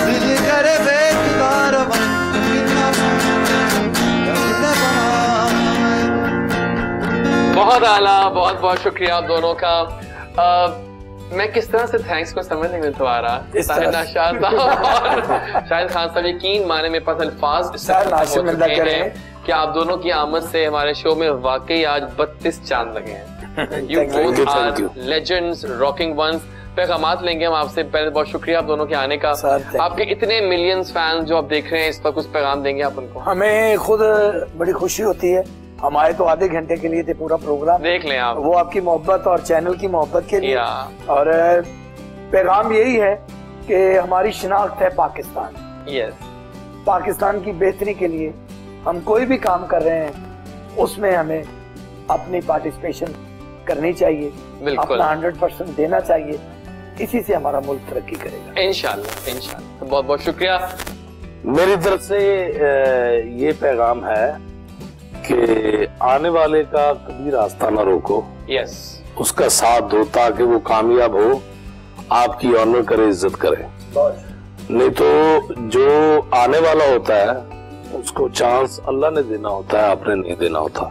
दिल करे बेकरार बन, कितना सोना दिन रब ने बनाया। बहुत आला, बहुत बहुत शुक्रिया आप दोनों का। मैं किस तरह से थैंक्स को समझ नहीं मिल पा रहा। शाहिद खान साहब यकीन माने मेरे पास अल्फाज कि आप दोनों की आमद से हमारे शो में वाकई आज 32 चांद लगे हैं। You both are legends, rocking ones। पैगामात लेंगे हम आपसे। पहले बहुत शुक्रिया आप दोनों के आने का। आपके इतने मिलियंस फैंस जो आप देख रहे हैं इस पर कुछ पैगाम देंगे आप उनको? हमें खुद बड़ी खुशी होती है, हम आए तो आधे घंटे के लिए थे, पूरा प्रोग्राम देख लें आप, वो आपकी मोहब्बत और चैनल की मोहब्बत के लिए। और पैगाम यही है कि हमारी शिनाख्त है पाकिस्तान। यस, पाकिस्तान की बेहतरी के लिए हम कोई भी काम कर रहे हैं उसमें हमें अपनी पार्टिसिपेशन करनी चाहिए, अपना 100% देना चाहिए, इसी से हमारा मुल्क तरक्की करेगा इंशाल्लाह। इंशाल्लाह। तो बहुत बहुत शुक्रिया। मेरी तरफ से ये पैगाम है कि आने वाले का कभी रास्ता ना रोको। यस, उसका साथ दो ताकि वो कामयाब हो, आपकी ऑनर करे, इज्जत करे। नहीं तो जो आने वाला होता है उसको चांस अल्लाह ने देना होता है, आपने नहीं देना होता।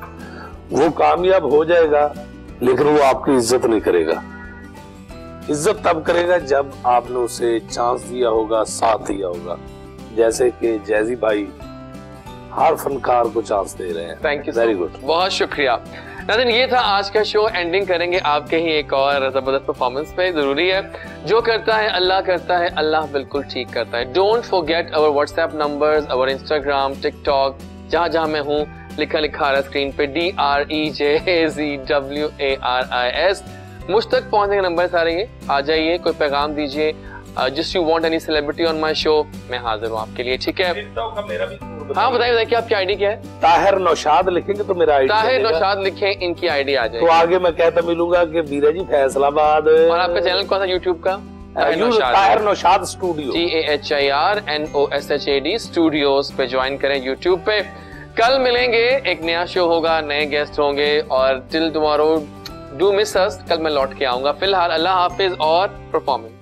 वो कामयाब हो जाएगा लेकिन वो आपकी इज्जत नहीं करेगा। इज्जत तब करेगा जब आपने उसे चांस दिया होगा, साथ दिया होगा। जैसे कि जैजी भाई हर फनकार को चांस दे रहे हैं। थैंक यू, वेरी गुड, बहुत शुक्रिया। नाज़रीन, ये था आज का शो। एंडिंग करेंगे आपके ही एक और जबरदस्त परफॉर्मेंस पे। जरूरी है, जो करता है अल्लाह करता है, अल्लाह बिल्कुल ठीक करता है। Don't forget our WhatsApp numbers, our Instagram, TikTok, जहां जहां मैं हूँ लिखा आ रहा स्क्रीन पे DREJZWARIS। मुझ तक पहुंचने का नंबर सारे ये, आ जाइए, कोई पैगाम दीजिए। Just you want any celebrity on my show, मैं हाजिर हूँ आपके लिए, ठीक है? हाँ, बताइए कि आपकी आईडी क्या है? ताहिर नौशाद लिखेंगे तो मेरा आईडी, ताहिर नौशाद लिखें, इनकी आईडी आ जाएगी। तो आगे मैं कहता मिलूंगा कि वीरा जी फैसलाबाद। और आपका चैनल कौन सा यूट्यूब का? Tahir Naushad studio, TAHIRNOSHAD studios पे ज्वाइन करें यूट्यूब पे। कल मिलेंगे, एक नया शो होगा, नए गेस्ट होंगे। और टिल टुमारो डू मिस अस, कल मैं लौट के आऊंगा। फिलहाल अल्लाह हाफिज और परफॉर्मेंस।